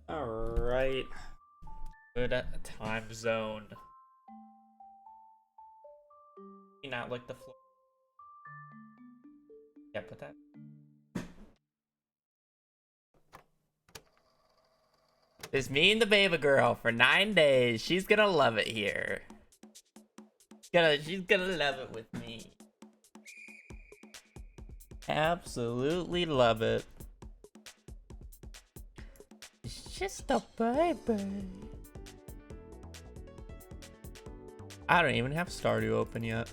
Alright. Good time zone. Not like the floor. Yeah, put that. It's me and the baby girl for 9 days. She's gonna love it here. She's gonna love it with me. Absolutely love it. It's just a baby. I don't even have Stardew open yet.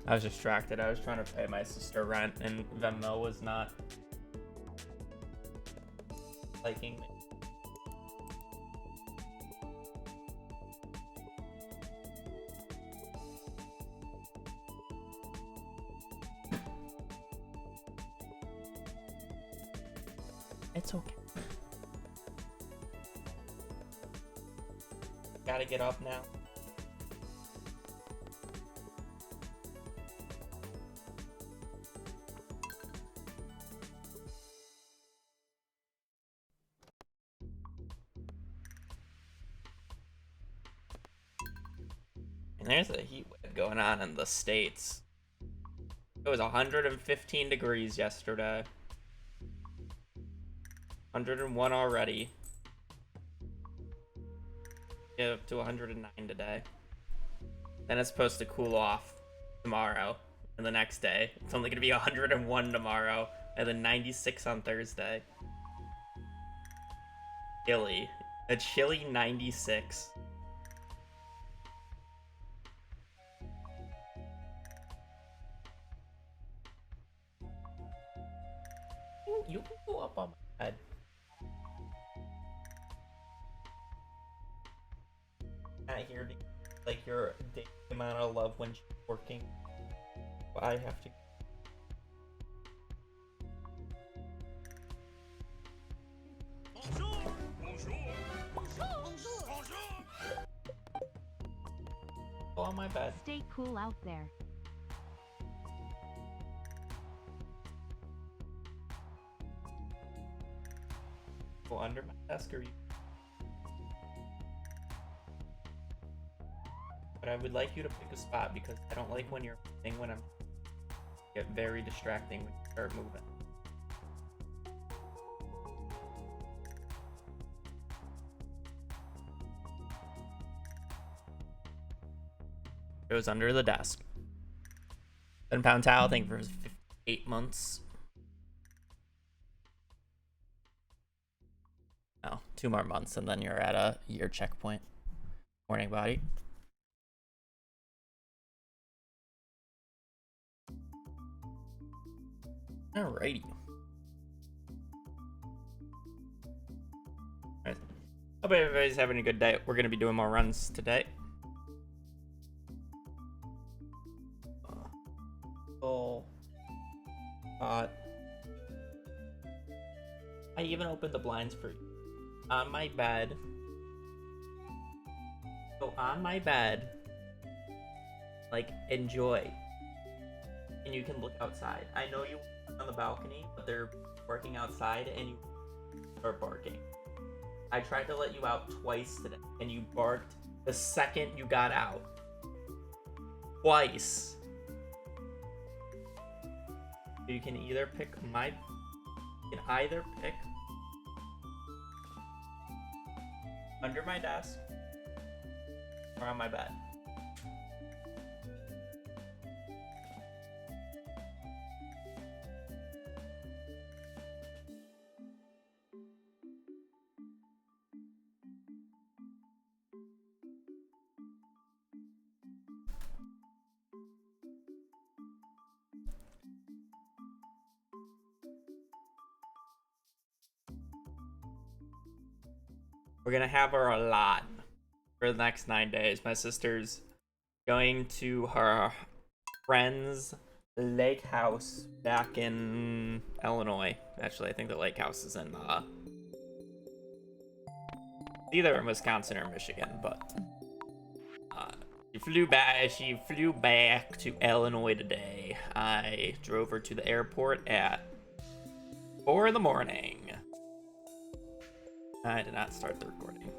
I was distracted. I was trying to pay my sister rent and Venmo was not liking me. It's okay. Gotta get up now. And there's a heat wave going on in the States. It was 115 degrees yesterday. 101 already. Get up to 109 today. Then it's supposed to cool off tomorrow and the next day. It's only gonna be 101 tomorrow and then 96 on Thursday. Chilly. A chilly 96. You can go up on my head. Not here to like your daily amount of love when she's working. But I have to. Go on my bed. Stay cool out there. Go under my desk or you. But I would like you to pick a spot because I don't like when you're moving when I'm get very distracting when you start moving. It was under the desk. 7-pound towel, I think, for 8 months. No, 2 more months, and then you're at a year checkpoint. Morning, body. Alrighty. Alright. Hope everybody's having a good day. We're gonna be doing more runs today. I even opened the blinds for you. On my bed, go on my bed, like, enjoy. And you can look outside. I know you on the balcony, but they're working outside and you are barking. I tried to let you out twice today, and you barked the second you got out. Twice. You can either pick under my desk or on my bed. We're gonna have her a lot for the next 9 days. My sister's going to her friend's lake house back in Illinois. Actually, I think the lake house is in either in Wisconsin or Michigan, but she flew back to Illinois today. I drove her to the airport at 4 in the morning. I did not start the recording.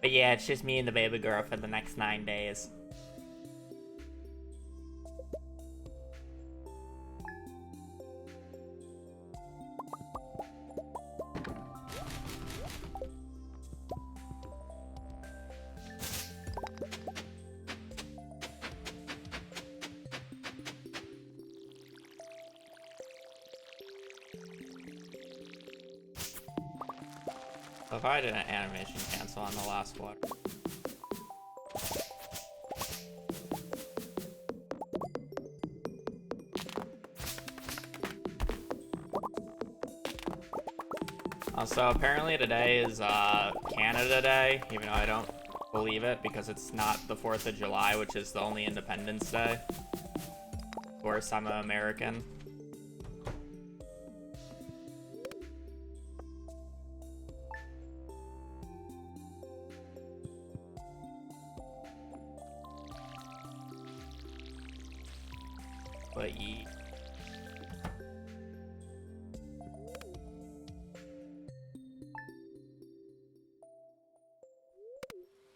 But yeah, it's just me and the baby girl for the next 9 days. If I did an animation cancel on the last one. Also, apparently today is Canada Day, even though I don't believe it because it's not the 4th of July, which is the only Independence Day. Of course, I'm an American. But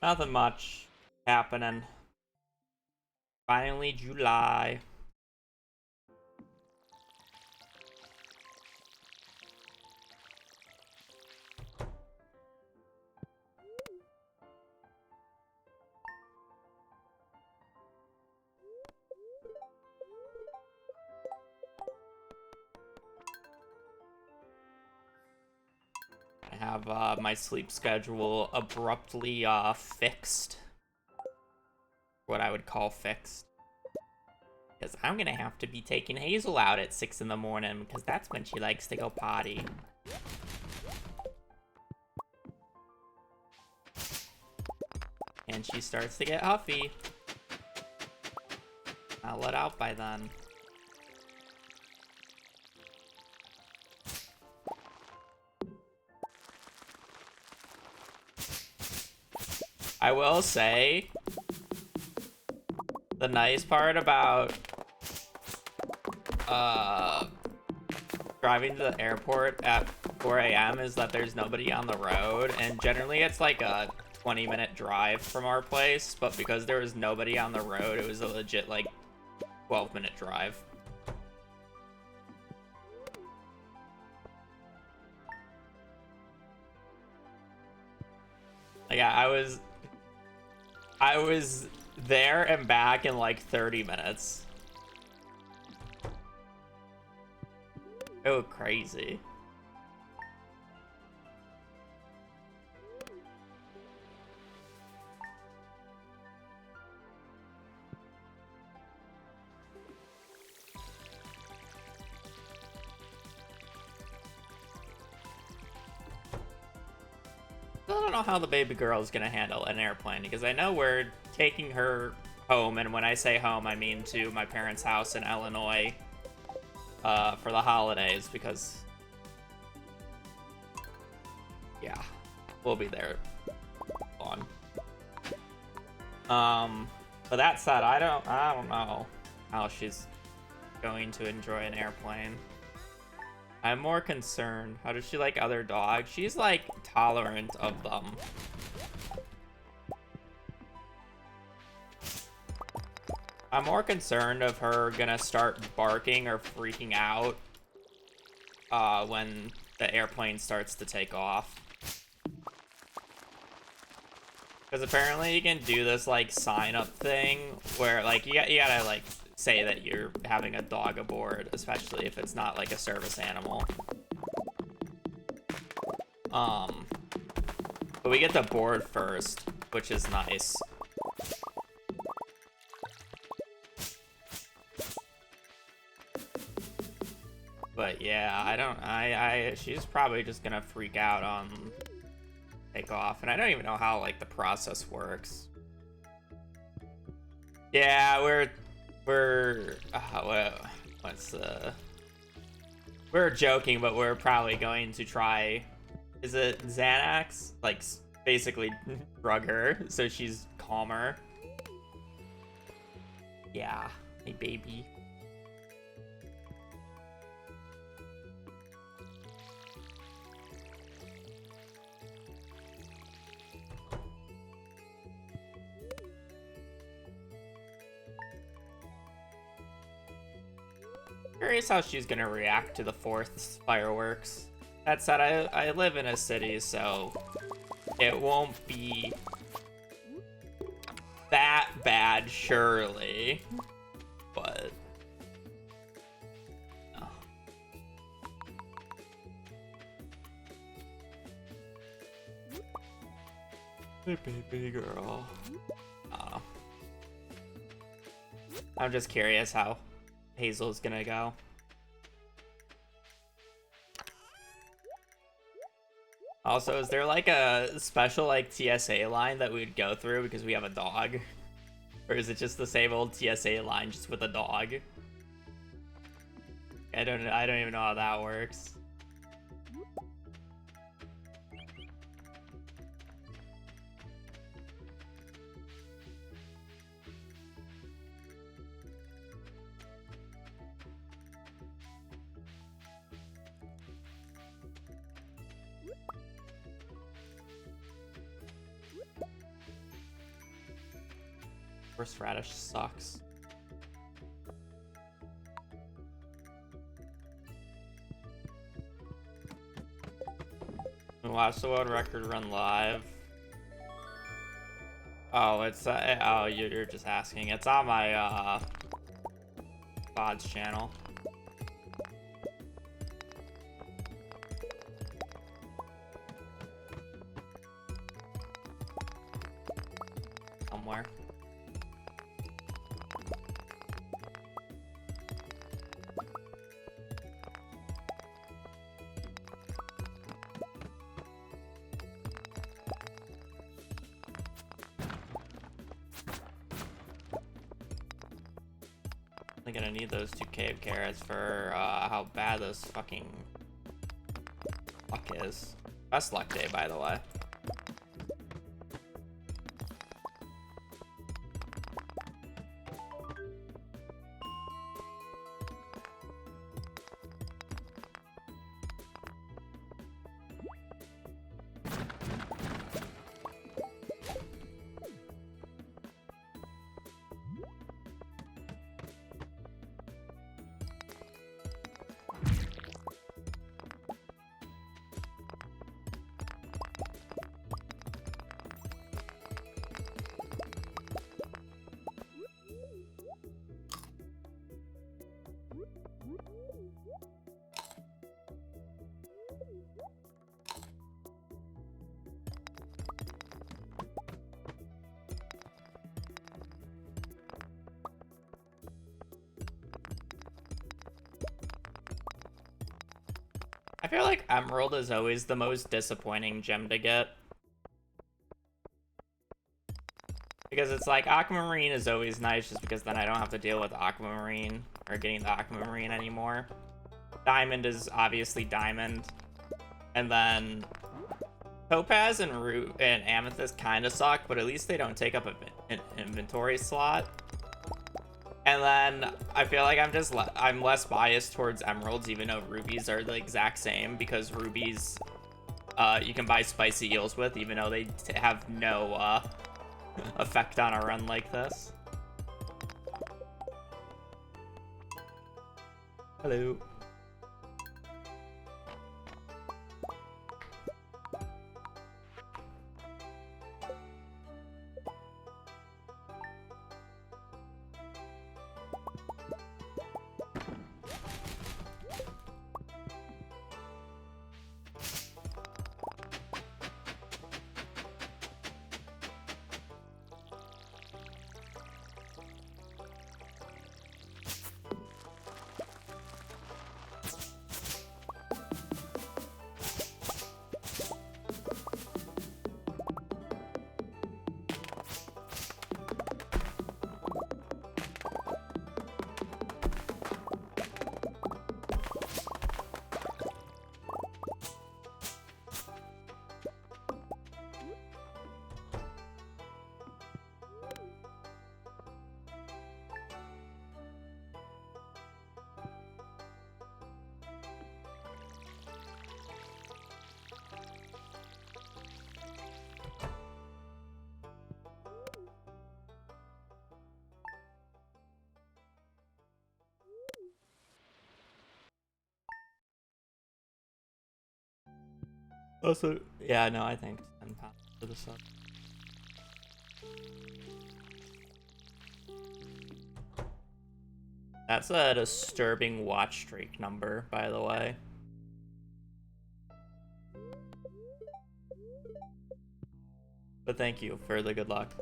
nothing much happening. Finally, July. I have my sleep schedule abruptly fixed. What I would call fixed. Because I'm gonna have to be taking Hazel out at 6 in the morning because that's when she likes to go potty. And she starts to get huffy. I'll let out by then. I will say, the nice part about driving to the airport at 4 a.m. is that there's nobody on the road, and generally it's like a 20-minute drive from our place, but because there was nobody on the road, it was a legit like 12-minute drive. Like I was there and back in like 30 minutes. Oh, crazy. I don't know how the baby girl is gonna handle an airplane, because I know we're taking her home, and when I say home, I mean to my parents' house in Illinois for the holidays because, yeah, we'll be there on. But that said, I don't know how she's going to enjoy an airplane. I'm more concerned. How does she like other dogs? She's like tolerant of them. I'm more concerned of her gonna start barking or freaking out when the airplane starts to take off. Because apparently you can do this like sign up thing where like you gotta like say that you're having a dog aboard, especially if it's not like a service animal. But we get the board first, which is nice. But yeah, she's probably just gonna freak out on takeoff, and I don't even know how like the process works. Yeah, we're joking, but we're probably going to try, is it Xanax? Like basically drug her so she's calmer. Yeah, hey baby. Curious how she's gonna react to the 4th fireworks. That said, I live in a city, so it won't be that bad, surely. But oh. Hey, baby girl. Oh. I'm just curious how Hazel's gonna go. Also, is there like a special like TSA line that we'd go through because we have a dog? Or is it just the same old TSA line just with a dog? I don't even know how that works. Horseradish sucks. Watch the world record run live. Oh, it's oh, you're just asking. It's on my VODs channel. Somewhere. I'm gonna need those 2 cave carrots for how bad this fucking luck is. Best luck day, by the way. I feel like Emerald is always the most disappointing gem to get. Because it's like, Aquamarine is always nice just because then I don't have to deal with Aquamarine or getting the Aquamarine anymore. Diamond is obviously diamond. And then Topaz and and Amethyst kind of suck, but at least they don't take up an inventory slot. And then I feel like I'm less biased towards emeralds, even though rubies are the exact same, because rubies you can buy spicy eels with, even though they have no effect on a run like this. Hello. Also, yeah, no, I think 10 pounds for the sub. That's a disturbing watch streak number, by the way. But thank you for the good luck.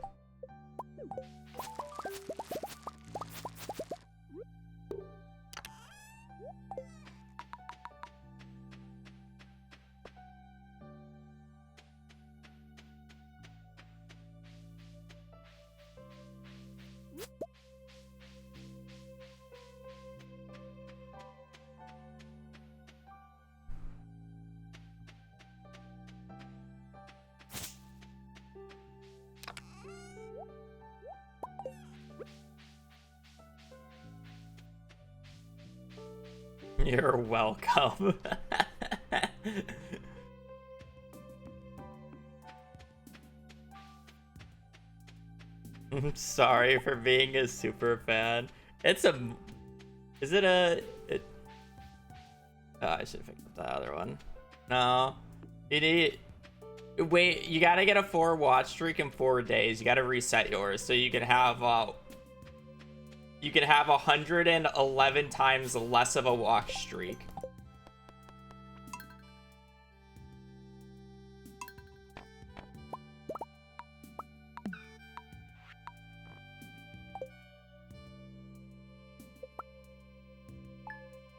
You're welcome. I'm sorry for being a super fan. It's a... Is it a... Oh, I should have picked up the other one. No. You need... Wait, you gotta get a 4 watch streak in 4 days. You gotta reset yours so you can have 111 times less of a watch streak.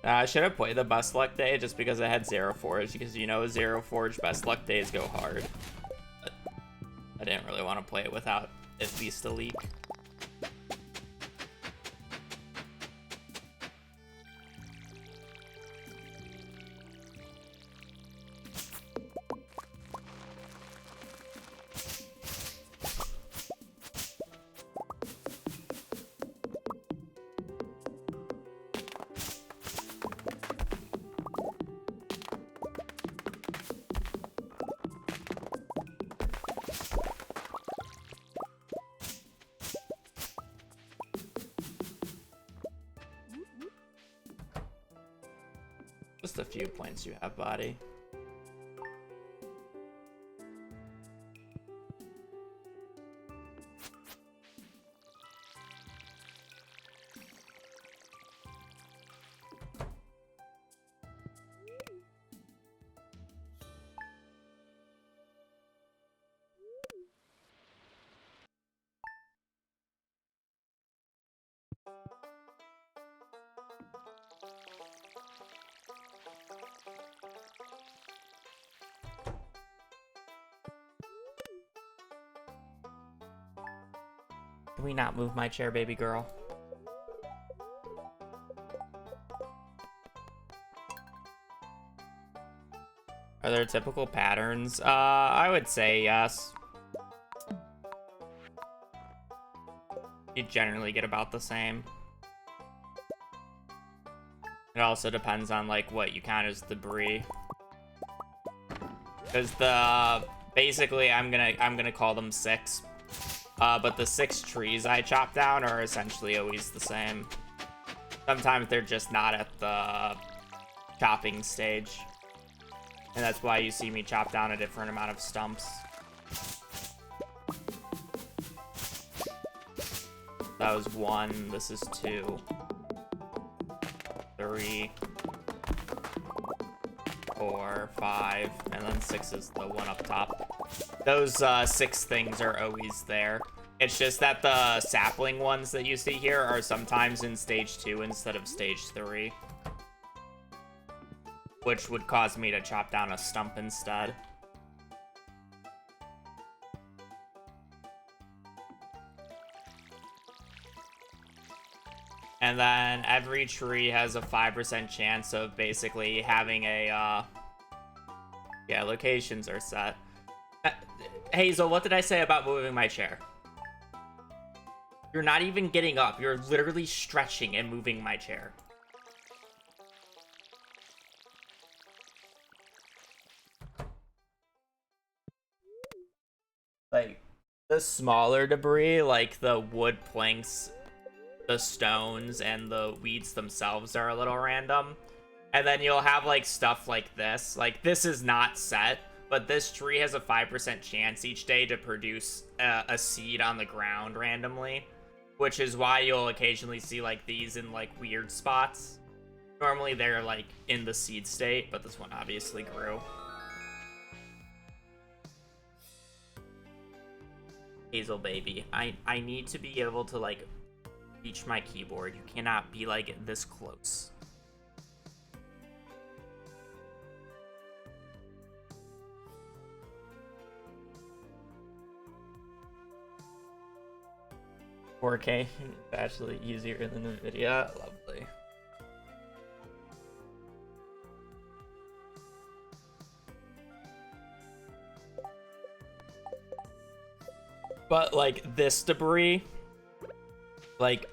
I should have played the best luck day just because I had Zero Forge, because you know Zero Forge best luck days go hard. But I didn't really want to play it without at least a leak. Just a few points you have, body. Can we not move my chair, baby girl? Are there typical patterns? I would say yes. You generally get about the same. It also depends on like what you count as debris. Because basically I'm gonna call them 6. But the 6 trees I chop down are essentially always the same. Sometimes they're just not at the chopping stage. And that's why you see me chop down a different amount of stumps. That was 1, this is 2. 3. 4, 5, and then 6 is the one up top. Those 6 things are always there. It's just that the sapling ones that you see here are sometimes in stage 2 instead of stage 3. Which would cause me to chop down a stump instead. And then every tree has a 5% chance of basically having a, yeah, locations are set. Hazel, what did I say about moving my chair? You're not even getting up. You're literally stretching and moving my chair. Like, the smaller debris, like the wood planks, the stones, and the weeds themselves are a little random. And then you'll have, like, stuff like this. Like, this is not set, but this tree has a 5% chance each day to produce a seed on the ground randomly. Which is why you'll occasionally see, like, these in, like, weird spots. Normally they're, like, in the seed state, but this one obviously grew. Hazel baby, I need to be able to, like, reach my keyboard. You cannot be, like, this close. $4K, actually easier than the video. Lovely. But, like, this debris, like,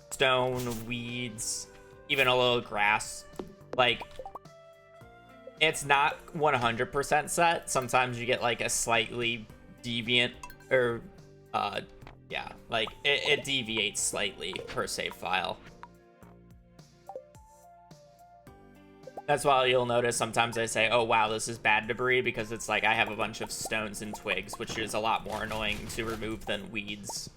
stone, weeds, even a little grass, like, it's not 100% set. Sometimes you get, like, a slightly deviant, or, yeah, like, it deviates slightly per save file. That's why you'll notice sometimes I say, oh wow, this is bad debris, because it's like I have a bunch of stones and twigs, which is a lot more annoying to remove than weeds.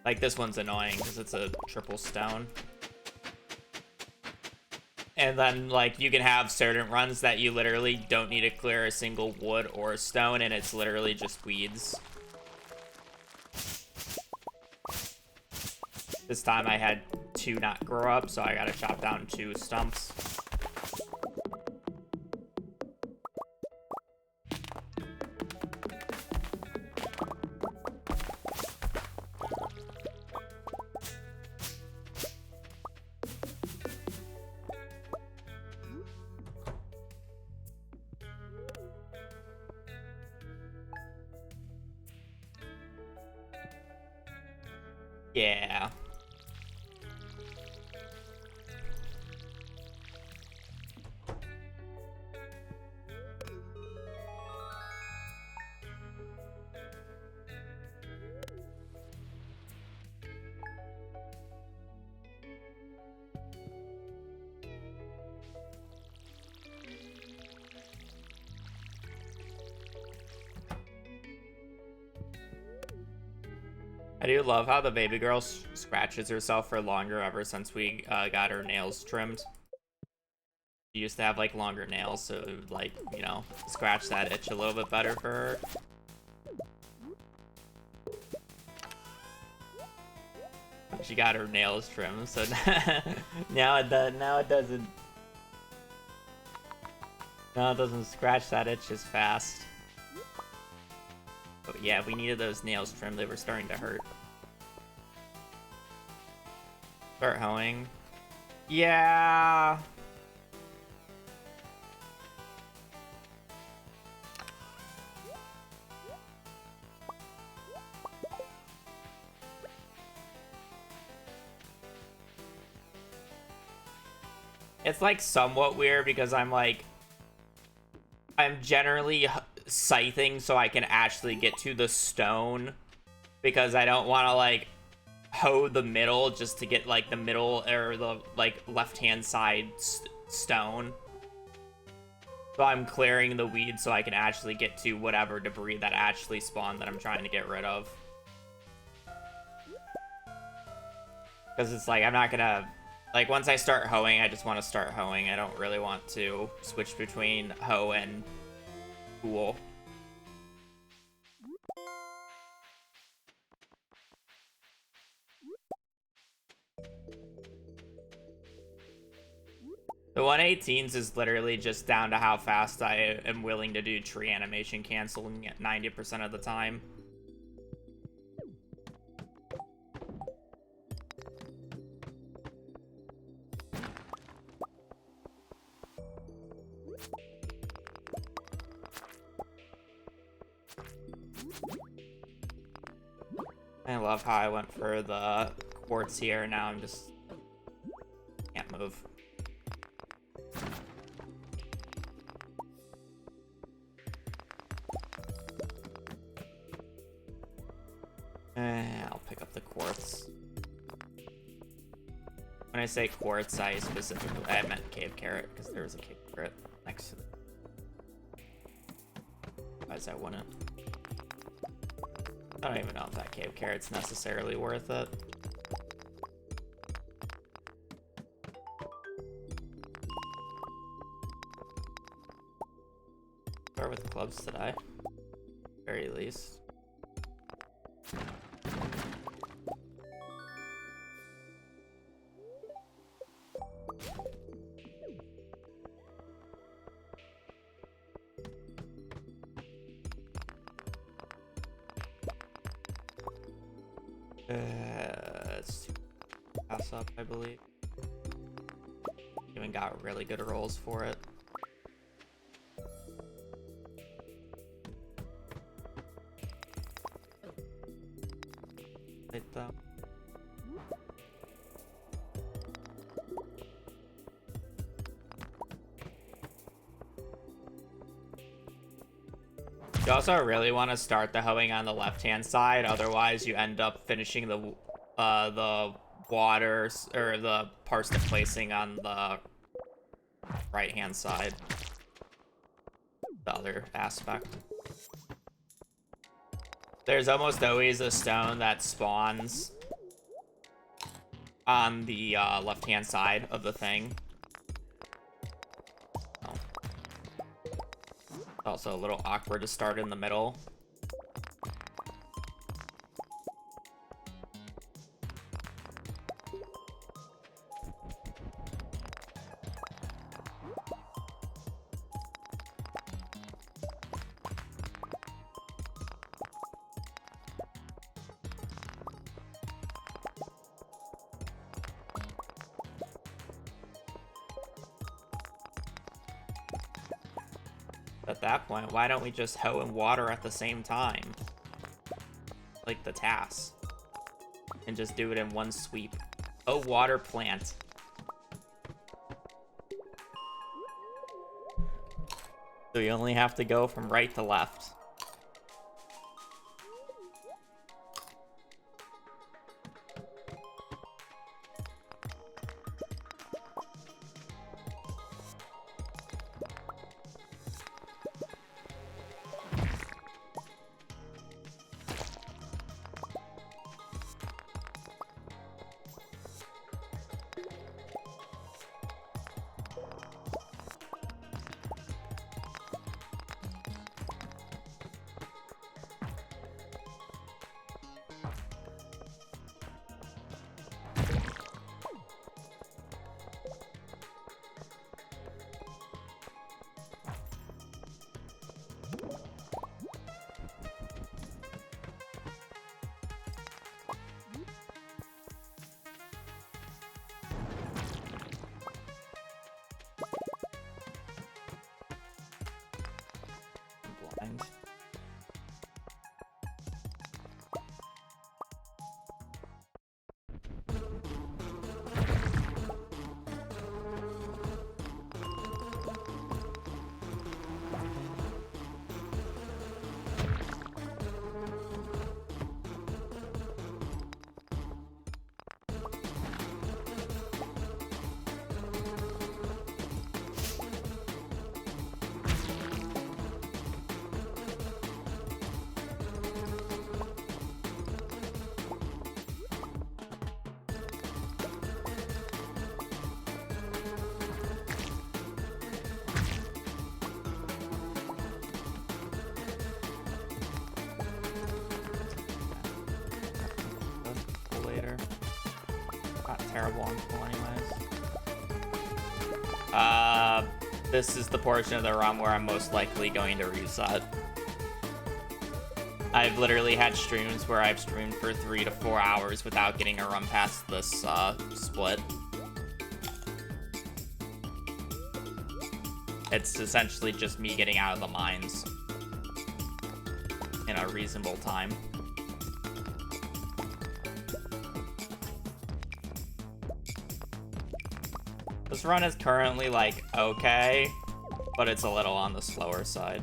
Like, this one's annoying because it's a triple stone. And then, like, you can have certain runs that you literally don't need to clear a single wood or a stone, and it's literally just weeds. This time I had 2 not grow up, so I gotta chop down 2 stumps. Yeah. I do love how the baby girl scratches herself for longer ever since we got her nails trimmed. She used to have, like, longer nails, so it would, like, you know, scratch that itch a little bit better for her. She got her nails trimmed, so now it doesn't. Now it doesn't scratch that itch as fast. But yeah, we needed those nails trimmed. They were starting to hurt. Start hoeing. Yeah. It's like somewhat weird because I'm generally scything so I can actually get to the stone, because I don't want to like hoe the middle just to get like the middle or the like left hand side stone. So I'm clearing the weeds so I can actually get to whatever debris that actually spawned that I'm trying to get rid of. Because it's like, I'm not gonna... Like, once I start hoeing, I just want to start hoeing. I don't really want to switch between hoe and pool. The 118s is literally just down to how fast I am willing to do tree animation canceling at 90% of the time. I love how I went for the quartz here. Now I'm just... can't move. I'll pick up the quartz. When I say quartz, I meant cave carrot, because there was a cave carrot next to it. Otherwise, I wouldn't. I don't even know if that cave carrot's necessarily worth it. Start with clubs today, very least. It's pass up, I believe. Even got really good rolls for it. Right though. You also really want to start the hoeing on the left-hand side, otherwise you end up finishing the water or the parsnip placing on the right-hand side. The other aspect. There's almost always a stone that spawns on the left-hand side of the thing. Also a little awkward to start in the middle. At that point, why don't we just hoe and water at the same time? Like the task. And just do it in one sweep. Oh, water plant. So you only have to go from right to left. terrible on pool anyways. This is the portion of the run where I'm most likely going to reset. I've literally had streams where I've streamed for 3 to 4 hours without getting a run past this split. It's essentially just me getting out of the mines in a reasonable time. This run is currently, like, okay, but it's a little on the slower side.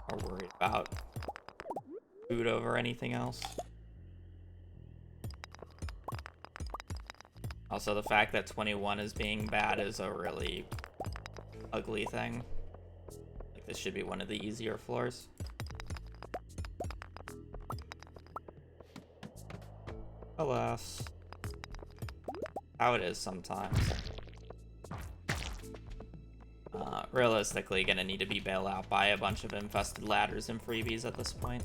Or worried about food over anything else. Also, the fact that 21 is being bad is a really ugly thing. Like, this should be one of the easier floors. Alas. How it is sometimes. Realistically, gonna need to be bailed out by a bunch of infested ladders and freebies at this point.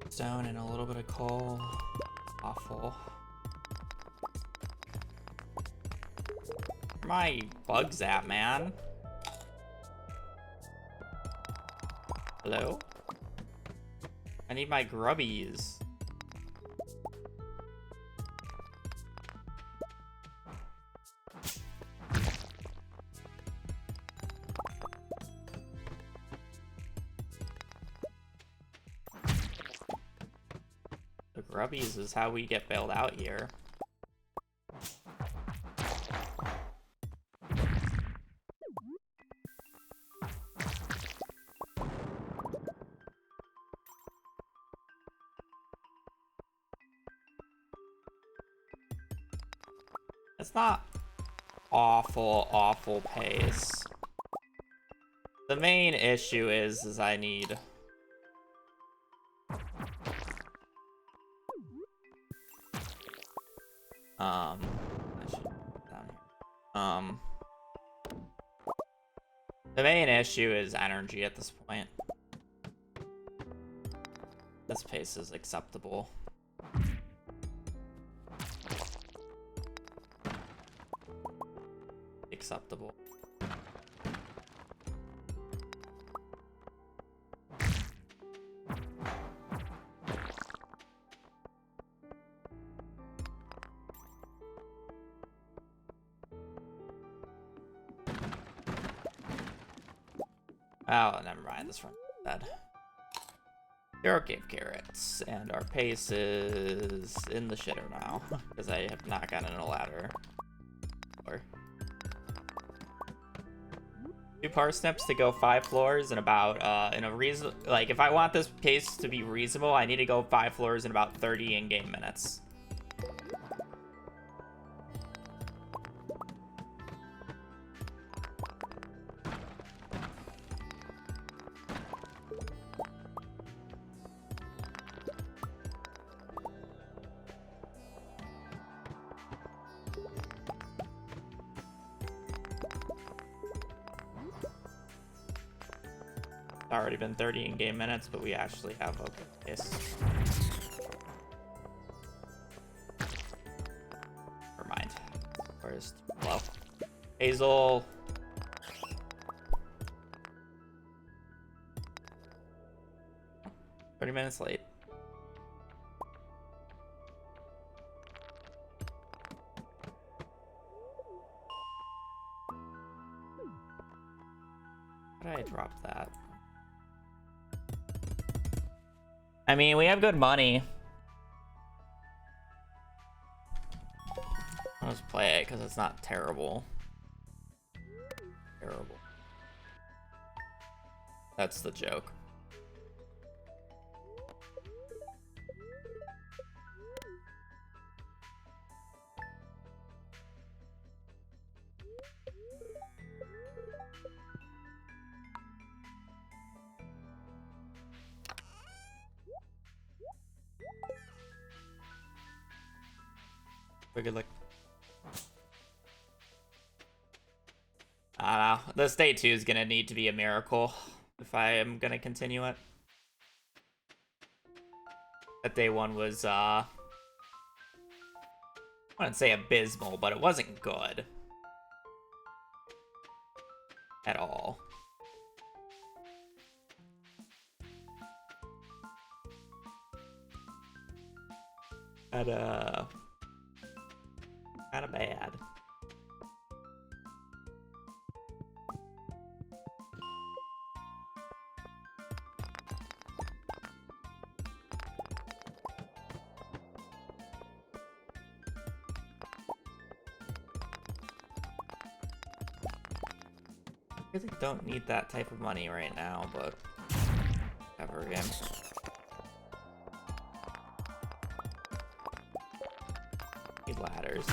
Stone and a little bit of coal. Awful. Where my bugs at, man? Hello? I need my grubbies. Grubbies is how we get bailed out here. It's not awful pace. The main issue is I need I should put it down here. The main issue is energy at this point. This pace is acceptable. Acceptable. Oh, never mind. This one's dead. 0 cave carrots, and our pace is in the shitter now because I have not gotten a ladder. Or 2 parsnips to go 5 floors in about in a reason. Like, if I want this pace to be reasonable, I need to go 5 floors in about 30 in-game minutes. Already been 30 in-game minutes, but we actually have okay pace. Hazel. "30 minutes late." How did I drop that? I mean, we have good money. Let's play it because it's not terrible. Terrible. That's the joke. Good luck. I don't know. This day 2 is gonna need to be a miracle if I am gonna continue it. That day 1 was, I wouldn't say abysmal, but it wasn't good. At all. Kinda bad. I really don't need that type of money right now, but ever again. Need ladders.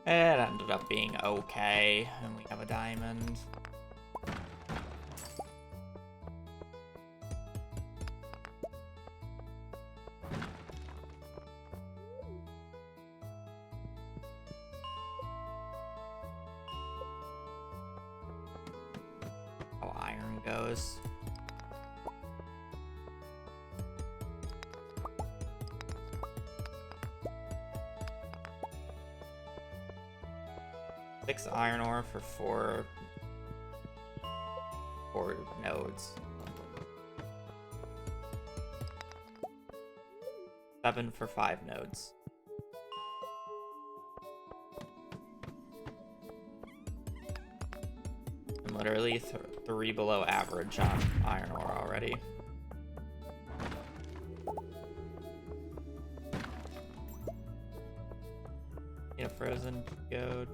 It ended up being okay, and we have a diamond. How iron goes. Six iron ore for four nodes. 7 for 5 nodes. I'm literally 3 below average on iron ore already. Need a frozen gold.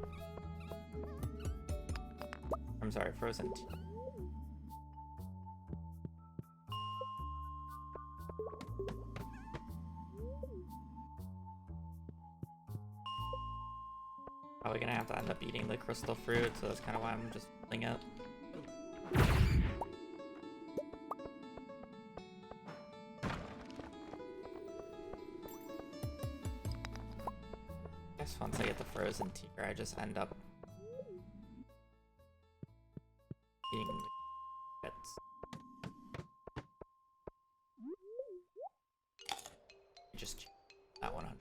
I'm sorry, frozen tea. Probably gonna have to end up eating the crystal fruit, so that's kind of why I'm just pulling it. I guess once I get the frozen tea, I just end up eating the bits. Just check that one on.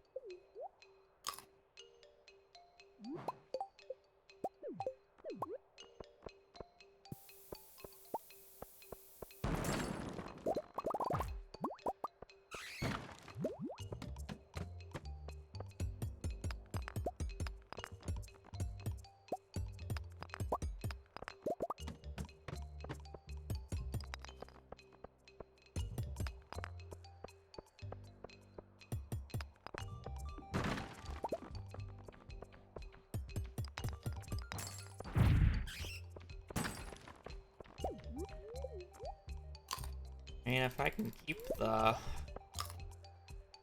I mean, if I can keep the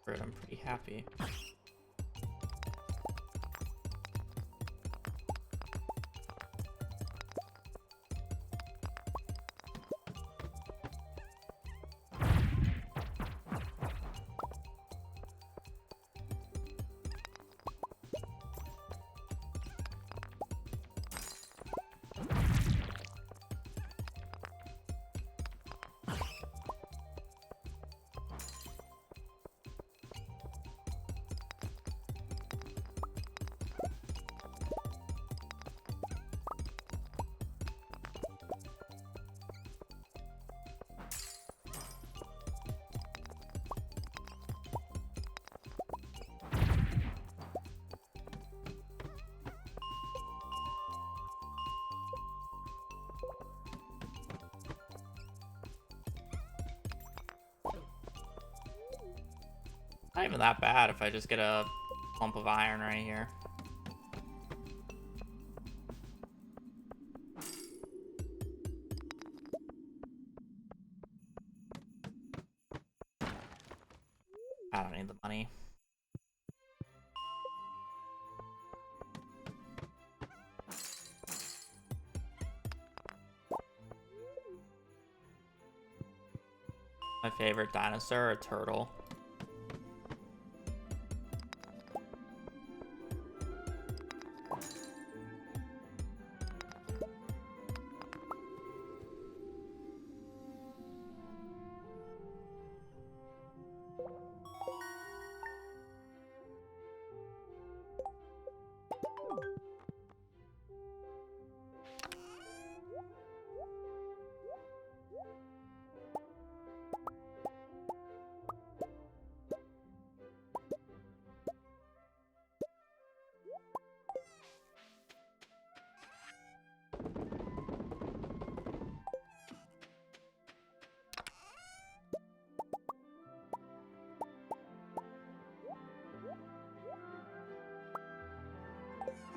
fruit, I'm pretty happy. Not even that bad if I just get a lump of iron right here. I don't need the money. My favorite dinosaur, a turtle.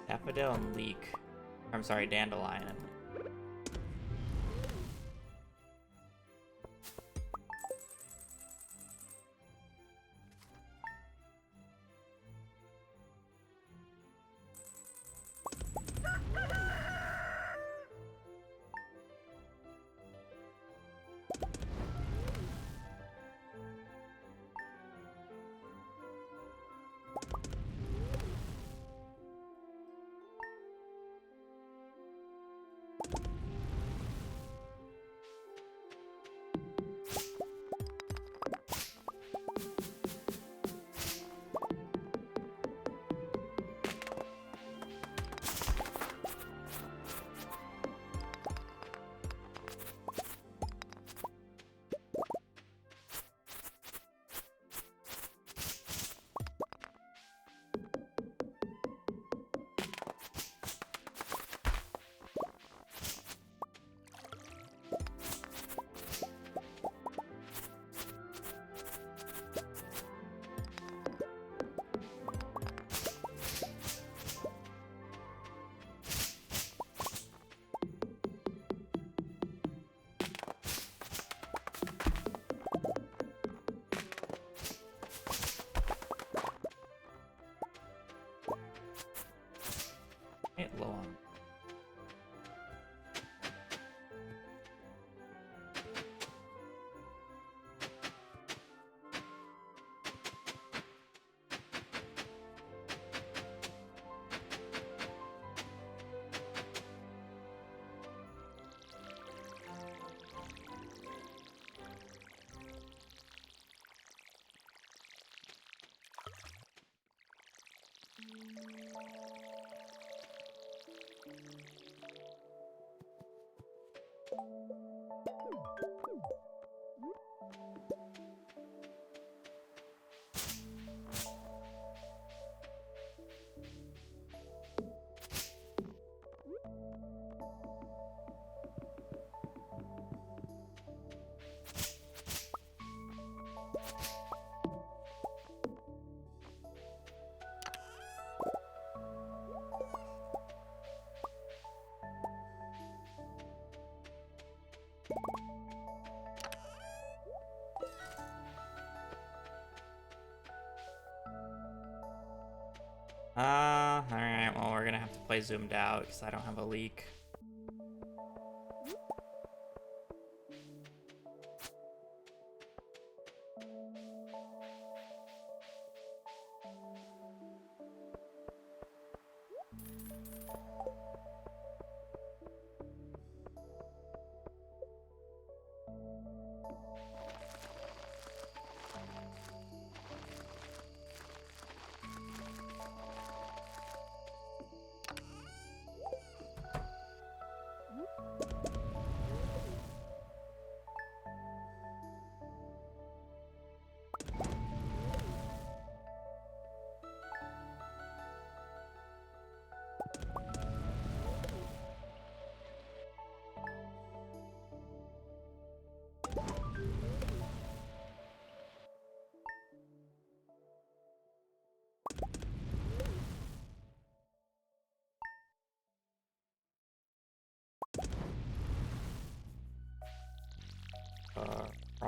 Daffodil and leek. I'm sorry, dandelion. Hit low on. Alright, well, we're gonna have to play zoomed out because I don't have a leak.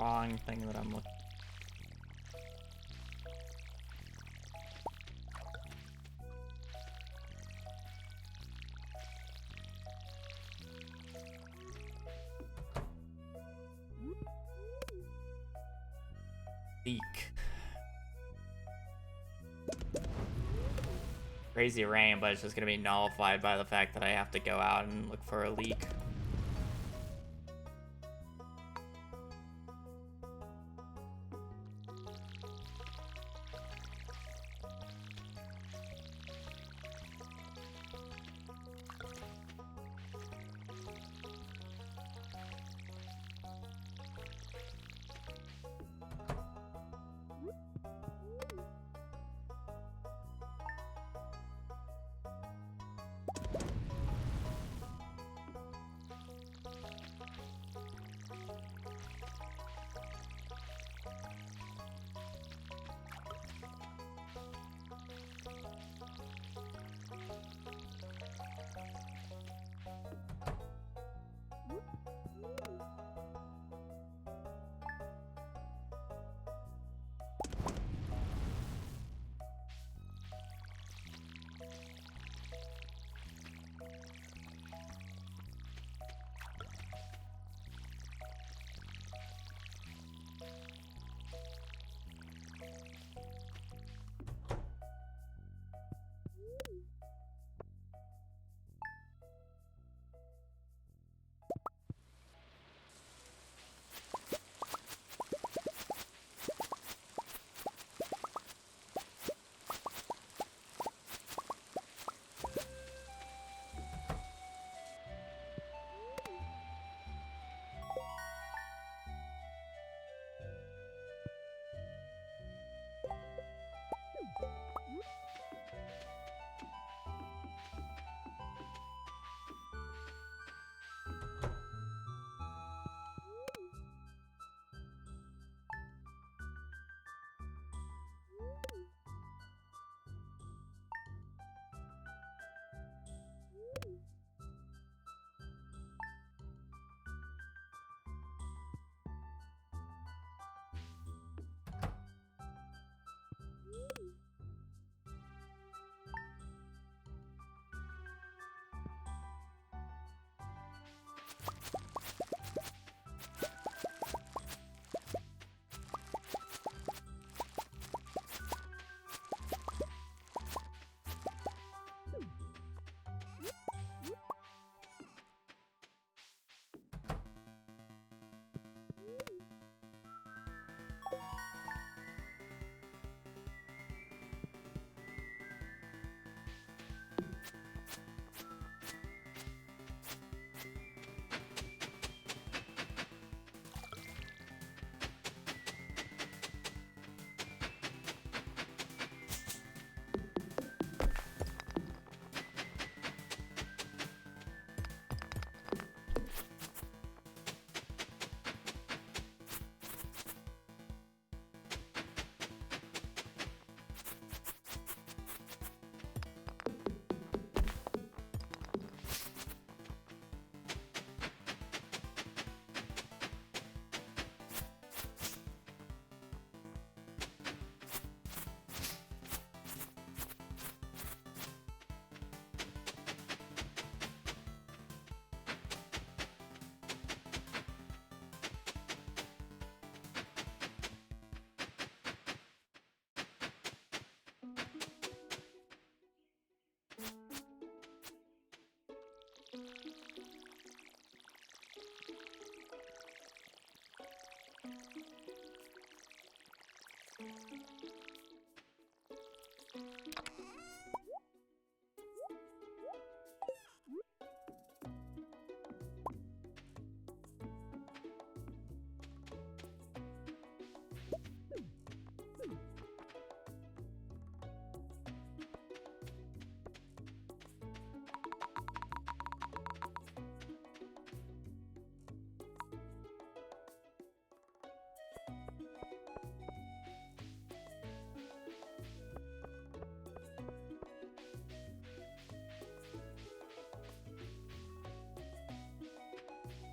wrong thing that I'm looking. Leak. Crazy rain, but it's just gonna be nullified by the fact that I have to go out and look for a leak.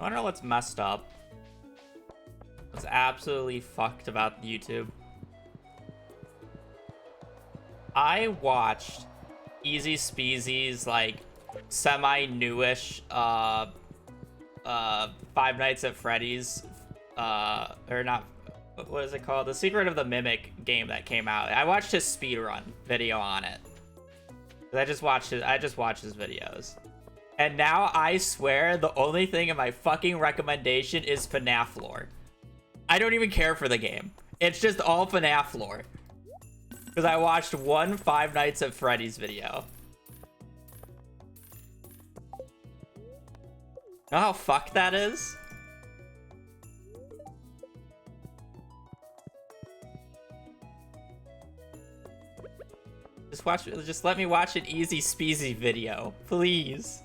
I wonder what's messed up. What's absolutely fucked about YouTube. I watched Easy Speezy's like semi-newish Five Nights at Freddy's or not, what is it called? The Secret of the Mimic game that came out. I watched his speedrun video on it. I just watched his videos. And now I swear the only thing in my fucking recommendation is FNAF lore. I don't even care for the game. It's just all FNAF lore. Because I watched one Five Nights at Freddy's video. Know how fucked that is? Just let me watch an Easy Speezy video, please.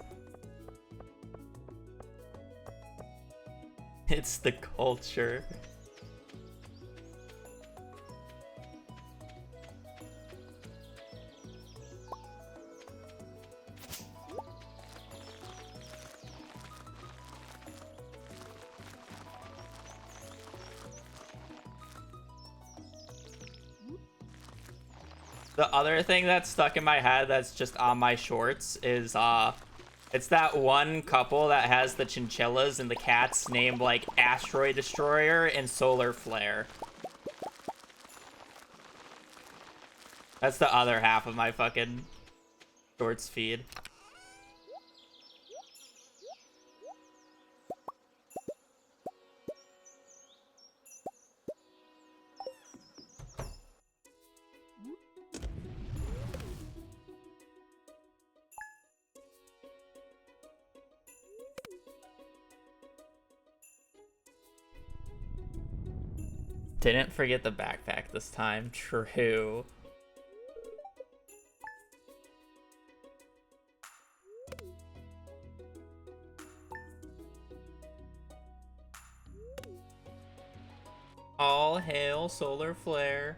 It's the culture. The other thing that's stuck in my head that's just on my shorts is it's that one couple that has the chinchillas and the cats named like Asteroid Destroyer and Solar Flare. That's the other half of my fucking shorts feed. Didn't forget the backpack this time. True. All hail Solar Flare.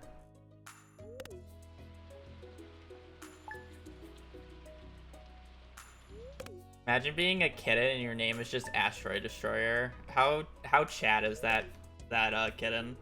Imagine being a kitten and your name is just Asteroid Destroyer. How Chad is that kitten?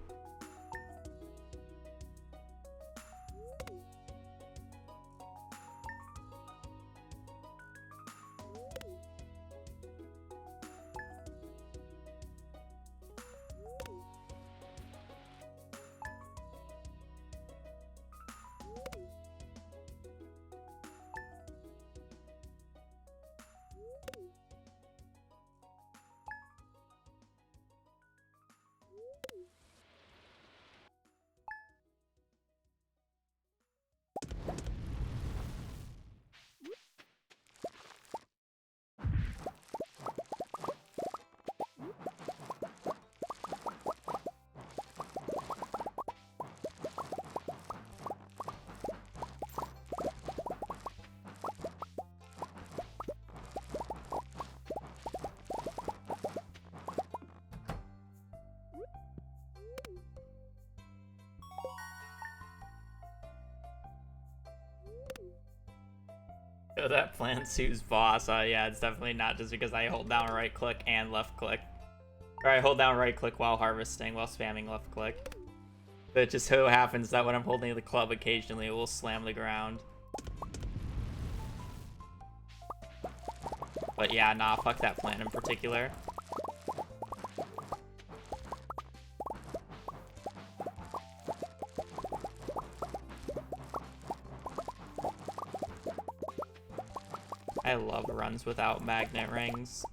Oh, that plant suit's boss. Yeah, it's definitely not just because I hold down right click and left click. Or I hold down right click while harvesting, while spamming left click. But it just so happens that when I'm holding the club, occasionally it will slam the ground. But yeah, nah, fuck that plant in particular. I love runs without magnet rings.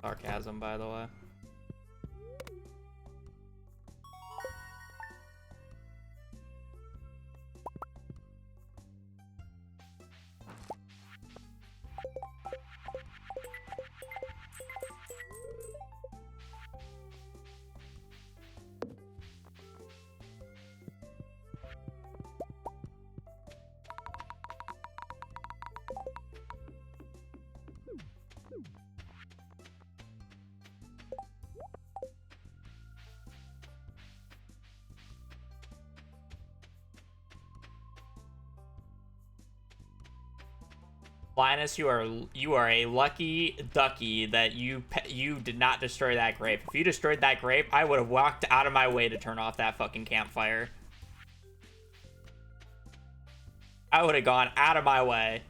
Sarcasm, by the way. Linus, you are a lucky ducky that you did not destroy that grape. If you destroyed that grape, I would have walked out of my way to turn off that fucking campfire. I would have gone out of my way.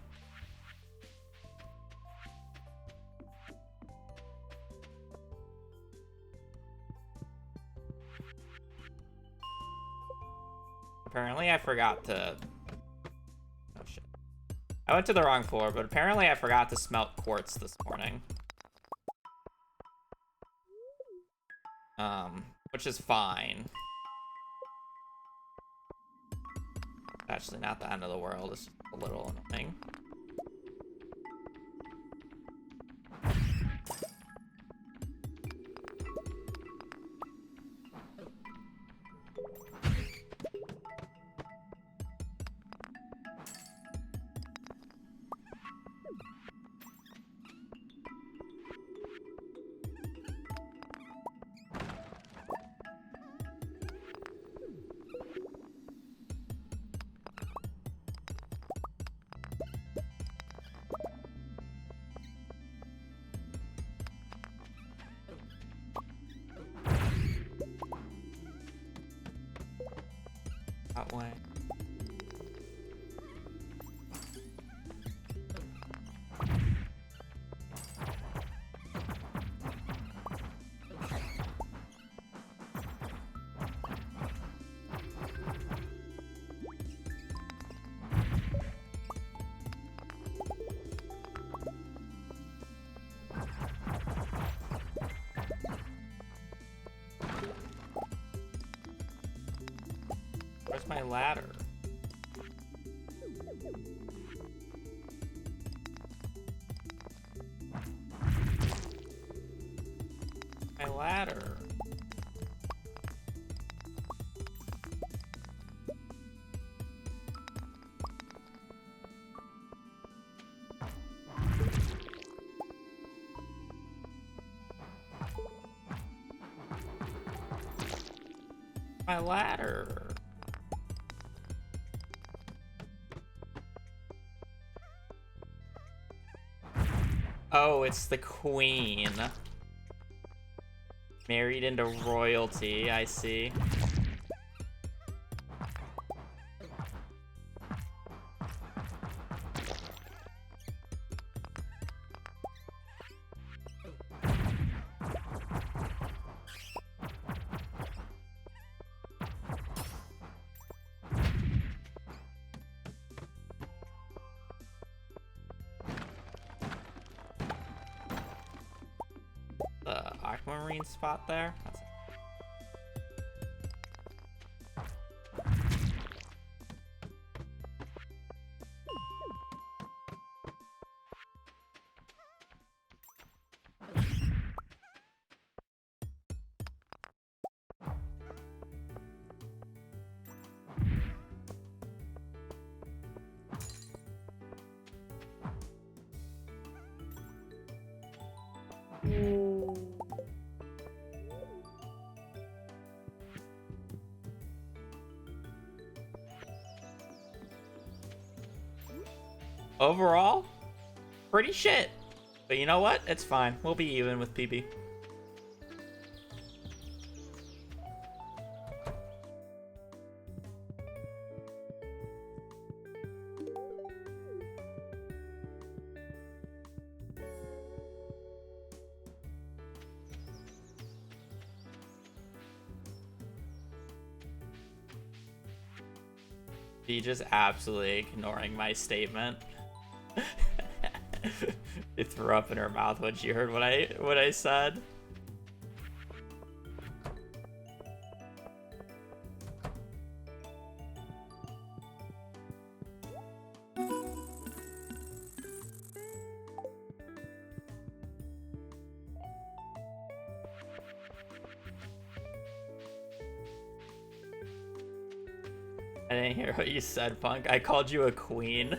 Apparently, I forgot to... Oh, shit. I went to the wrong floor, but apparently I forgot to smelt quartz this morning. Which is fine. Actually, not the end of the world. It's just a little annoying. That way. Where's my ladder? My ladder. My ladder. Oh, it's the queen. Married into royalty, I see. The aquamarine spot there. That's overall, pretty shit. But you know what? It's fine. We'll be even with PB. He just absolutely ignoring my statement. It threw up in her mouth when she heard what I said. I didn't hear what you said, Punk. I called you a queen.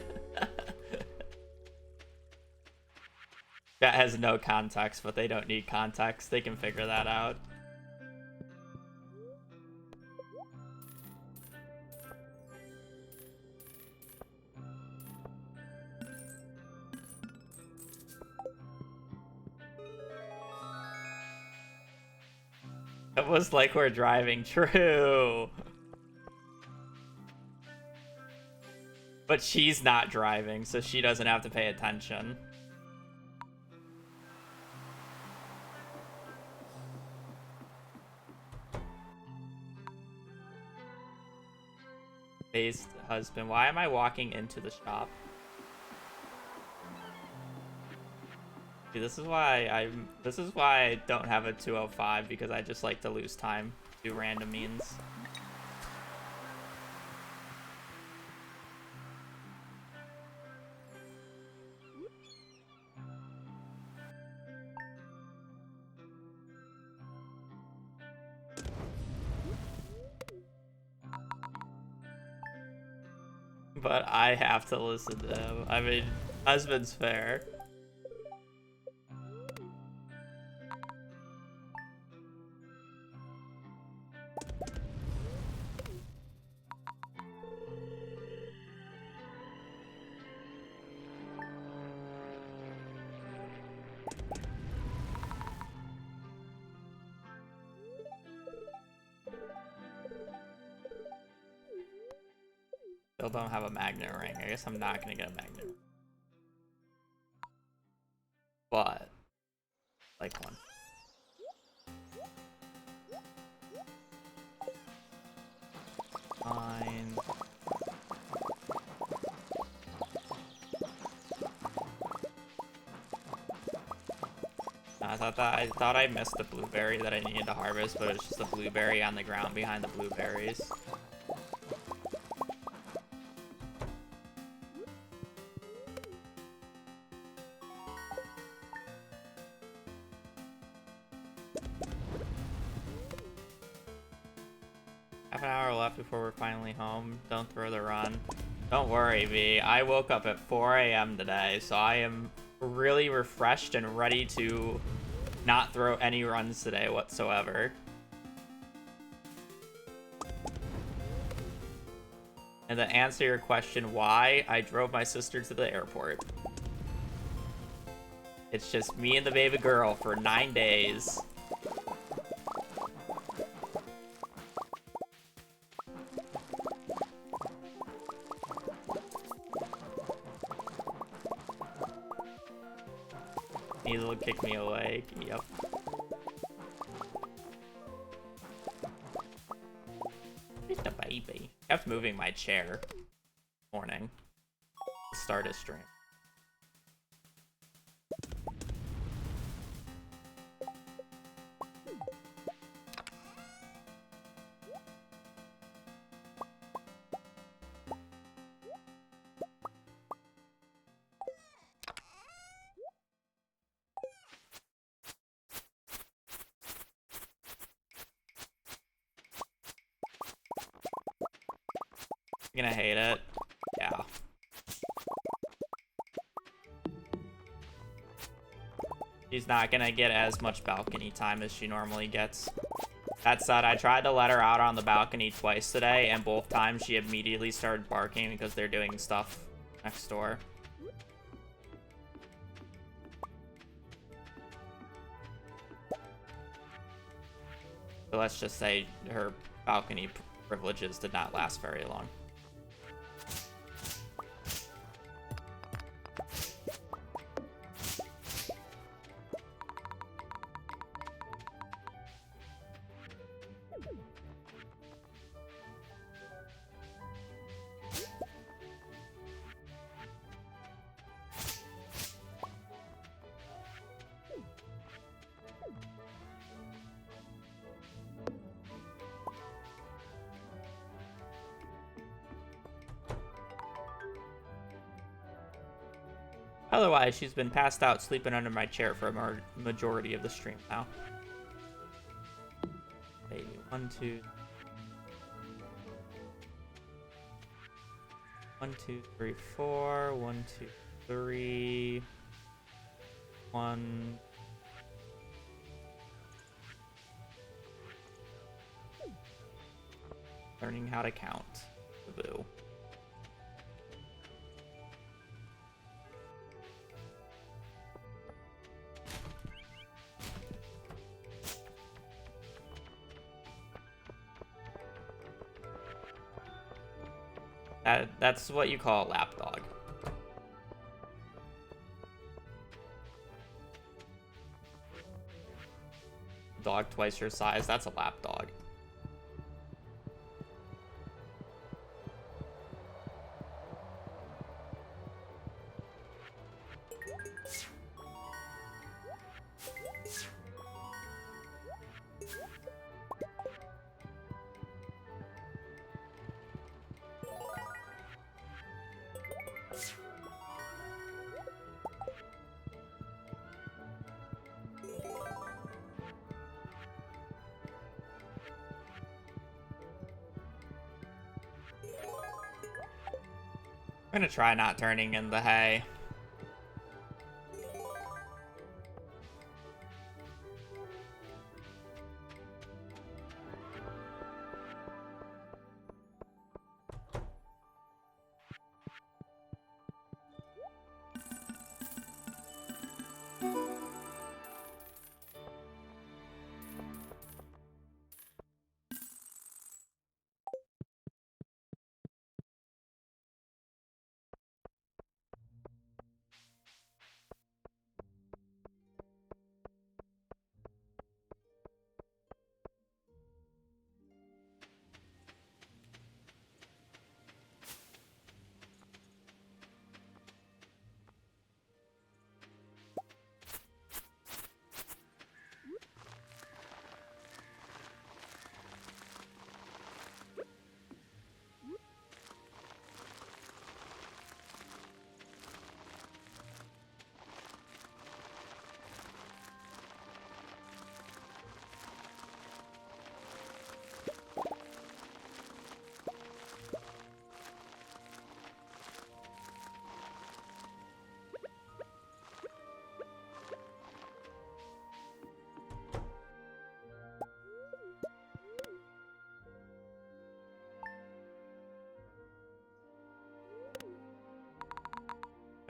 That has no context, but they don't need context. They can figure that out. It was like we're driving. True. But she's not driving, so she doesn't have to pay attention. Based husband. Why am I walking into the shop? See, this is why I don't have a 205, because I just like to lose time through random means. But I have to listen to him. I mean, husband's fair. Still don't have a magnet ring. I guess I'm not gonna get a magnet ring. But like one. Fine. I thought I missed the blueberry that I needed to harvest, but it's just a blueberry on the ground behind the blueberries. Half an hour left before we're finally home. Don't throw the run. Don't worry, V. I woke up at 4 a.m. today, so I am really refreshed and ready to not throw any runs today whatsoever. And to answer your question why, I drove my sister to the airport. It's just me and the baby girl for 9 days. He'll kick me away. Yep. Just a baby. Kept moving my chair. Morning. Start a stream. You're gonna hate it. Yeah. She's not gonna get as much balcony time as she normally gets. That said, I tried to let her out on the balcony twice today, and both times she immediately started barking because they're doing stuff next door. So let's just say her balcony privileges did not last very long. Otherwise, she's been passed out sleeping under my chair for a majority of the stream now. Baby, 1, 2. 1, 2, 3, 4. 1, 2, 3. 1. Learning how to count. Boo. That's what you call a lapdog. Dog twice your size, that's a lapdog. I'm gonna try not turning in the hay.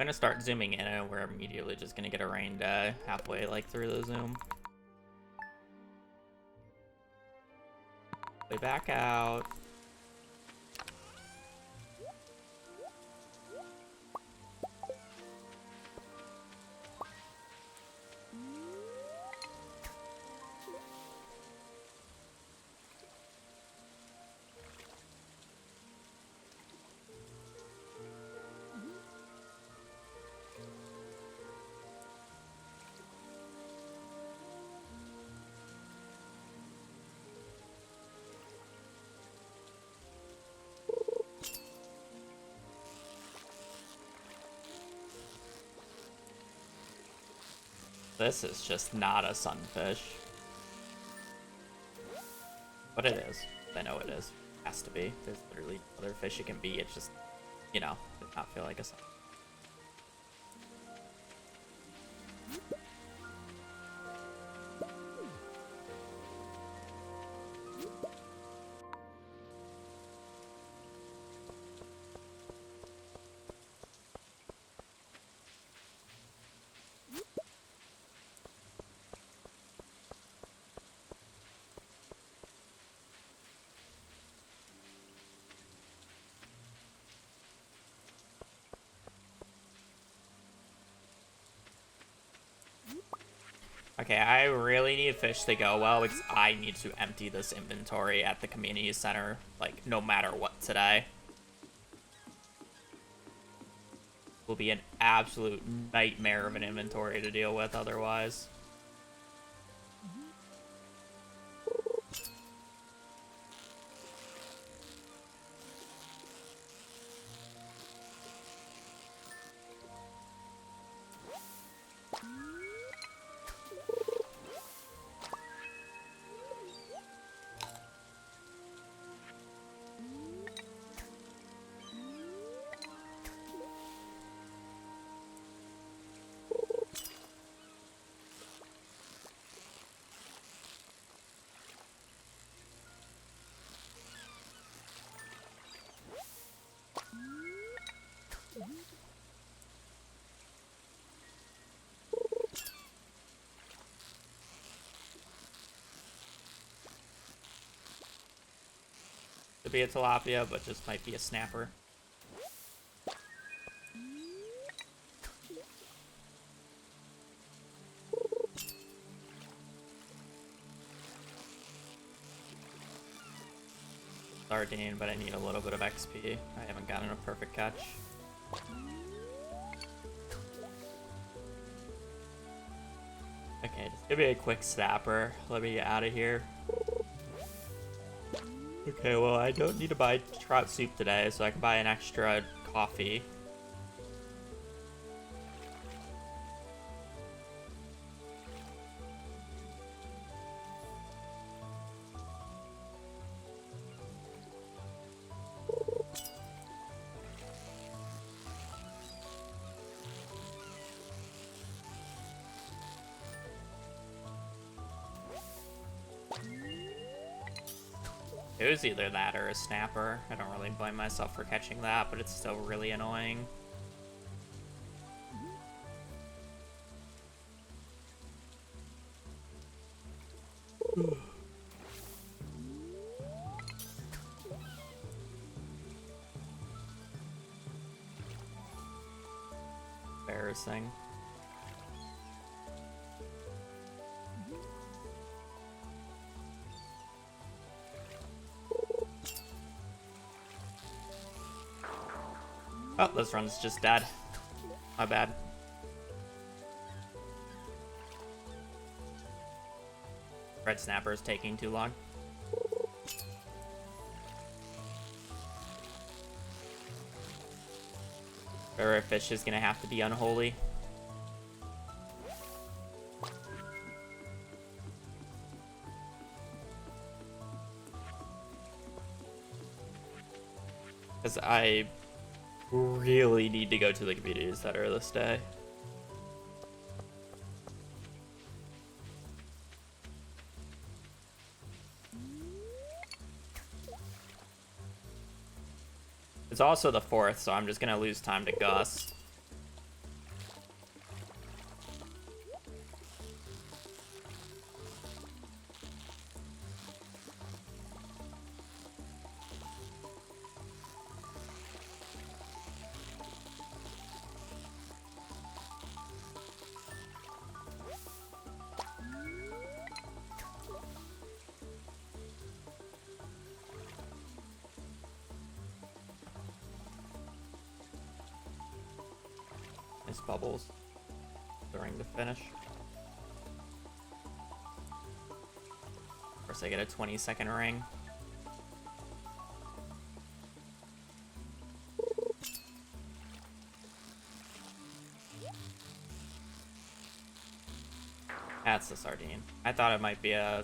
I'm gonna start zooming in and we're immediately just gonna get a rain day halfway like through the zoom. Way back out. This is just not a sunfish. But it is. I know it is. It has to be. There's literally other fish it can be. It's just, you know, does not feel like a sunfish. Okay, I really need fish to go well because I need to empty this inventory at the community center, like, no matter what today. Will be an absolute nightmare of an inventory to deal with otherwise. Could be a tilapia, but just might be a snapper. sardine, but I need a little bit of XP. I haven't gotten a perfect catch. Okay, just give me a quick snapper. Let me get out of here. Okay, well, I don't need to buy trout soup today, so I can buy an extra coffee. It was either that or a snapper. I don't really blame myself for catching that, but it's still really annoying. Embarrassing. Oh, this run's just dead. My bad. Red snapper is taking too long. Or fish is gonna have to be unholy. Because I really need to go to the community center this day. It's also the 4th, so I'm just gonna lose time to Gus. Bubbles during the finish. Of course, I get a 20-second ring. That's the sardine. I thought it might be a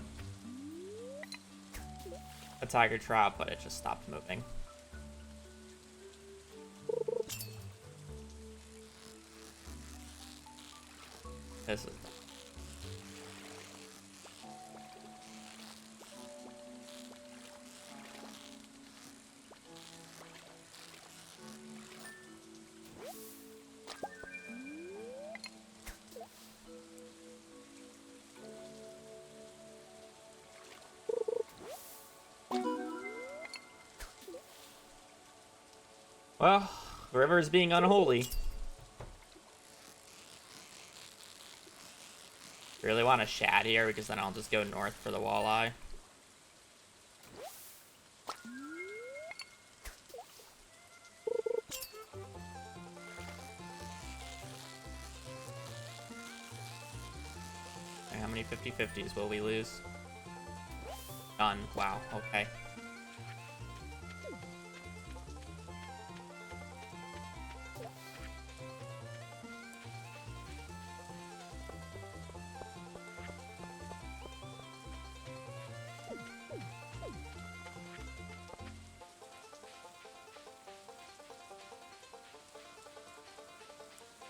tiger trout, but it just stopped moving. This is... Well, the river is being unholy. Really want a shad here because then I'll just go north for the walleye. Okay, how many 50-50s will we lose? None. Wow, okay.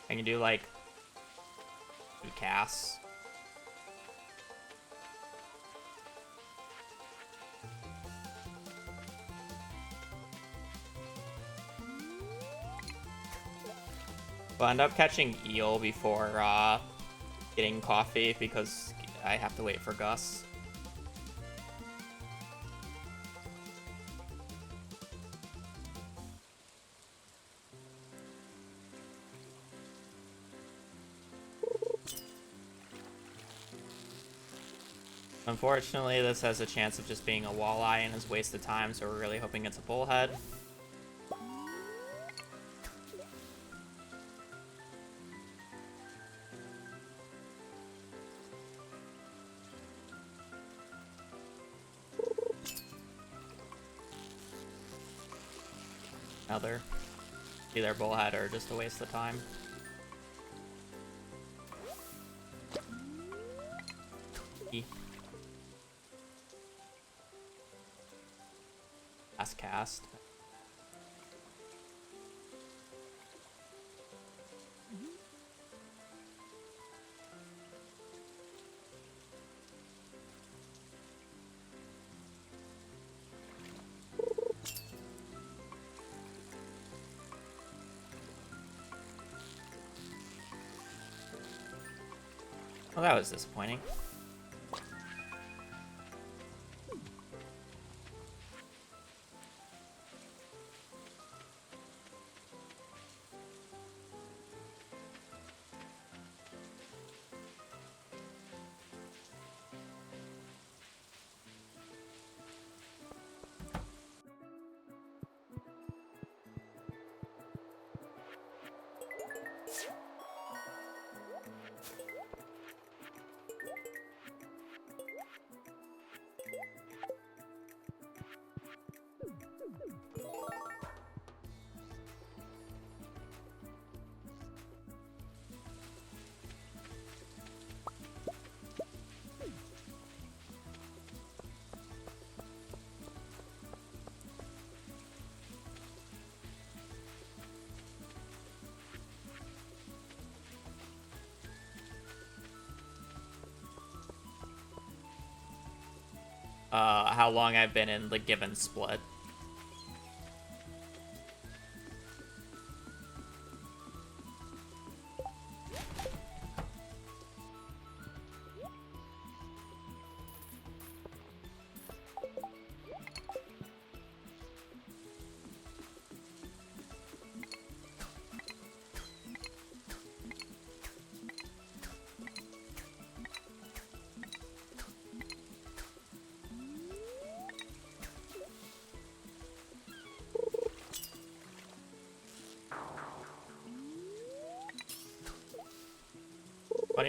I can do like 2 casts. We'll end up catching eel before getting coffee because I have to wait for Gus. Unfortunately, this has a chance of just being a walleye and is wasted time, so we're really hoping it's a bullhead. Another. Either bullhead or just a waste of time. Last cast. Well, that was disappointing. How long I've been in the given split.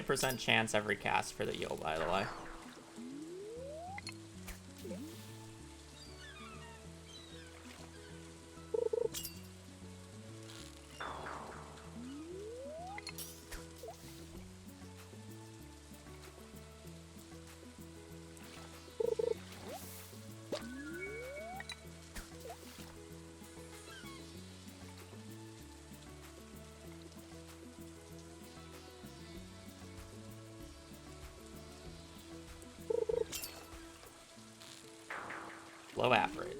%, chance every cast for the eel, by the way. Low average.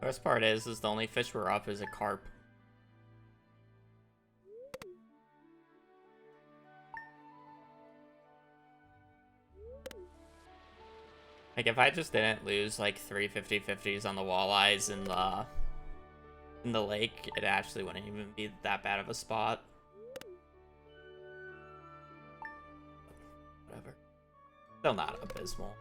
Worst part is the only fish we're up is a carp. Like, if I just didn't lose, like, 3 50-50s on the walleyes in the lake, it actually wouldn't even be that bad of a spot. Whatever. Still not abysmal.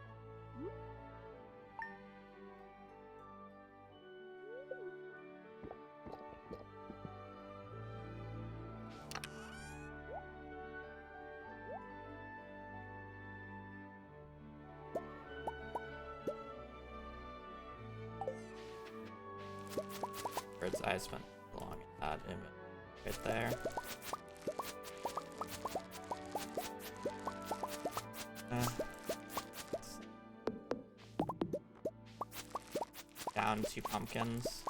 Bird's eye spent long in that image right there. Down 2 pumpkins.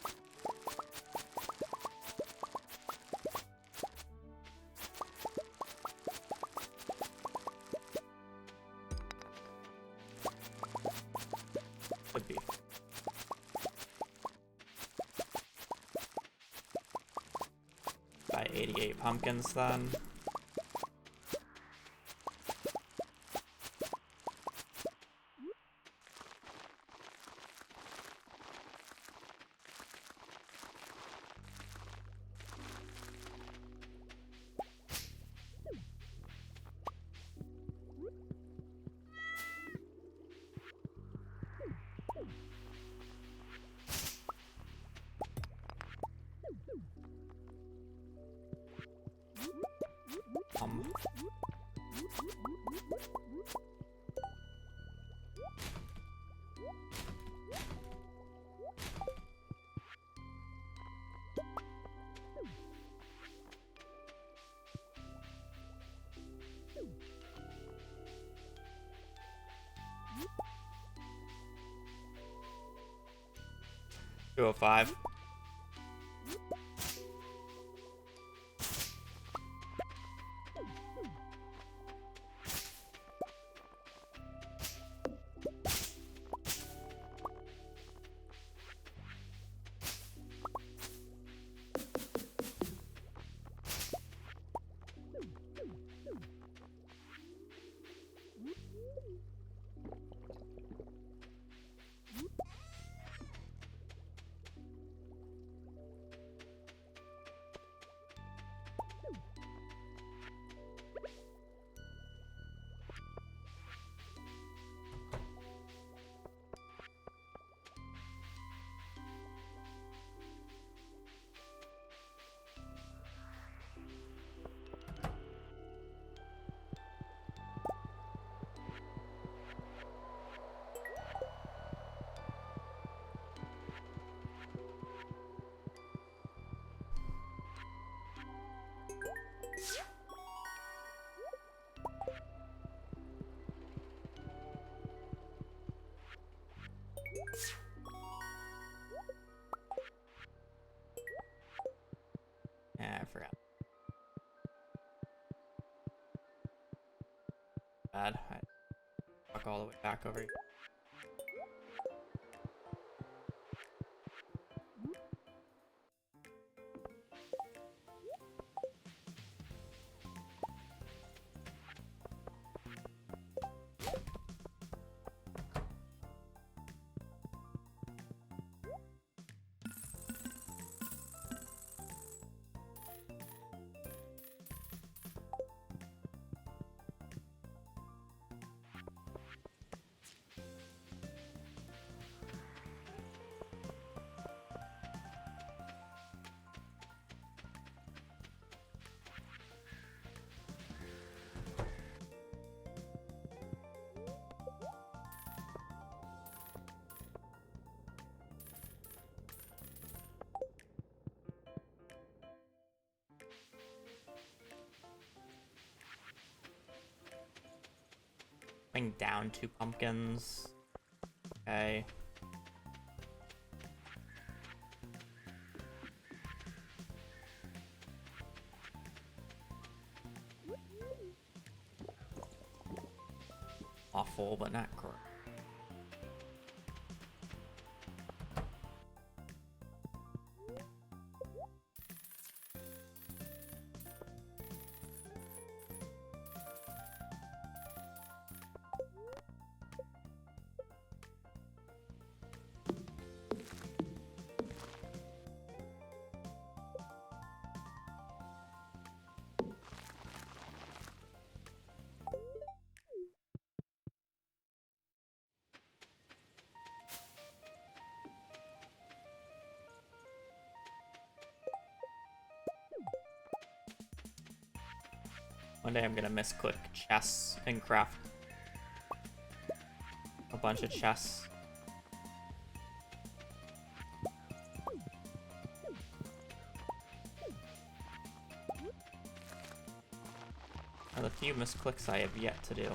Could be. By 88 pumpkins then. Two oh five. Yeah, I forgot. Bad. I walk all the way back over here. Going down 2 pumpkins. Okay. Awful, but not correct. One day I'm gonna misclick chests and craft a bunch of chests. The few misclicks I have yet to do.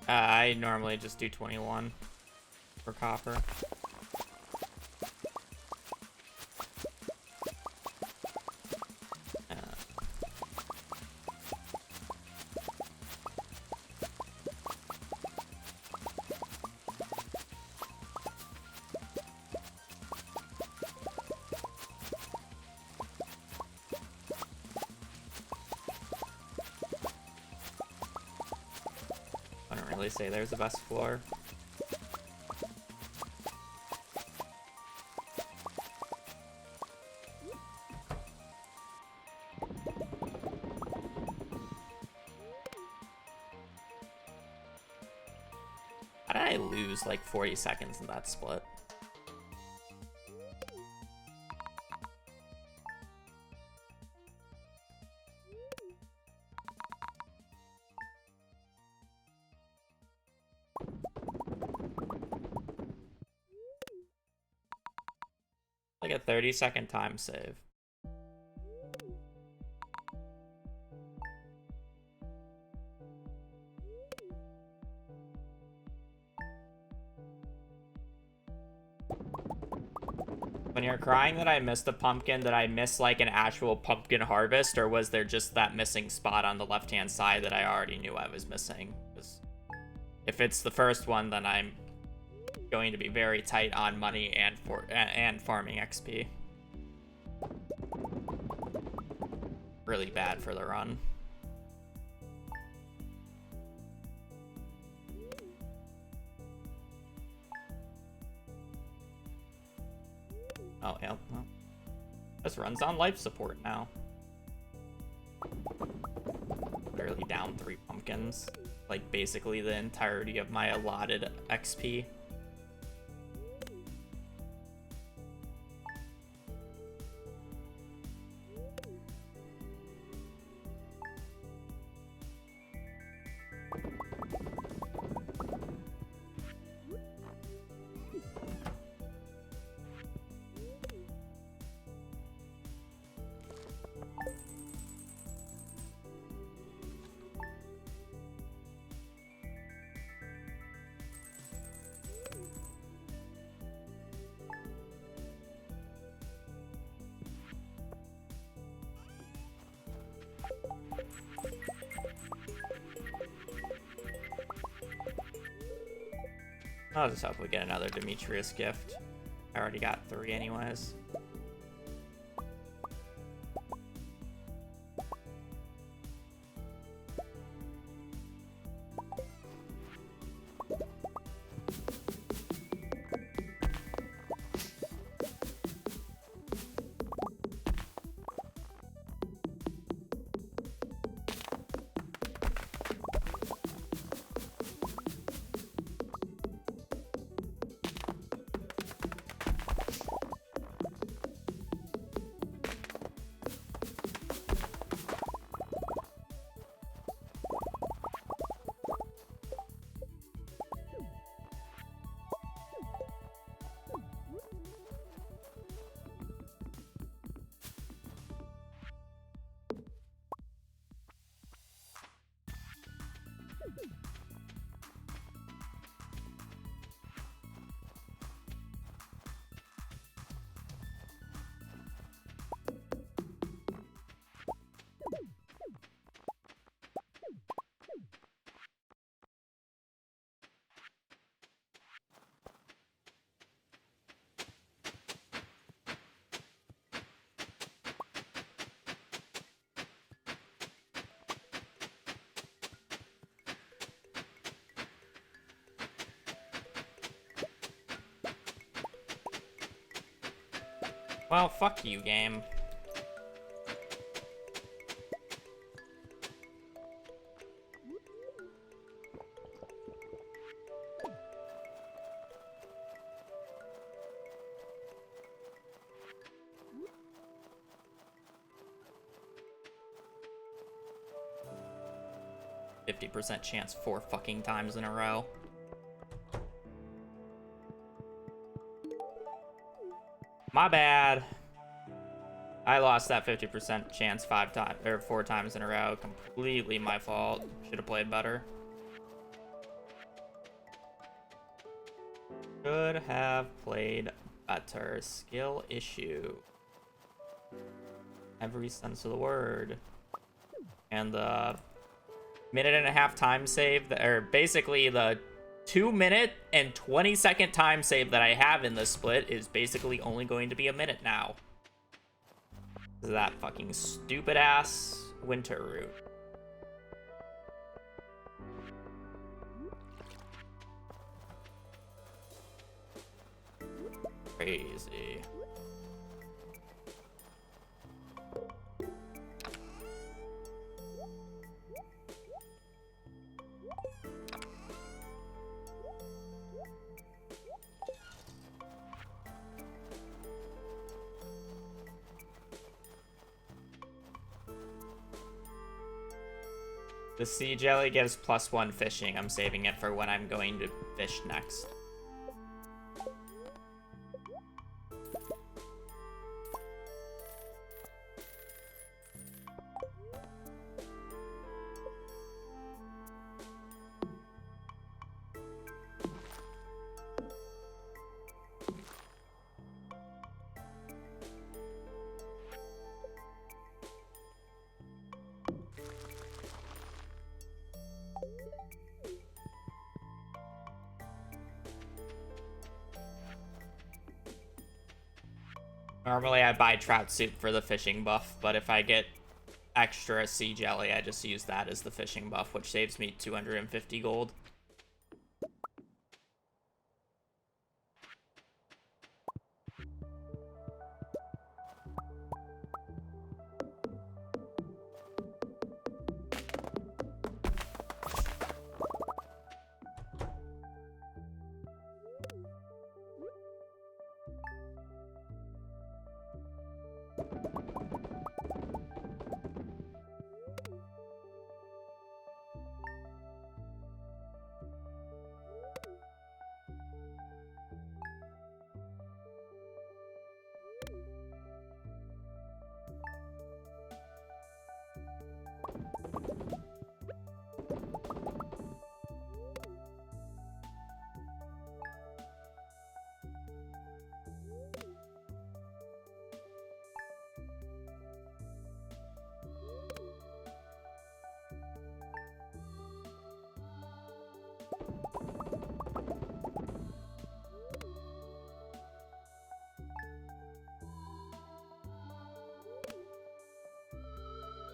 I normally just do 21 for copper. Say there's the best floor. How did I lose like 40 seconds in that split? Like a 30-second time save. When you're crying that I missed a pumpkin, did I miss like an actual pumpkin harvest, or was there just that missing spot on the left-hand side that I already knew I was missing? 'Cause if it's the first one, then I'm going to be very tight on money and farming XP. Really bad for the run. Oh yeah, well, this run's on life support now. Barely down 3 pumpkins, like basically the entirety of my allotted XP. I'll just hope we get another Demetrius gift. I already got 3 anyways. Well, fuck you, game. %50 chance 4 fucking times in a row. My bad. I lost that 50% chance 5 times or 4 times in a row. Completely my fault. Should have played better. Should have played better. Skill issue. Every sense of the word. And the minute-and-a-half time save, or basically the 2-minute and 20-second time save that I have in this split is basically only going to be a minute now. That fucking stupid-ass winter route. Crazy. The sea jelly gives +1 fishing. I'm saving it for when I'm going to fish next. Normally I buy trout soup for the fishing buff, but if I get extra sea jelly, I just use that as the fishing buff, which saves me 250 gold.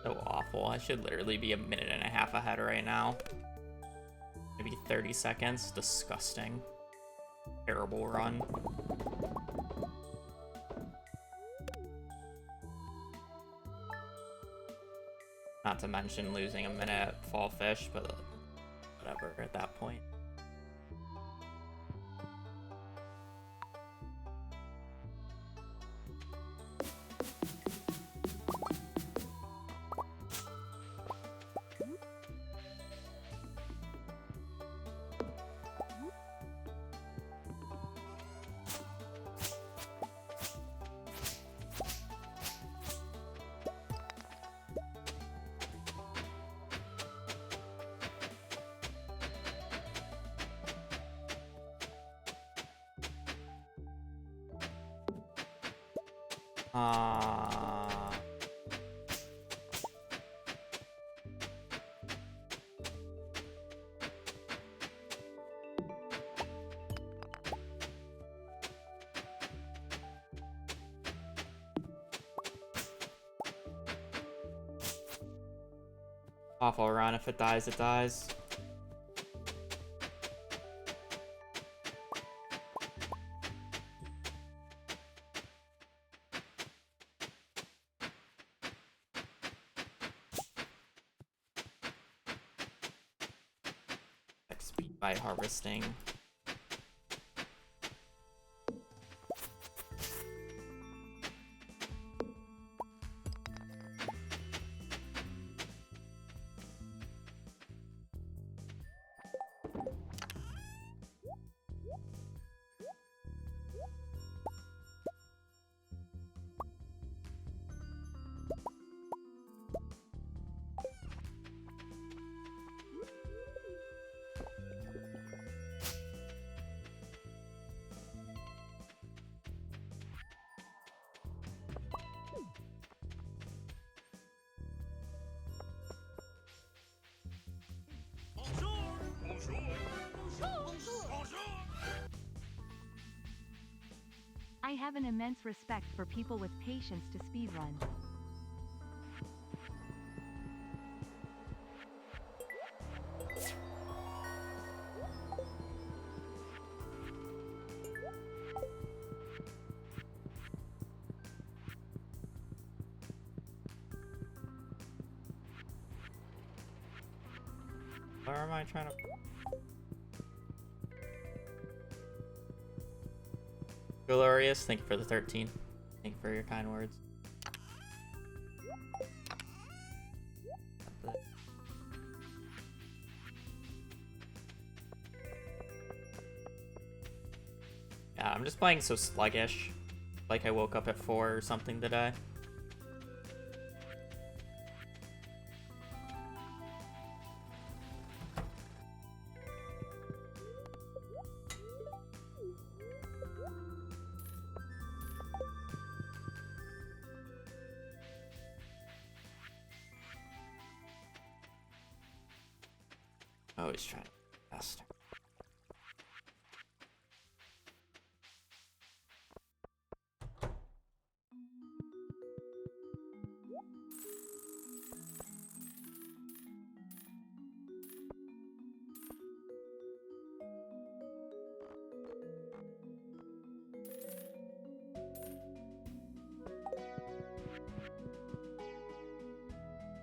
So awful. I should literally be a minute and a half ahead right now. Maybe 30 seconds. Disgusting. Terrible run. Not to mention losing a minute at fall fish, but whatever at that point. Awful run. If it dies, it dies. by harvesting. I have an immense respect for people with patience to speedrun. Where am I trying to... Glorious, thank you for the 13. Thank you for your kind words. Yeah, I'm just playing so sluggish. Like I woke up at 4 or something today. Always trying to be faster.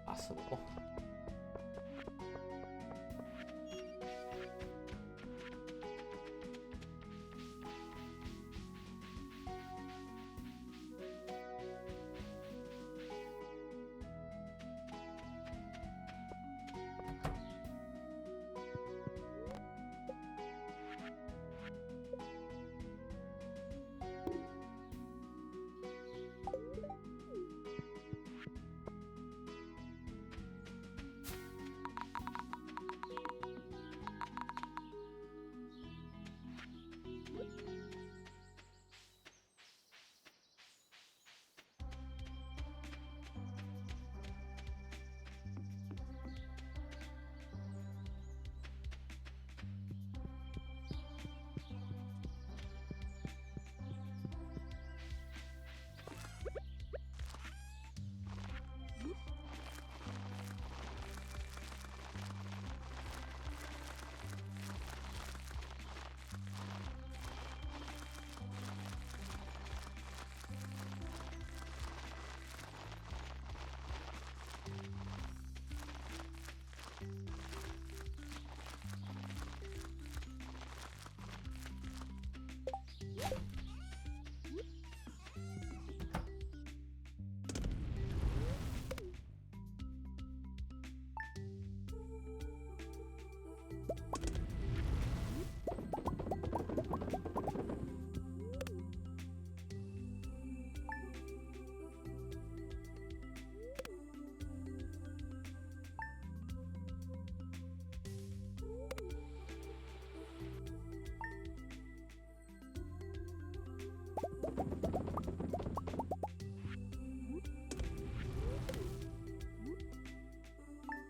Possible.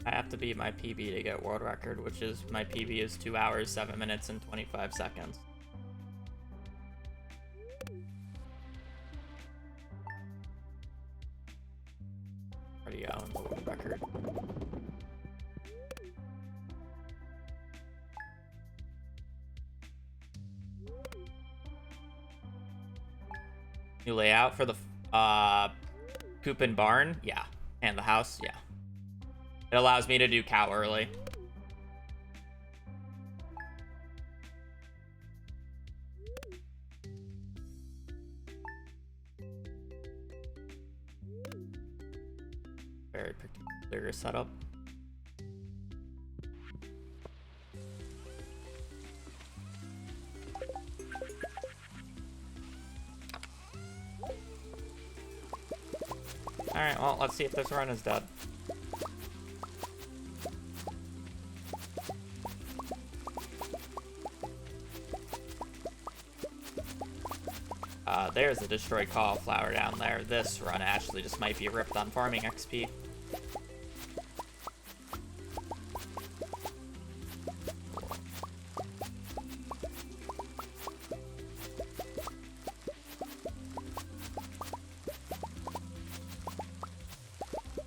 I have to beat my PB to get world record, which is, my PB is 2 hours, 7 minutes, and 25 seconds. Already own the world record. New layout for the coop and barn? Yeah. And the house? Yeah. It allows me to do cow early. Very peculiar setup. Alright, well, let's see if this run is dead. There's a destroyed cauliflower down there. This run actually just might be ripped on farming XP.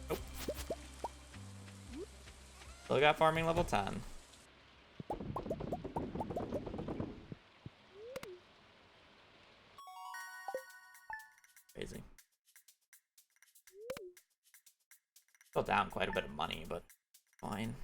Nope. Still got farming level 10. Crazy. Still down quite a bit of money, but fine.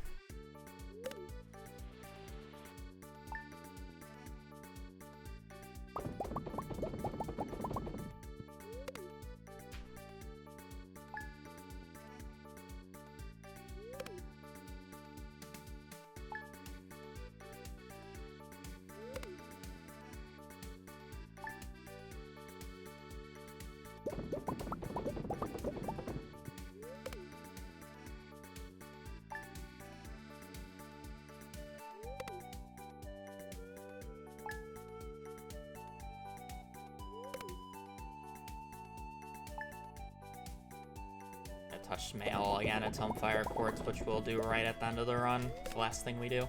Touch mail again at some fire quartz, which we'll do right at the end of the run. It's the last thing we do.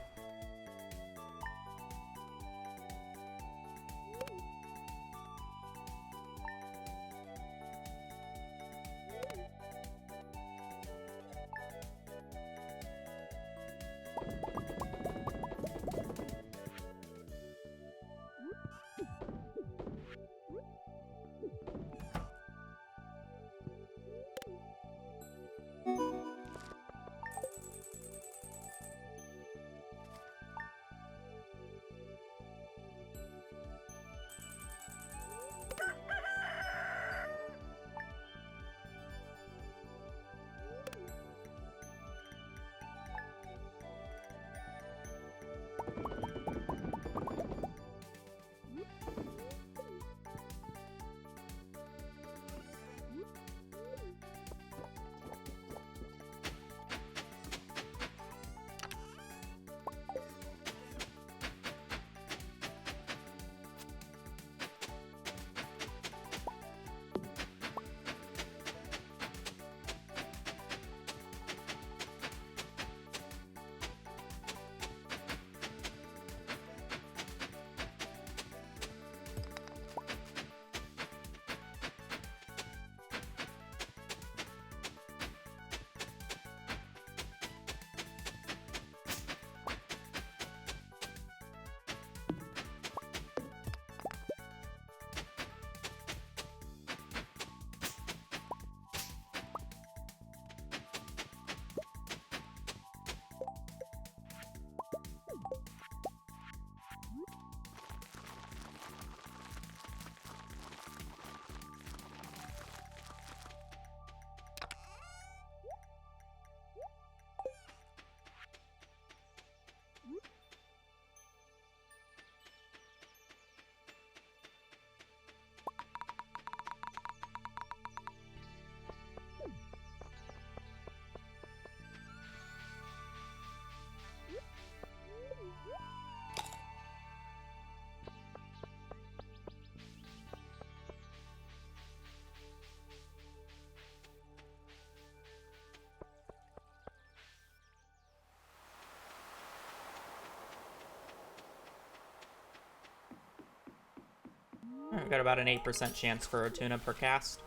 We've got about an 8% chance for a tuna per cast.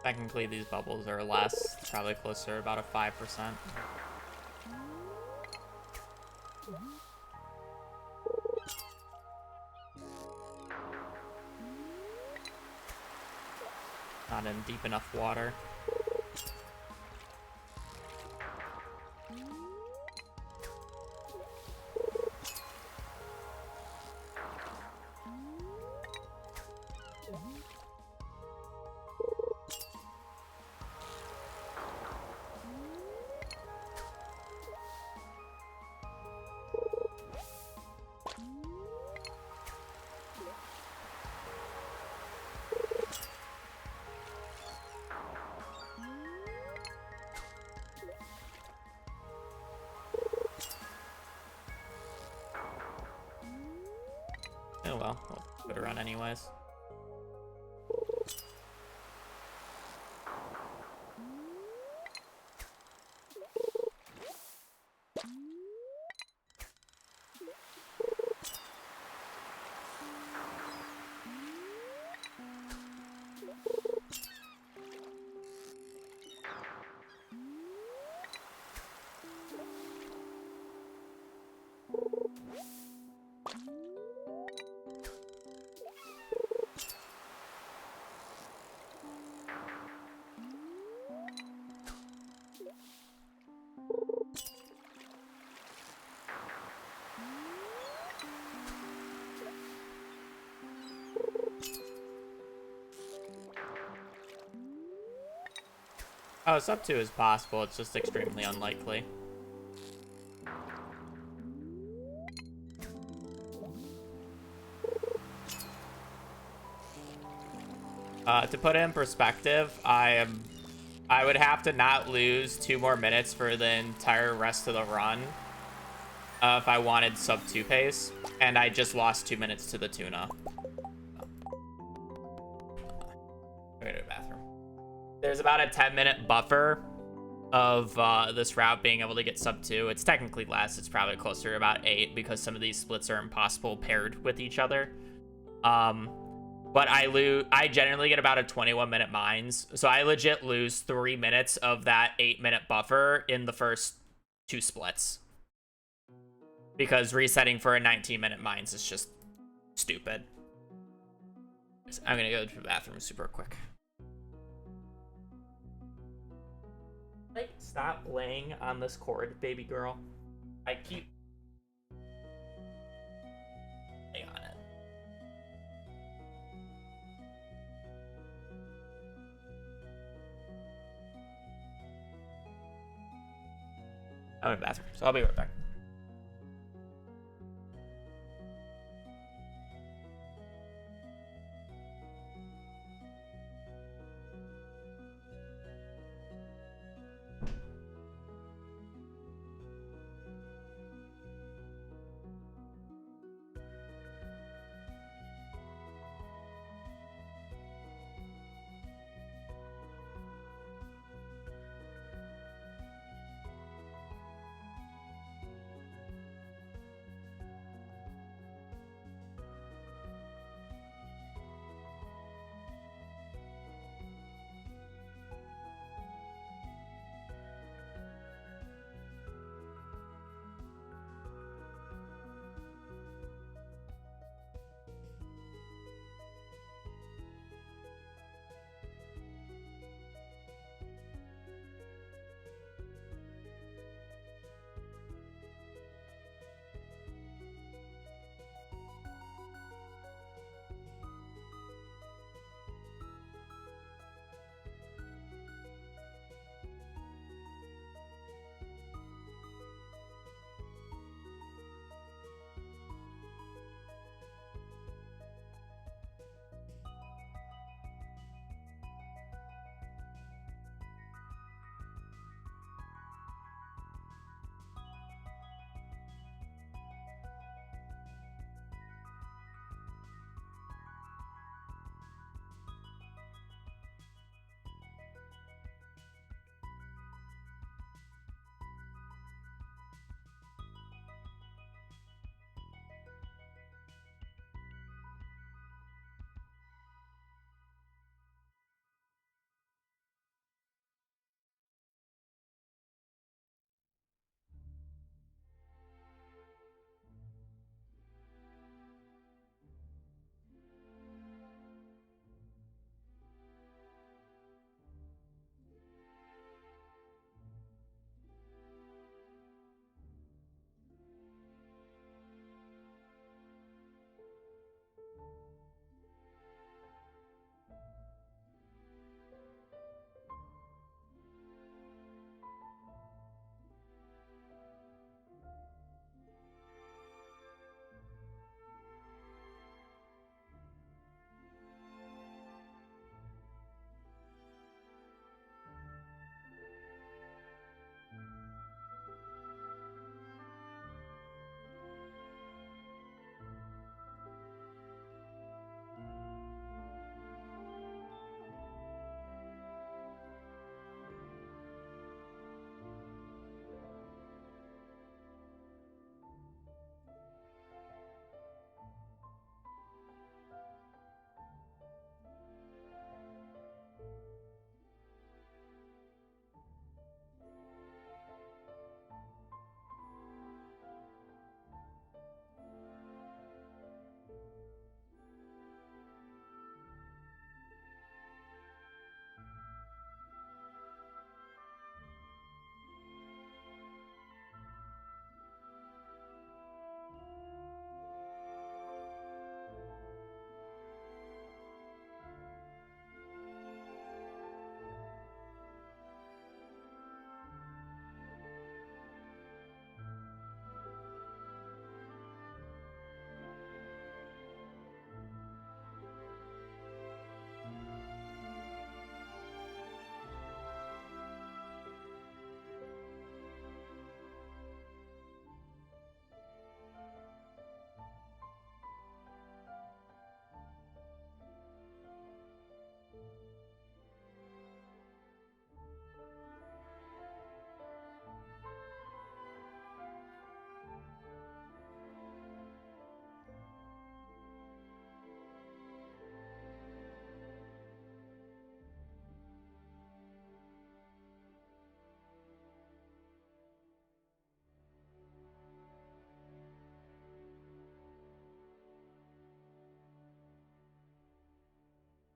Technically, these bubbles are less. It's probably closer to about a 5%. Not in deep enough water. Oh well, we'll give it a run anyways. Oh, sub 2 is possible, it's just extremely unlikely. To put it in perspective, I would have to not lose 2 more minutes for the entire rest of the run if I wanted sub 2 pace, and I just lost 2 minutes to the tuna. I'm gonna go to the bathroom. There's about a 10-minute buffer of this route being able to get sub 2. It's technically less. It's probably closer to about 8 because some of these splits are impossible paired with each other. But I generally get about a 21-minute mines. So I legit lose 3 minutes of that 8-minute buffer in the first 2 splits. Because resetting for a 19-minute mines is just stupid. I'm gonna go to the bathroom super quick. Like, stop laying on this cord, baby girl. I keep laying on it. I'm in the bathroom, so I'll be right back.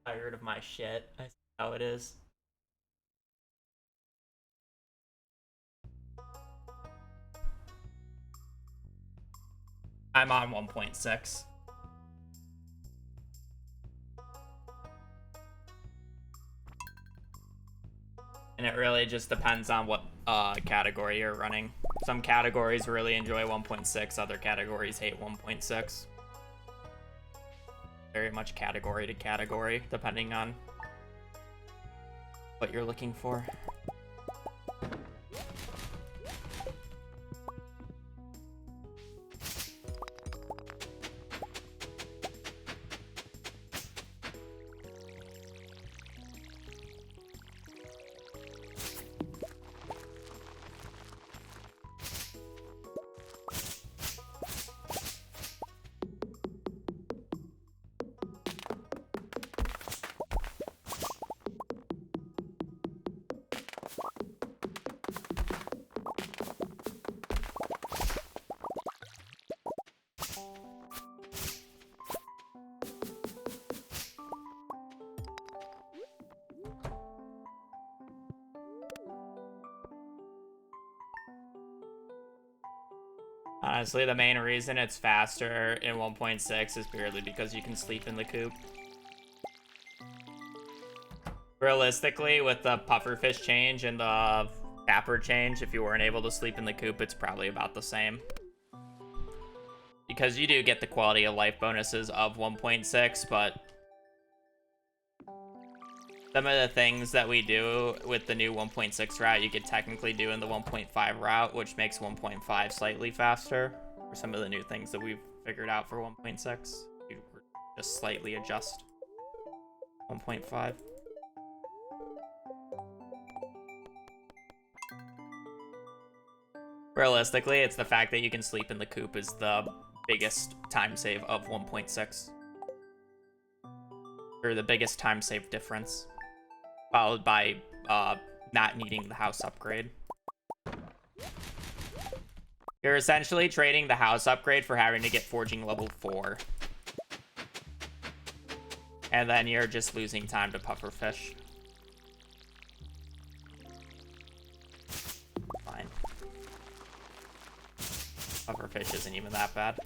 Tired of my shit. I see how it is. I'm on 1.6. And it really just depends on what category you're running. Some categories really enjoy 1.6, other categories hate 1.6. Very much category to category, depending on what you're looking for. Honestly, the main reason it's faster in 1.6 is purely because you can sleep in the coop. Realistically, with the pufferfish change and the capper change, if you weren't able to sleep in the coop, it's probably about the same. Because you do get the quality of life bonuses of 1.6, but some of the things that we do with the new 1.6 route, you could technically do in the 1.5 route, which makes 1.5 slightly faster. For some of the new things that we've figured out for 1.6, you just slightly adjust 1.5. Realistically, it's the fact that you can sleep in the coop is the biggest time save of 1.6. Or the biggest time save difference. Followed by not needing the house upgrade. You're essentially trading the house upgrade for having to get forging level 4. And then you're just losing time to pufferfish. Fine. Pufferfish isn't even that bad.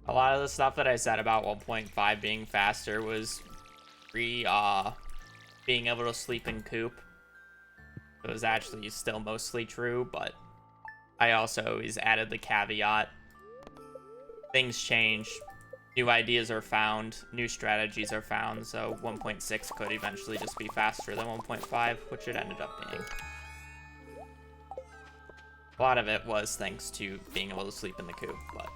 A lot of the stuff that I said about 1.5 being faster was being able to sleep in coop. It was actually still mostly true, but I also always added the caveat. Things change, new ideas are found, new strategies are found, so 1.6 could eventually just be faster than 1.5, which it ended up being. A lot of it was thanks to being able to sleep in the coop, but...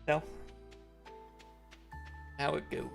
So, how it go?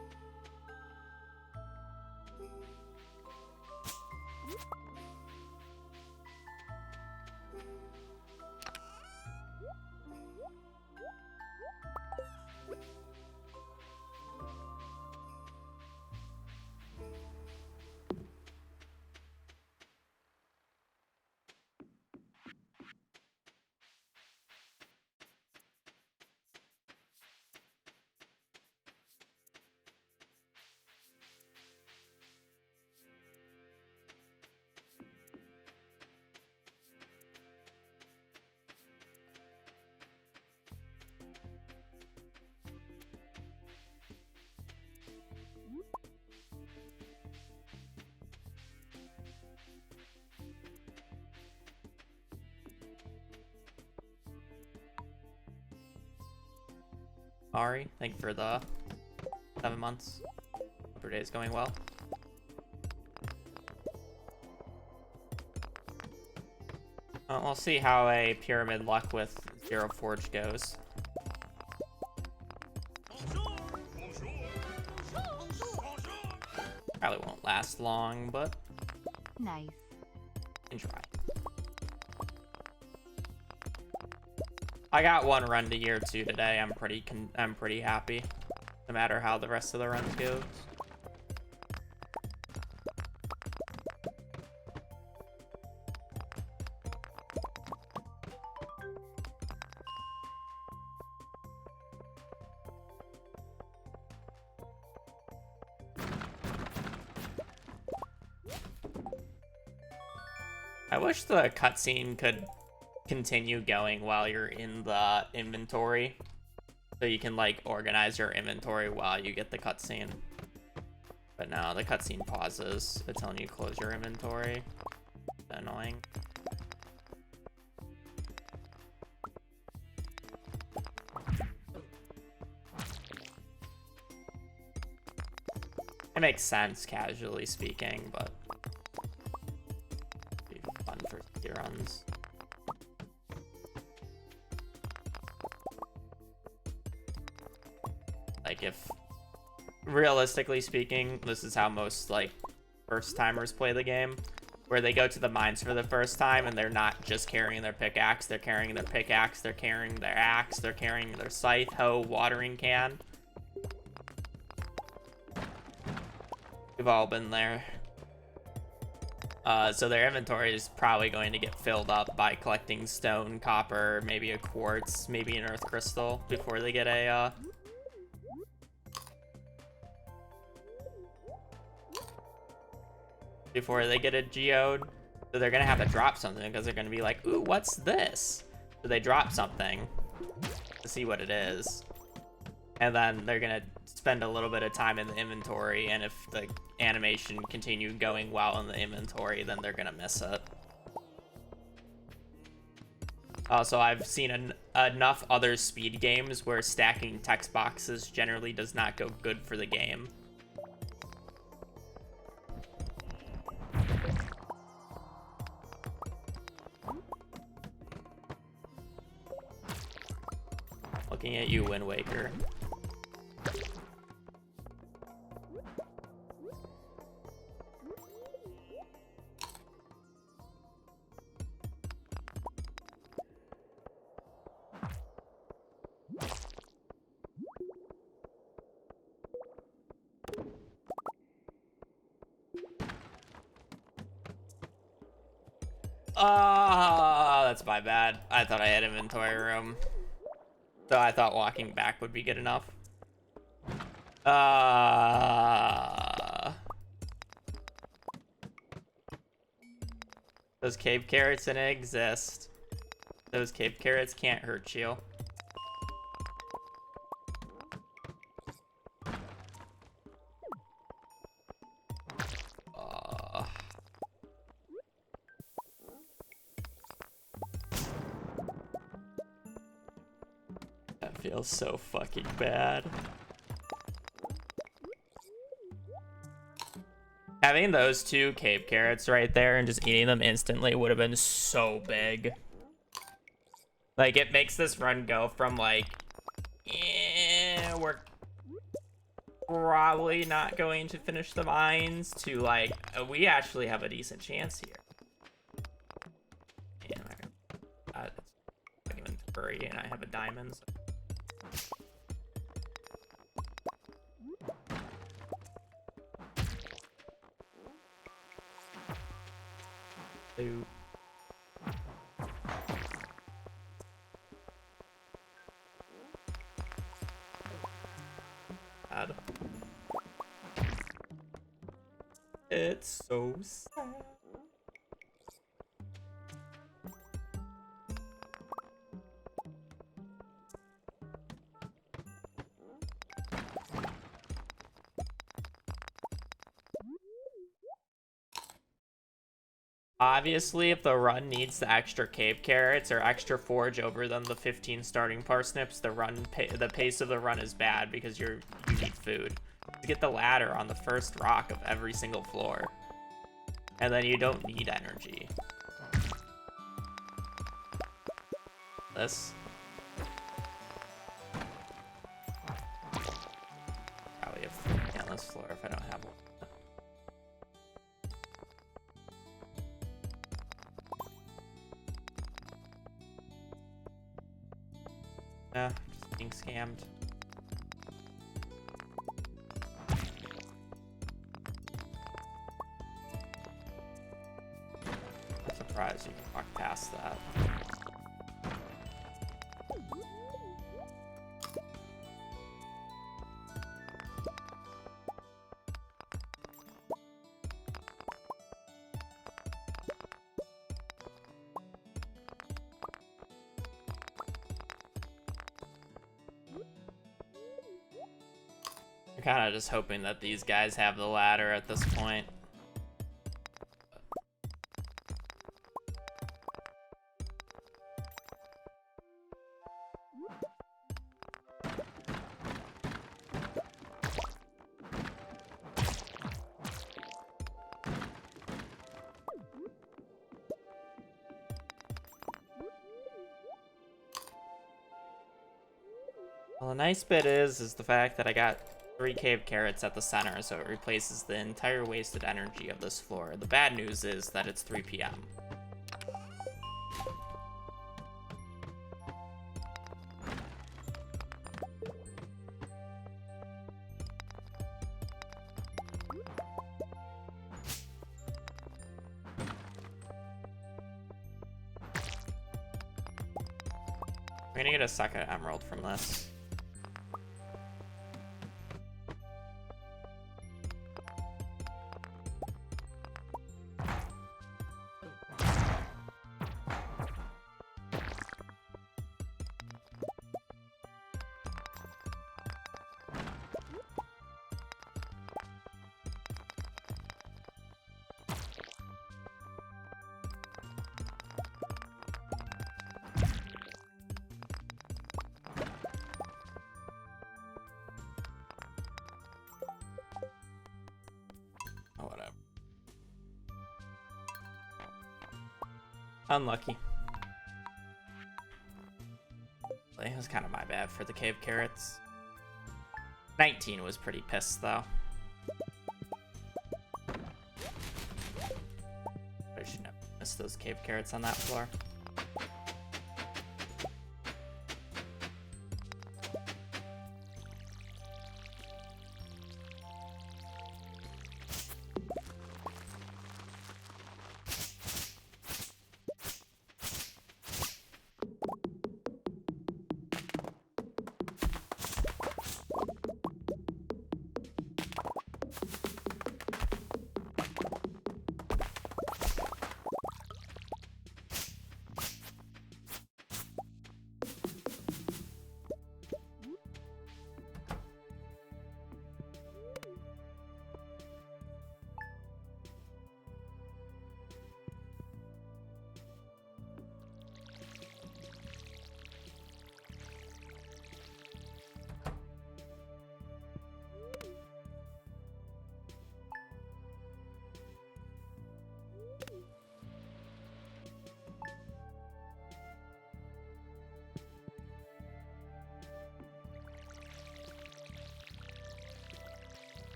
Ari, thank you for the 7 months. Hope your day is going well. We'll see how a pyramid luck with Zero Forge goes. Probably won't last long, but Nice. can try. I got one run to year 2 today. I'm pretty happy, no matter how the rest of the runs goes. I wish the cutscene could continue going while you're in the inventory, so you can like organize your inventory while you get the cutscene. But no, the cutscene pauses. It's telling you to close your inventory. It's annoying. It makes sense, casually speaking, but it'd be fun for speedruns. Like, if realistically speaking, this is how most like first timers play the game, where they go to the mines for the first time and they're not just carrying their pickaxe, they're carrying their pickaxe, they're carrying their axe, they're carrying their scythe, hoe, watering can. We've all been there. So their inventory is probably going to get filled up by collecting stone, copper, maybe a quartz, maybe an earth crystal before they get a geode. So they're gonna have to drop something because they're gonna be like, ooh, what's this? So they drop something to see what it is. And then they're gonna spend a little bit of time in the inventory, and if the animation continue going well in the inventory, then they're gonna miss it. Also, I've seen enough other speed games where stacking text boxes generally does not go good for the game. Looking at you, Wind Waker. That's my bad. I thought I had inventory room. So I thought walking back would be good enough. Those cave carrots didn't exist. Those cave carrots can't hurt you. That feels so fucking bad. Having those 2 cave carrots right there and just eating them instantly would have been so big. Like, it makes this run go from like, we're probably not going to finish the mines, to like, we actually have a decent chance here. And it's inventory, and I have a diamond. So. Ooh. Bad. It's so sad. Obviously, if the run needs the extra cave carrots or extra forage over than the 15 starting parsnips, the pace of the run is bad because you need food. You get the ladder on the first rock of every single floor, and then you don't need energy. This. Probably have 3 on this floor if I don't have one. Yeah, just being scammed. I'm surprised you can walk past that. I'm kind of just hoping that these guys have the ladder at this point. Well, the nice bit is the fact that I got 3 cave carrots at the center, so it replaces the entire wasted energy of this floor. The bad news is that it's 3 p.m. We're gonna get a second emerald from this. Oh, whatever. Unlucky. It was kind of my bad for the cave carrots. 19 was pretty pissed, though. I shouldn't have missed those cave carrots on that floor.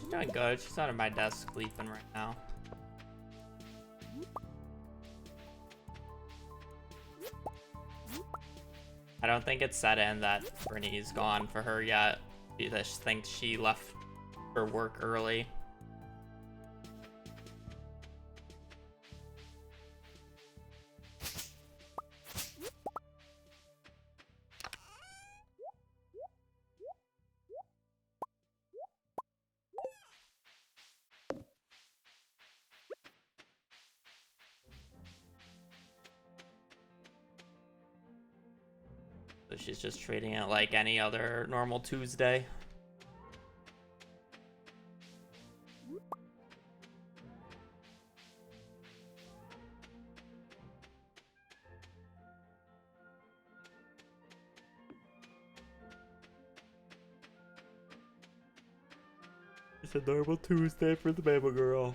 She's doing good. She's under my desk sleeping right now. I don't think it's set in that Brittany's gone for her yet. I just think she left for work early. So she's just treating it like any other normal Tuesday. It's a normal Tuesday for the baby girl.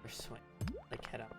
Swing, like head up.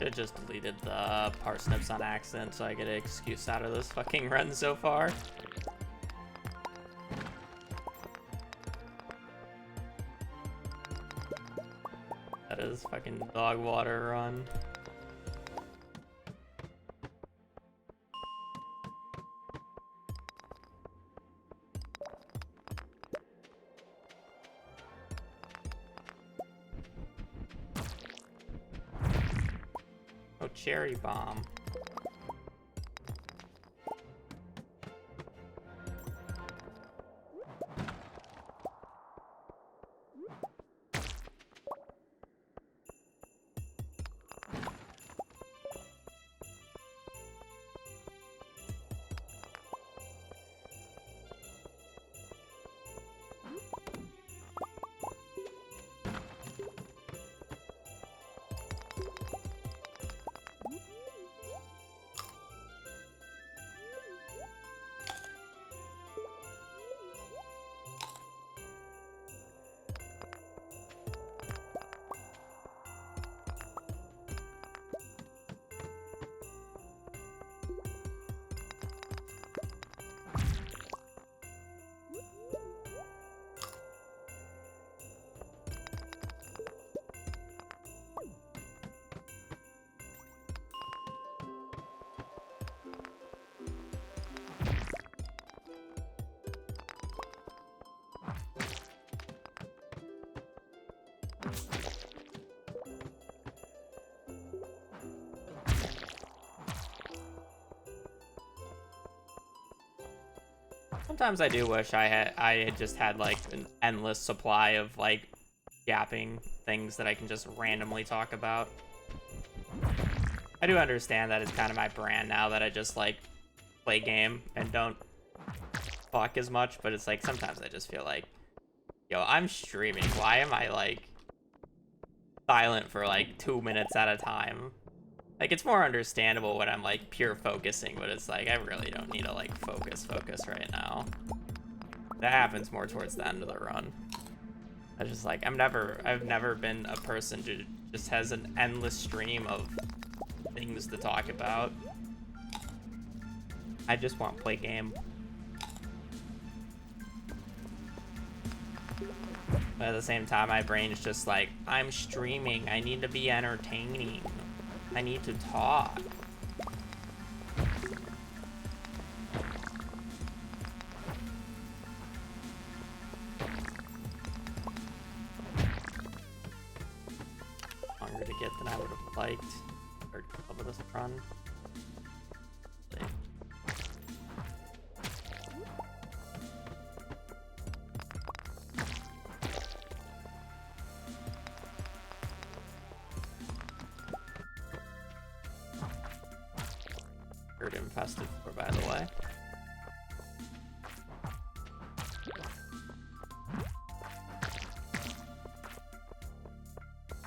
I just deleted the parsnips on accident so I get an excuse out of this fucking run so far. That is fucking dog water run. Oh, cherry bomb. Sometimes I do wish I had just had like an endless supply of like yapping things that I can just randomly talk about. I do understand that it's kind of my brand now that I just like play game and don't talk as much, but it's like sometimes I just feel like, yo, I'm streaming. Why am I like silent for like 2 minutes at a time? Like, it's more understandable when I'm, like, pure focusing, but it's like, I really don't need to, like, focus right now. That happens more towards the end of the run. I just, like, I've never been a person who just has an endless stream of things to talk about. I just want to play game. But at the same time, my brain's just like, I'm streaming. I need to be entertaining. I need to talk. Longer to get than I would have liked. Third club of this run. Infested for, by the way.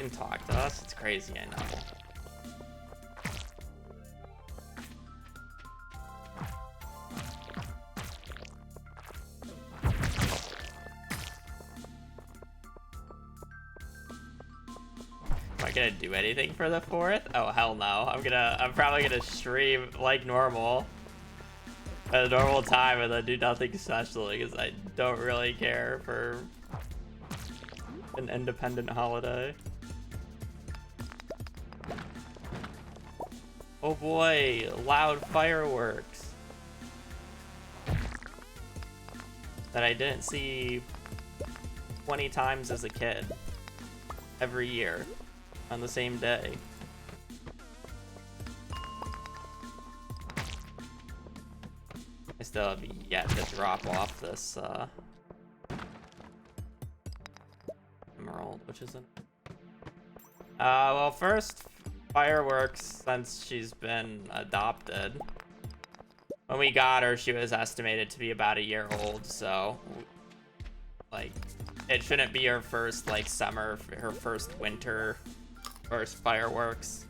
You can talk to us. It's crazy, I know. Am I gonna do anything for the 4th? Oh hell no. I'm probably gonna stream like normal at a normal time and then do nothing special because I don't really care for an independent holiday. Oh boy, loud fireworks that I didn't see 20 times as a kid every year on the same day. I still have yet to drop off this emerald, which isn't. Well, first fireworks, since she's been adopted. When we got her, she was estimated to be about a year old, so like it shouldn't be her first like summer, her first winter, first fireworks.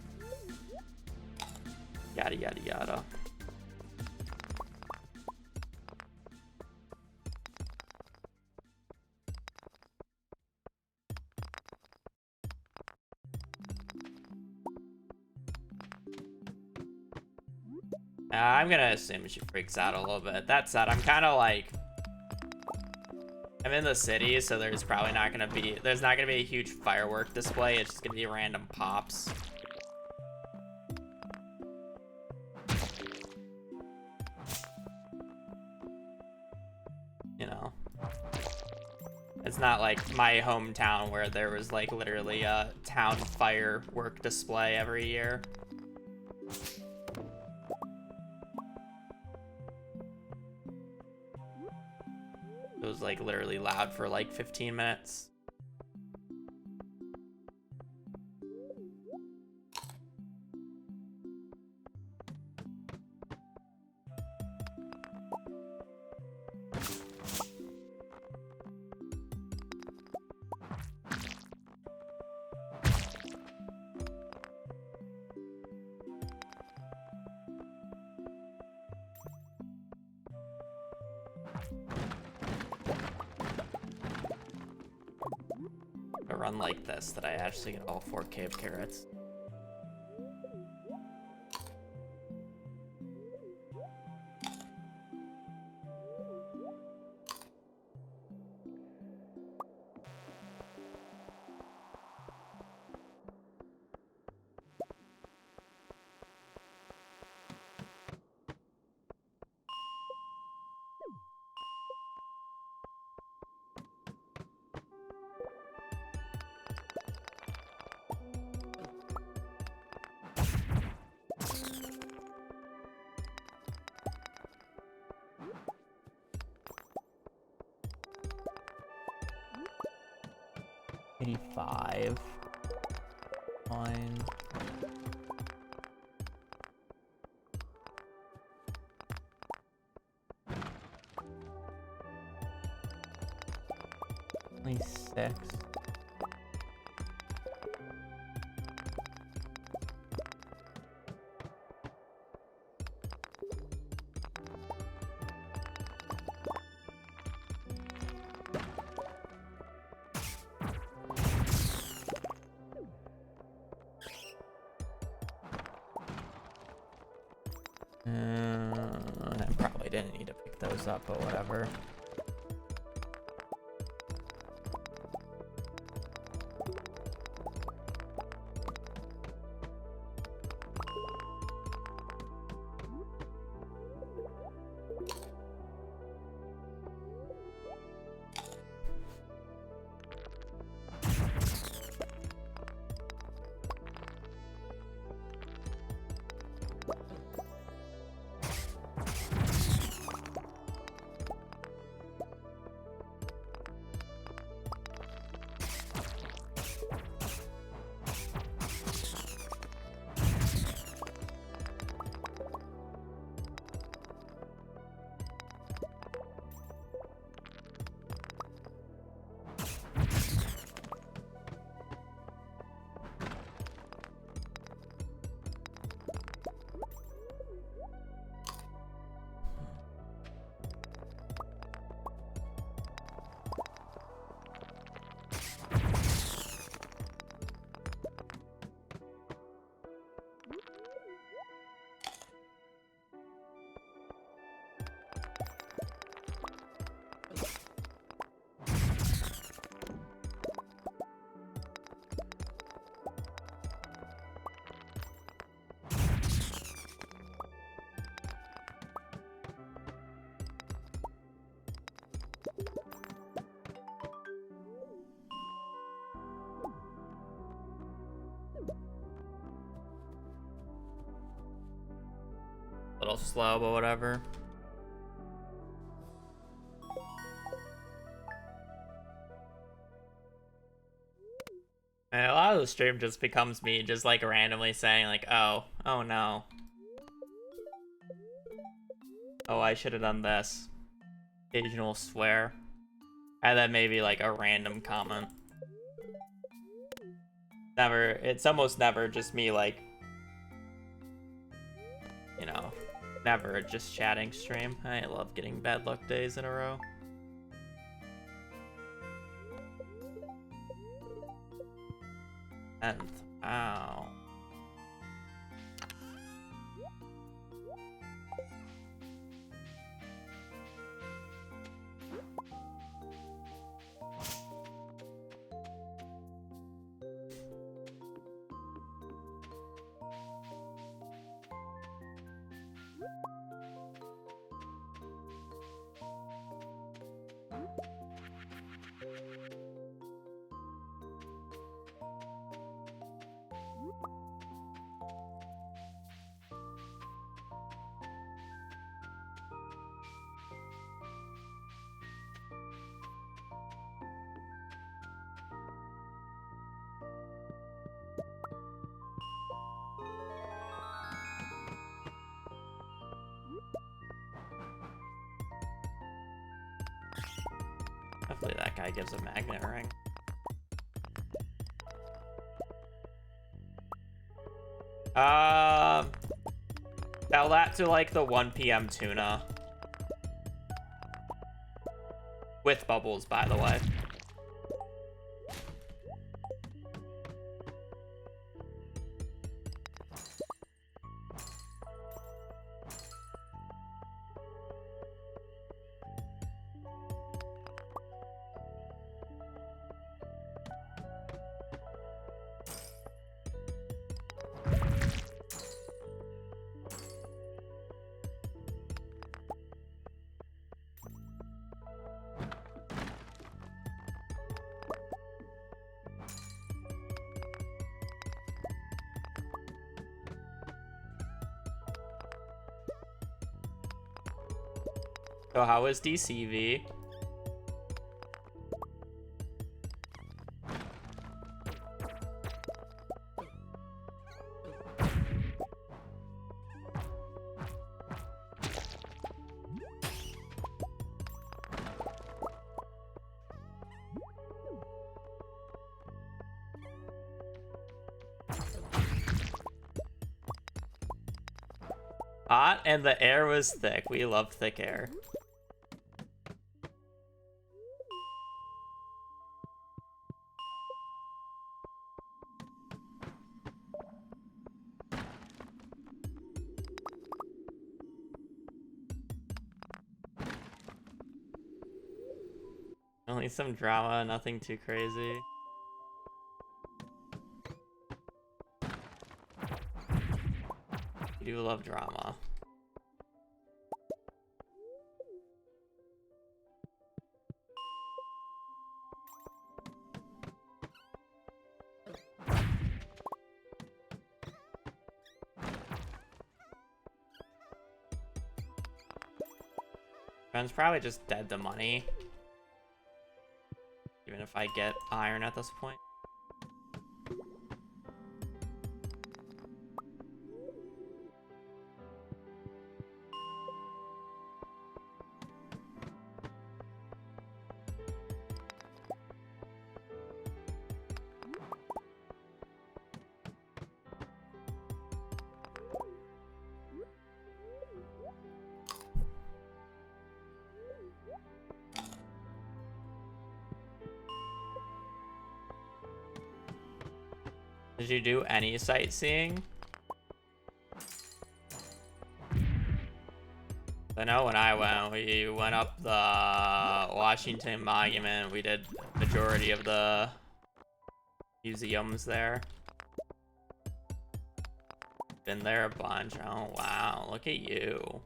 Yada yada yada. I'm gonna assume she freaks out a little bit. That said, I'm kind of like, I'm in the city, so there's probably not gonna be, there's not gonna be a huge firework display. It's just gonna be random pops. You know, it's not like my hometown where there was like literally a town firework display every year. It was like literally loud for like 15 minutes. A run like this that I actually get all 4 cave carrots. $85. Fine. Only 6. didn't need to pick those up, but whatever. A little slow, but whatever. And a lot of the stream just becomes me just like randomly saying like, oh no. Oh, I should have done this. Occasional swear. And then maybe like a random comment. It's almost never just me like, you know, never just chatting stream. I love getting bad luck days in a row. And wow. Hopefully that guy gives a magnet ring. Sell that to like the 1 PM tuna. With bubbles, by the way. So how is DCV? Hot and the air was thick. We love thick air. Only some drama, nothing too crazy. You do love drama. Ben's probably just dead to money. Even if I get iron at this point. Did you do any sightseeing? I know when I went, we went up the Washington Monument. We did majority of the museums there. Been there a bunch. Oh wow, look at you.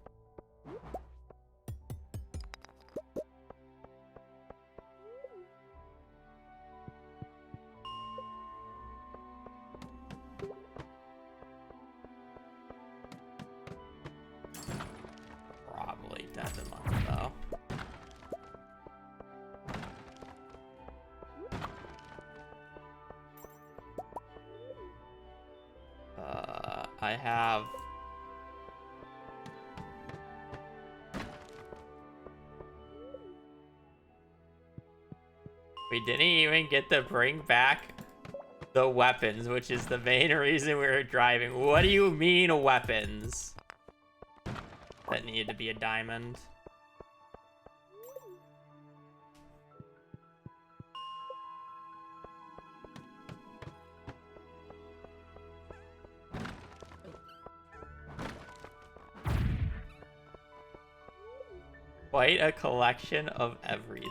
Probably dead to money though. I have we didn't even get to bring back the weapons, which is the main reason we were driving. What do you mean weapons? That needed to be a diamond. Quite a collection of everything.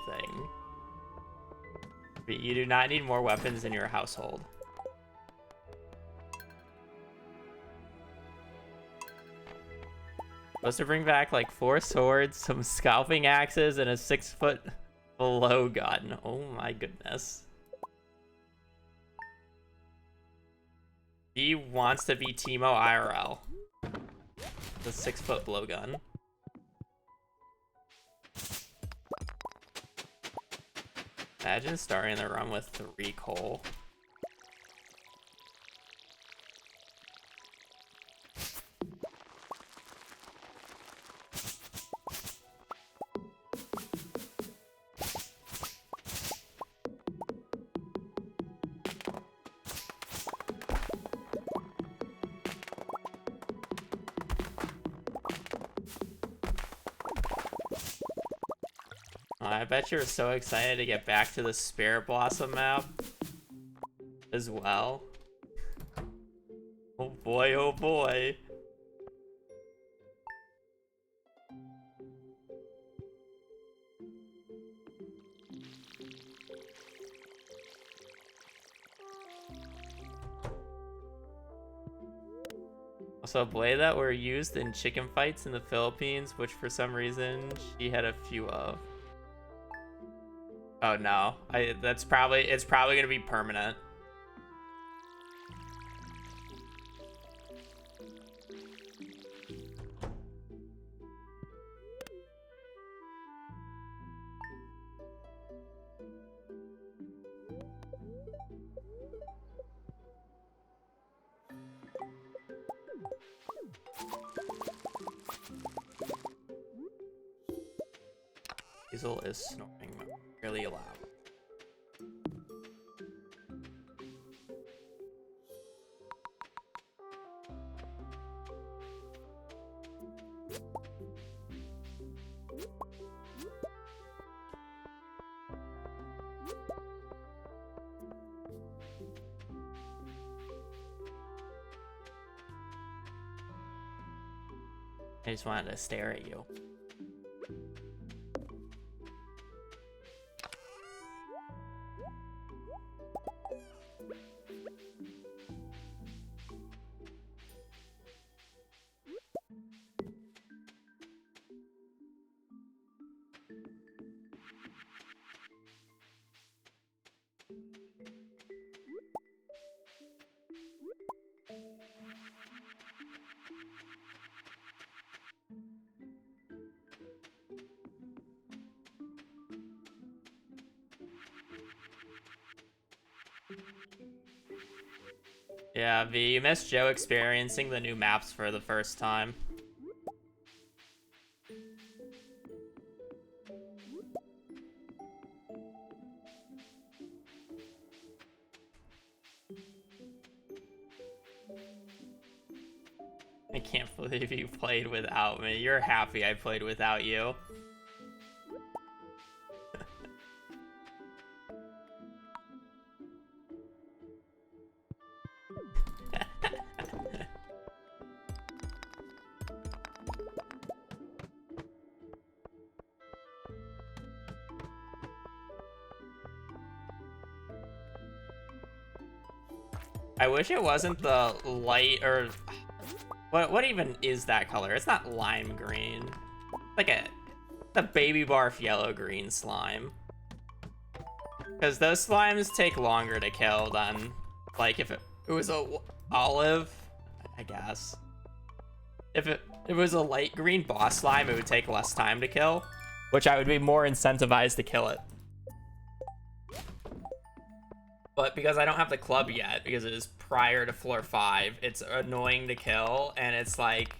But you do not need more weapons in your household. Supposed to bring back like 4 swords, some scalping axes, and a 6-foot blowgun. Oh my goodness. He wants to be Teemo IRL. The 6-foot blowgun. Imagine starting the run with 3 coal. I bet you're so excited to get back to the Spirit Blossom map as well. Oh boy, oh boy. Also, blade that were used in chicken fights in the Philippines, which for some reason she had a few of. Oh no, it's probably gonna be permanent. Diesel is snoring really loud. I just wanted to stare at you. Yeah, V, you missed Joe experiencing the new maps for the first time. I can't believe you played without me. You're happy I played without you. I wish it wasn't the light, or what even is that color? It's not lime green. Like a baby barf yellow green slime. Because those slimes take longer to kill than, like, if it was a olive, I guess. If it was a light green boss slime, it would take less time to kill, which I would be more incentivized to kill it. But because I don't have the club yet, because it is prior to floor 5, it's annoying to kill, and it's like,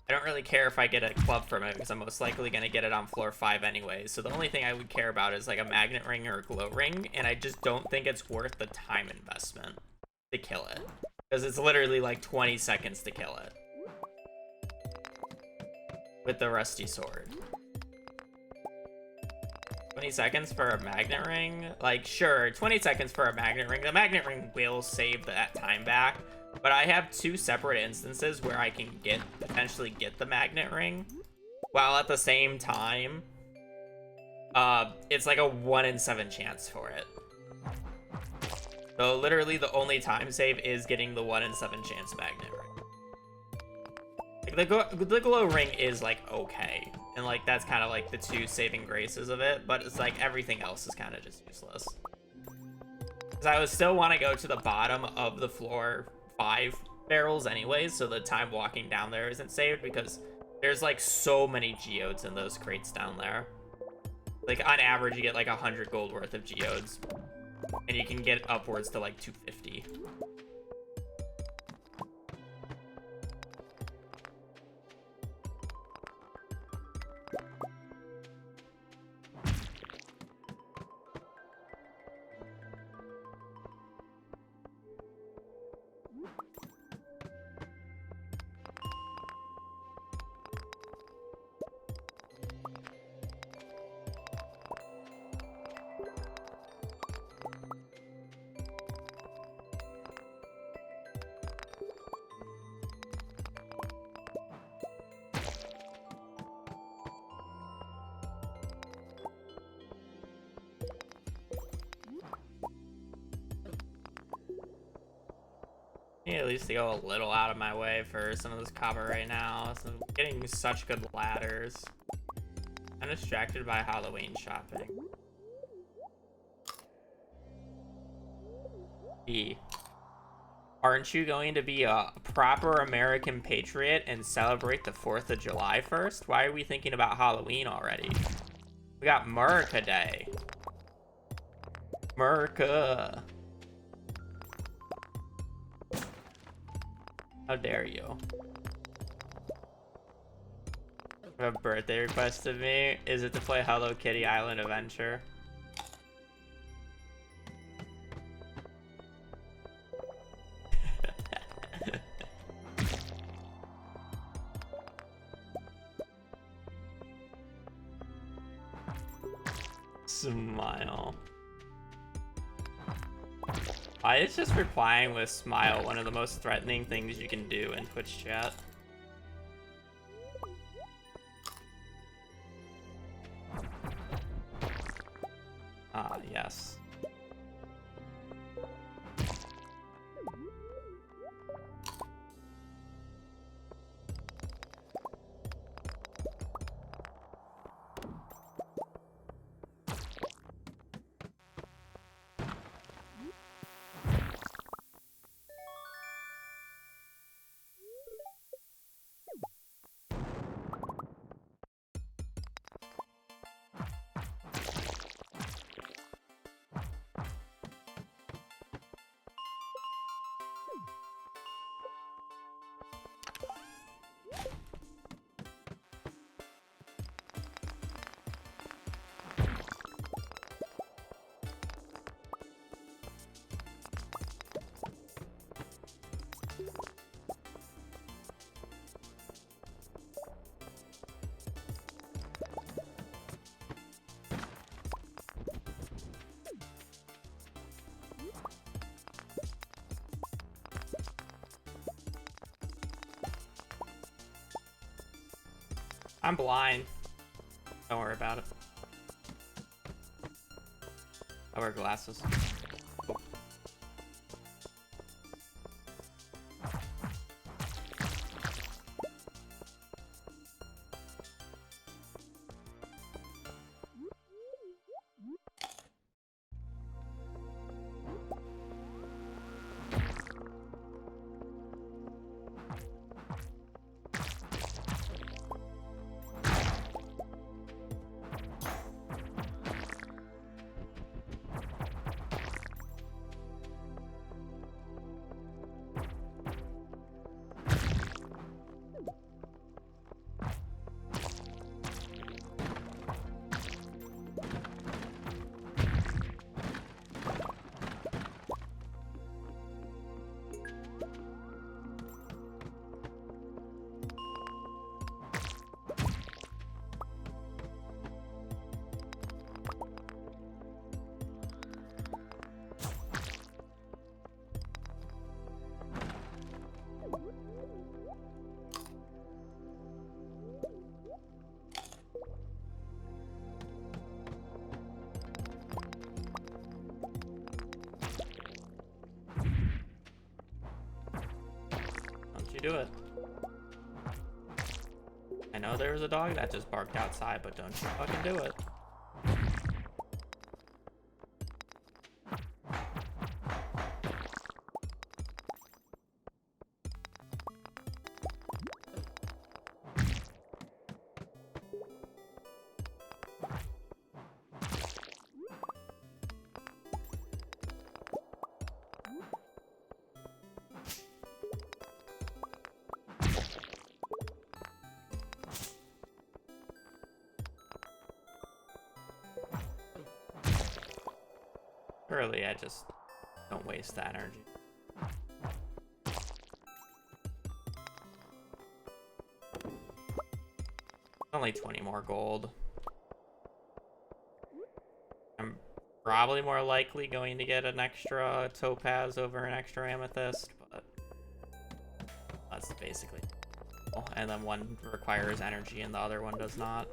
I don't really care if I get a club from it, because I'm most likely going to get it on floor 5 anyway. So the only thing I would care about is like a magnet ring or a glow ring, and I just don't think it's worth the time investment to kill it. Because it's literally like 20 seconds to kill it. With the rusty sword. 20 seconds for a magnet ring? Like, sure, 20 seconds for a magnet ring. The magnet ring will save that time back, but I have 2 separate instances where I can potentially get the magnet ring, while at the same time, it's like a 1 in 7 chance for it. So literally the only time save is getting the 1 in 7 chance magnet ring. Like, the glow ring is like okay, and like that's kind of like the 2 saving graces of it, but it's like everything else is kind of just useless. Because I would still want to go to the bottom of the floor 5 barrels anyways, so the time walking down there isn't saved, because there's like so many geodes in those crates down there. Like on average you get like 100 gold worth of geodes, and you can get upwards to like 250. At least to go a little out of my way for some of this copper right now. So I'm getting such good ladders. I'm distracted by Halloween shopping. E. Aren't you going to be a proper American patriot and celebrate the 4th of July first? Why are we thinking about Halloween already? We got America Day. America. How dare you? A birthday request of me? Is it to play Hello Kitty Island Adventure? Smile. Why is just replying with smile one of the most threatening things you can do in Twitch chat? Ah, yes. I'm blind. Don't worry about it. I wear glasses. Do it. I know there was a dog that just barked outside, but don't you fucking do it. Early, I just don't waste that energy. Only 20 more gold. I'm probably more likely going to get an extra topaz over an extra amethyst, but that's basically. And then one requires energy and the other one does not.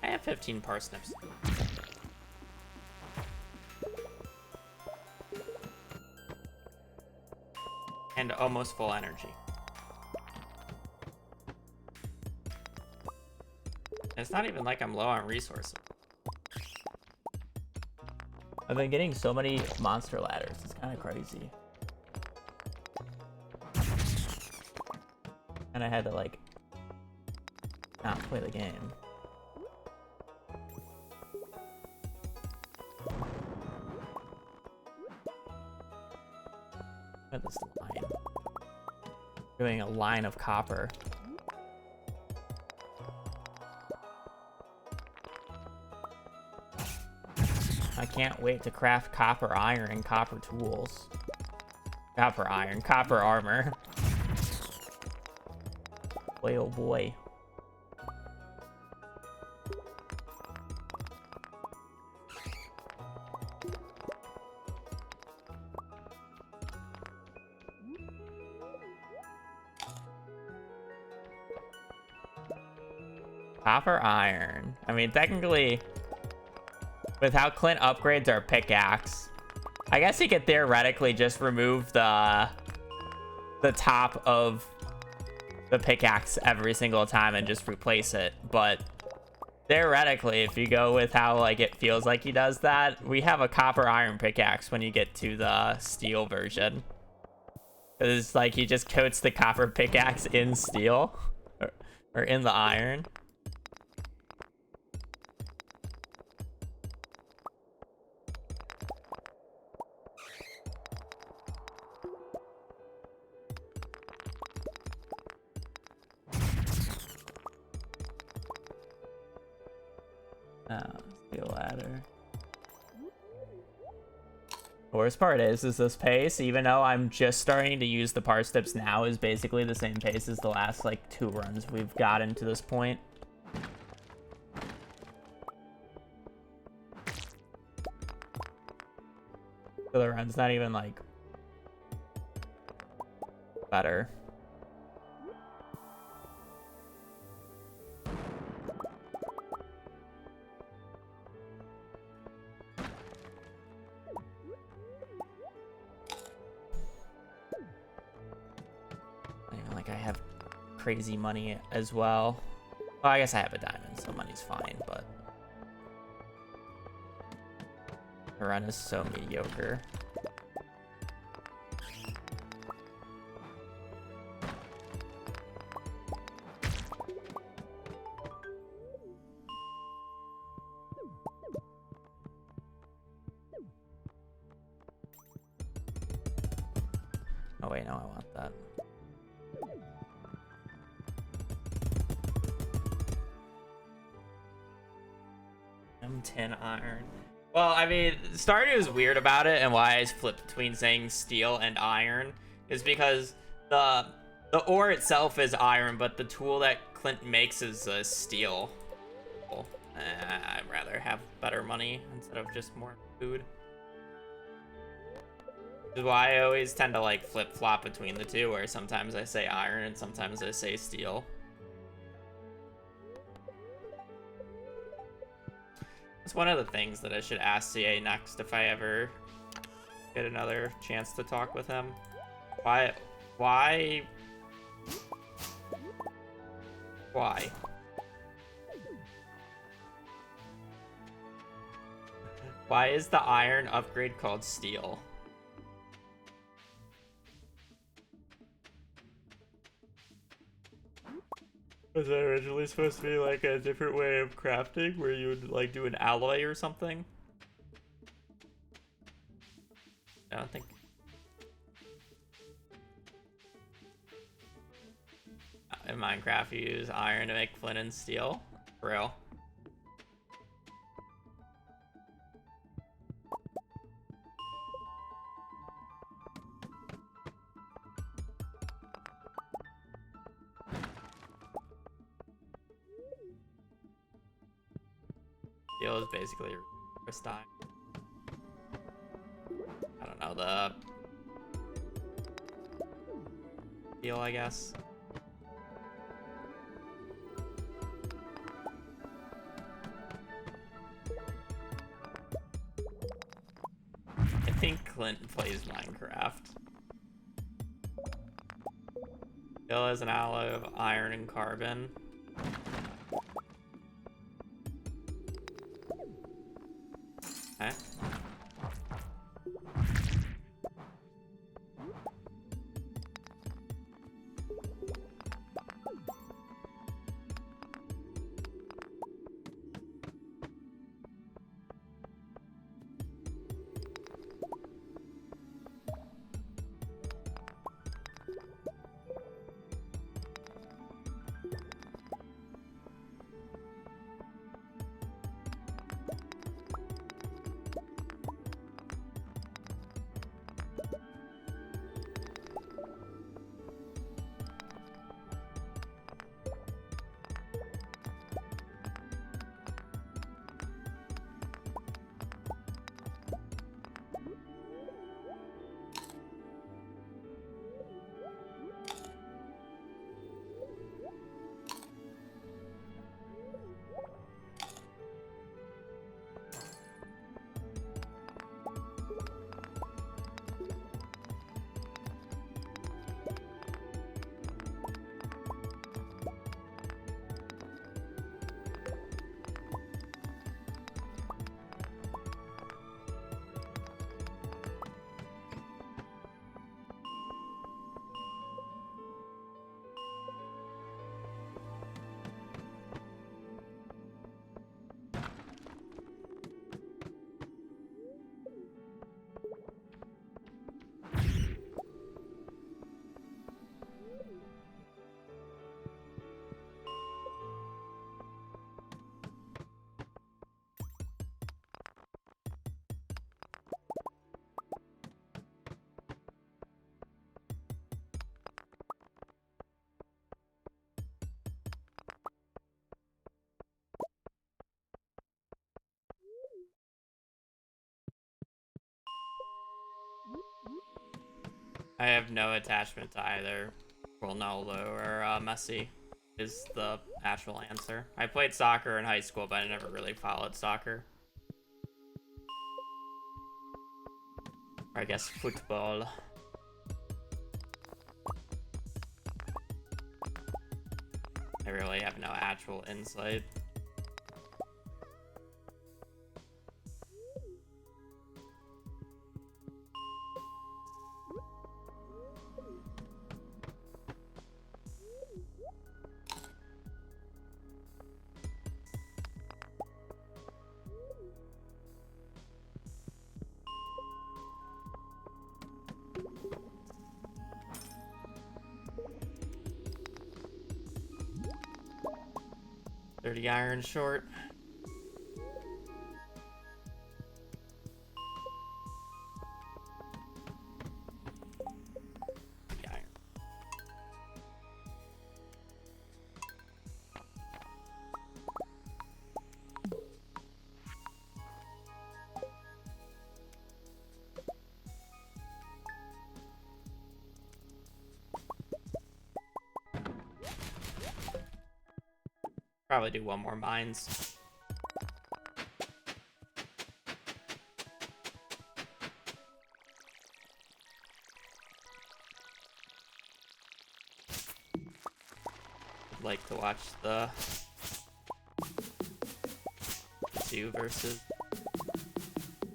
I have 15 parsnips. And almost full energy. It's not even like I'm low on resources. I've been getting so many monster ladders. It's kind of crazy. And I had to like not play the game. Look at this line. Doing a line of copper. I can't wait to craft copper iron and copper tools. Copper iron, copper armor. Boy, oh boy. Copper iron. I mean, technically, with how Clint upgrades our pickaxe, I guess he could theoretically just remove the top of the pickaxe every single time and just replace it. But theoretically, if you go with how like it feels like he does that, we have a copper iron pickaxe when you get to the steel version. It's like he just coats the copper pickaxe in steel or in the iron. Steel ladder. The worst part is this pace, even though I'm just starting to use the parsnips now, is basically the same pace as the last, like, 2 runs we've gotten to this point. So the run's not even, like, better. Like, I have crazy money as well. Well, I guess I have a diamond, so money's fine, but the run is so mediocre. Oh wait, no, I want that. M10 iron. Well, I mean, Stardew is weird about it, and why I flip between saying steel and iron is because the ore itself is iron, but the tool that Clint makes is steel. I'd rather have better money instead of just more food. Which is why I always tend to like flip-flop between the two, where sometimes I say iron and sometimes I say steel. It's one of the things that I should ask CA next if I ever get another chance to talk with him. Why is the iron upgrade called steel? Was that originally supposed to be like a different way of crafting where you would like do an alloy or something? I don't think. In Minecraft, you use iron to make flint and steel. For real. Steel is basically a iron. I don't know, the steel, I guess. I think Clint plays Minecraft. Steel is an alloy of iron and carbon. Okay. I have no attachment to either Ronaldo or Messi is the actual answer. I played soccer in high school, but I never really followed soccer. Or I guess football. I really have no actual insight. Dirty iron short. Dirty iron. Probably do one more mines. I'd like to watch the 2 versus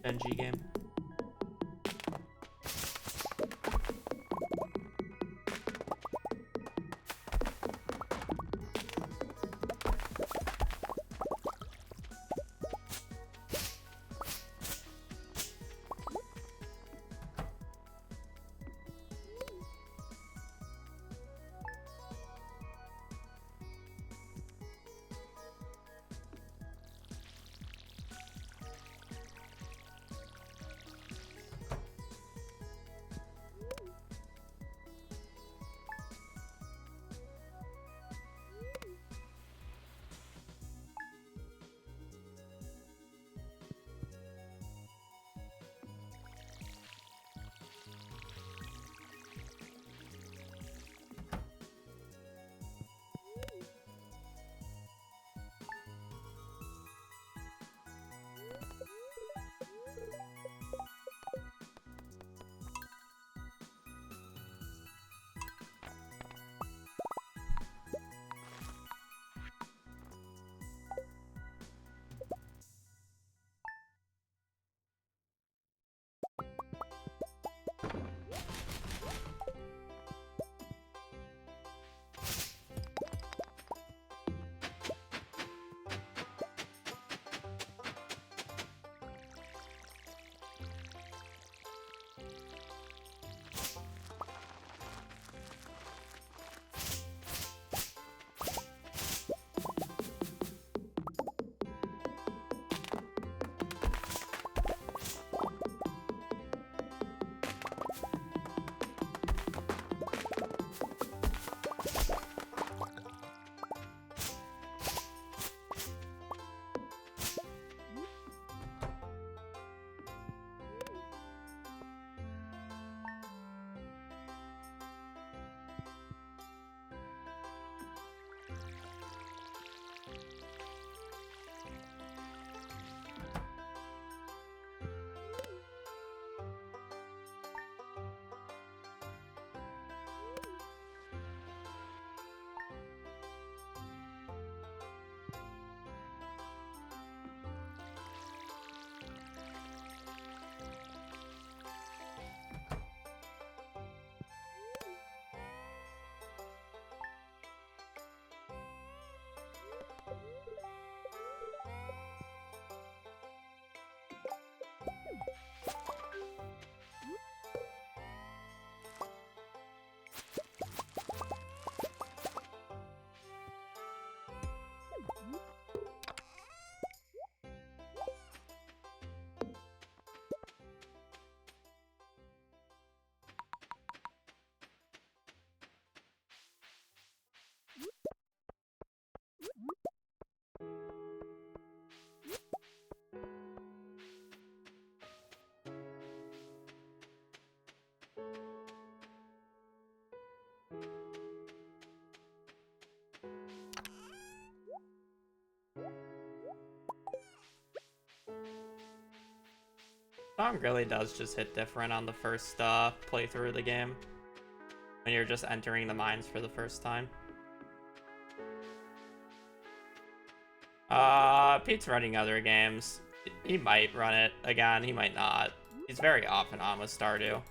Benji game. song really does just hit different on the first playthrough of the game when you're just entering the mines for the first time. Pete's running other games. He might run it again, he might not. He's very off and on with Stardew.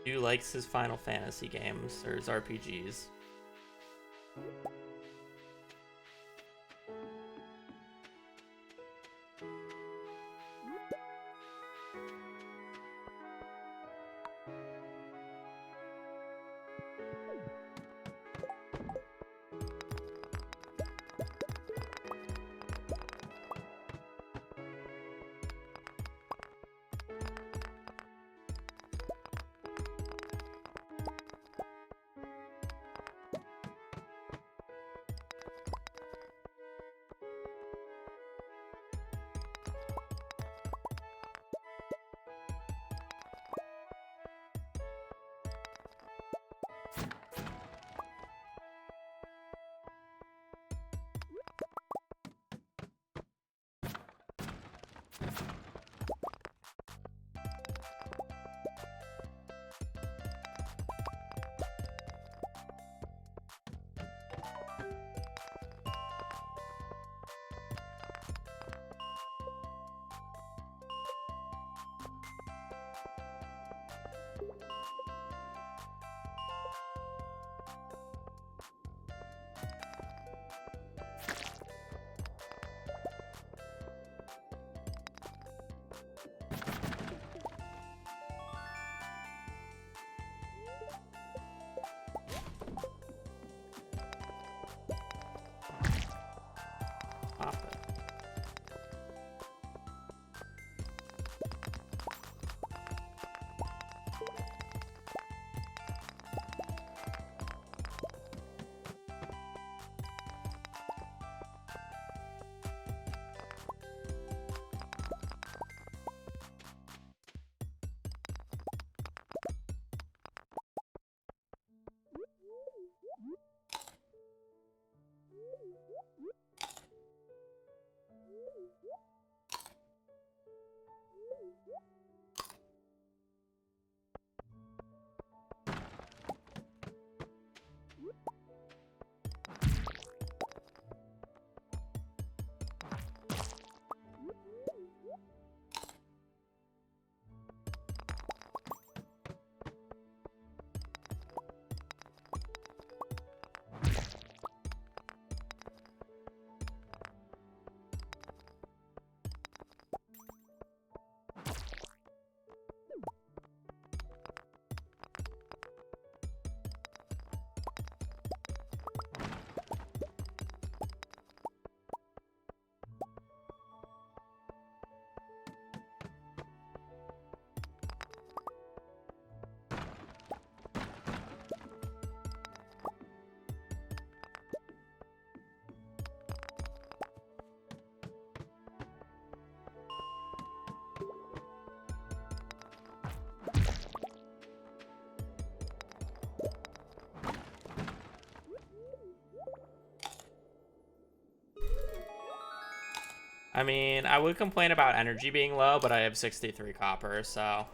He likes his Final Fantasy games, or his RPGs. Pop it. I mean, I would complain about energy being low, but I have 63 copper, so...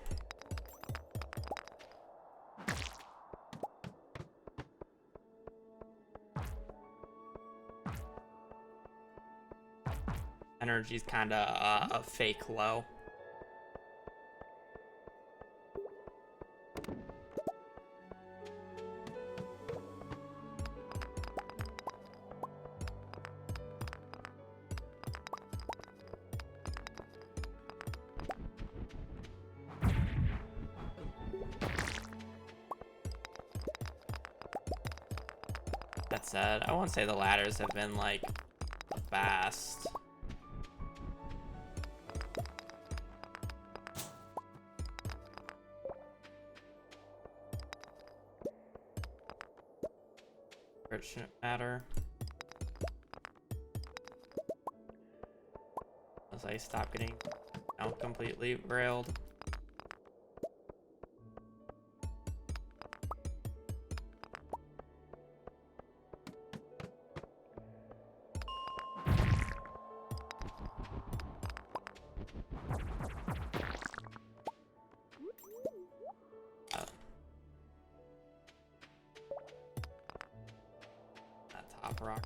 Energy's kinda a fake low. That said, I won't say the ladders have been, like, the best. It shouldn't matter. As I stop getting out completely railed. rock.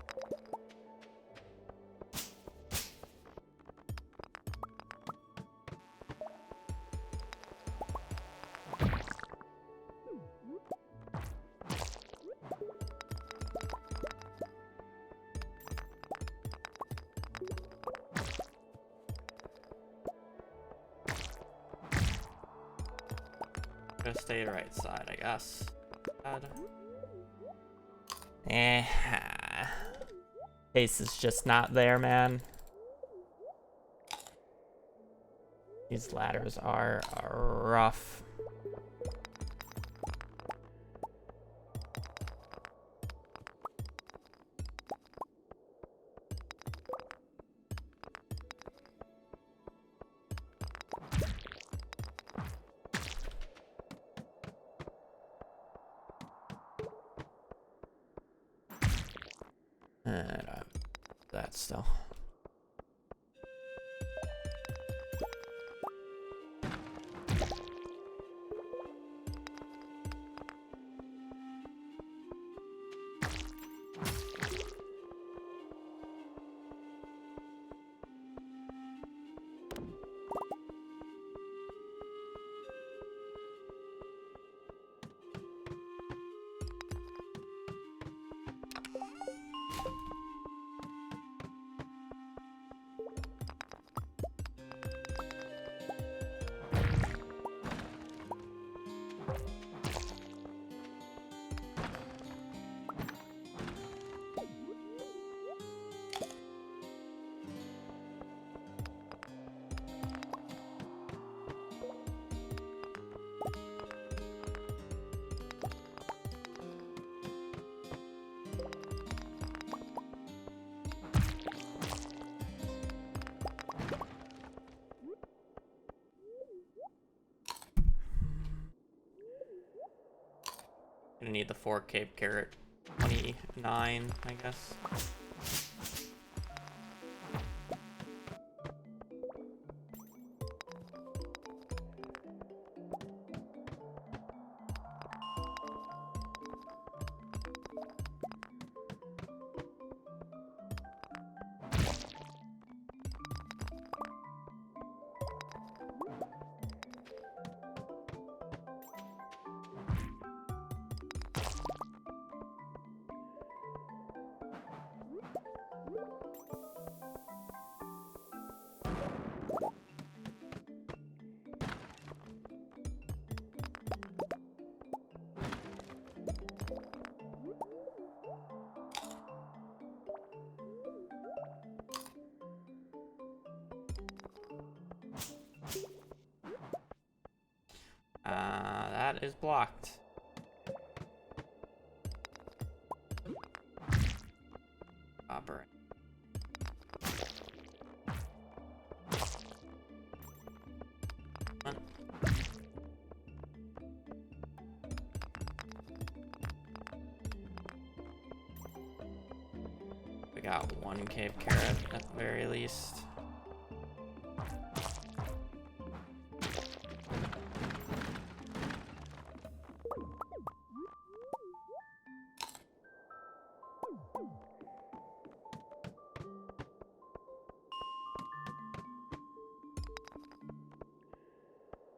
Just stay right side, I guess. Pace is just not there, man. These ladders are rough. That still. Gonna need the 4 Cape Carrot 29, I guess. That is blocked. Copper. We got 1 Cape Carrot at the very least.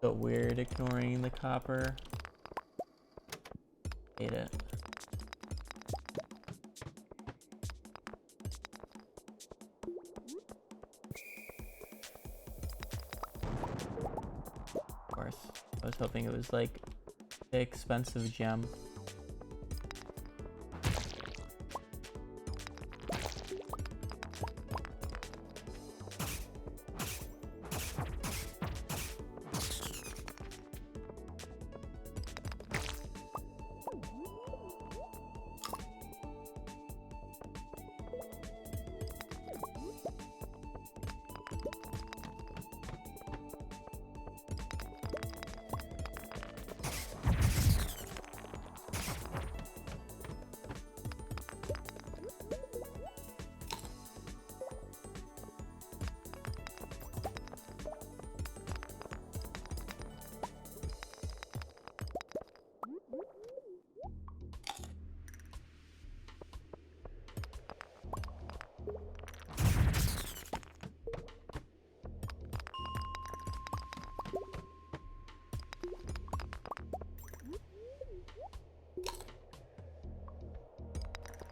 So weird ignoring the copper. Hate it. Of course. I was hoping it was like the expensive gem.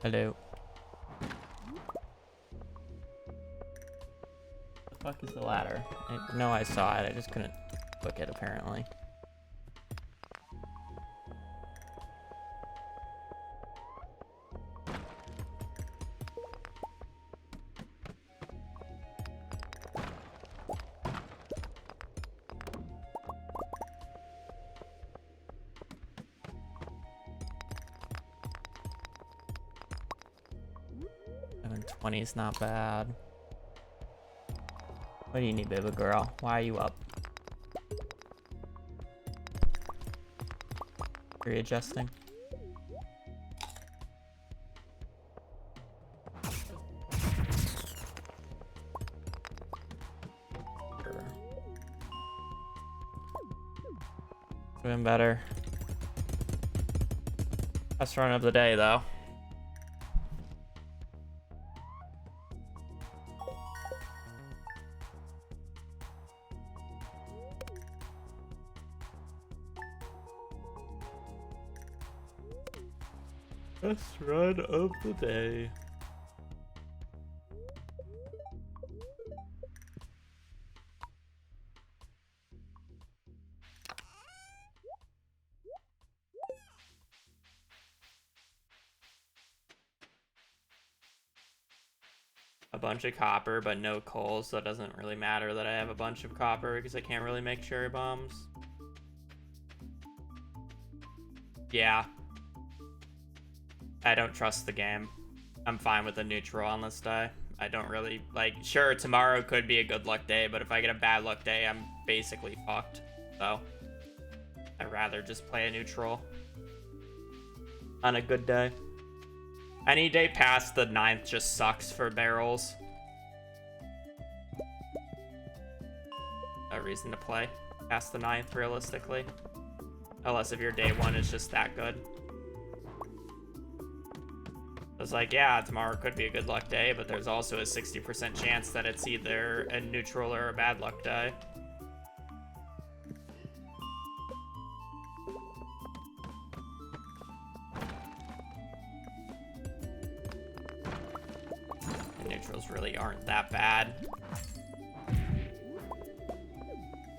Hello. The fuck is the ladder? No, I saw it. I just couldn't book it apparently. $720 is not bad. What do you need, baby girl? Why are you up? Readjusting. Doing better. Best run of the day, though. Best run of the day. A bunch of copper, but no coal, so it doesn't really matter that I have a bunch of copper because I can't really make cherry bombs. Yeah. I don't trust the game. I'm fine with the neutral on this day. I don't really, like, sure, tomorrow could be a good luck day, but if I get a bad luck day, I'm basically fucked. So, I'd rather just play a neutral on a good day. Any day past the 9th just sucks for barrels. No reason to play past the 9th, realistically. Unless if your day 1 is just that good. It's like, yeah, tomorrow could be a good luck day, but there's also a 60% chance that it's either a neutral or a bad luck day. And neutrals really aren't that bad.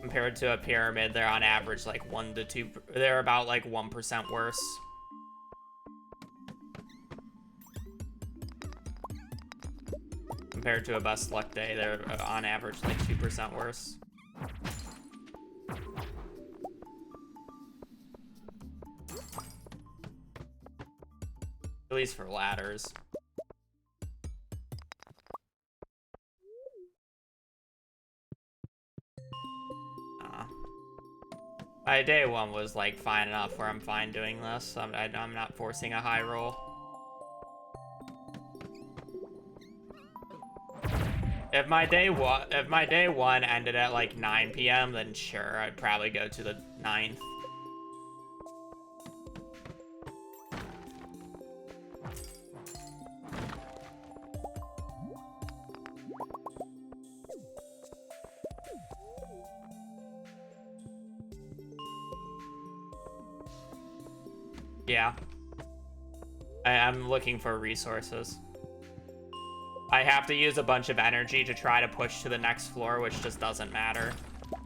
Compared to a pyramid, they're on average like 1 to 2, they're about like 1% worse. Compared to a best luck day, they're on average like 2% worse. At least for ladders. My day 1 was like fine enough where I'm fine doing this. I'm not forcing a high roll. If my day 1 ended at like 9 p.m., then sure, I'd probably go to the 9th. Yeah. I'm looking for resources. I have to use a bunch of energy to try to push to the next floor, which just doesn't matter.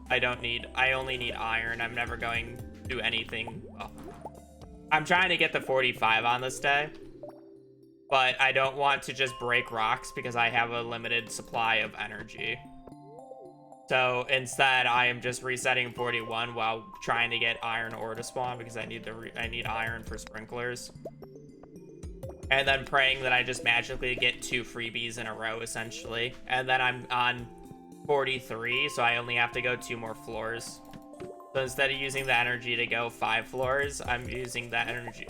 I only need iron. I'm never going to do anything. Well, I'm trying to get the 45 on this day, but I don't want to just break rocks because I have a limited supply of energy. So instead, I am just resetting 41 while trying to get iron ore to spawn because I need iron for sprinklers. And then praying that I just magically get 2 freebies in a row, essentially. And then I'm on 43, so I only have to go 2 more floors. So instead of using the energy to go 5 floors, I'm using the energy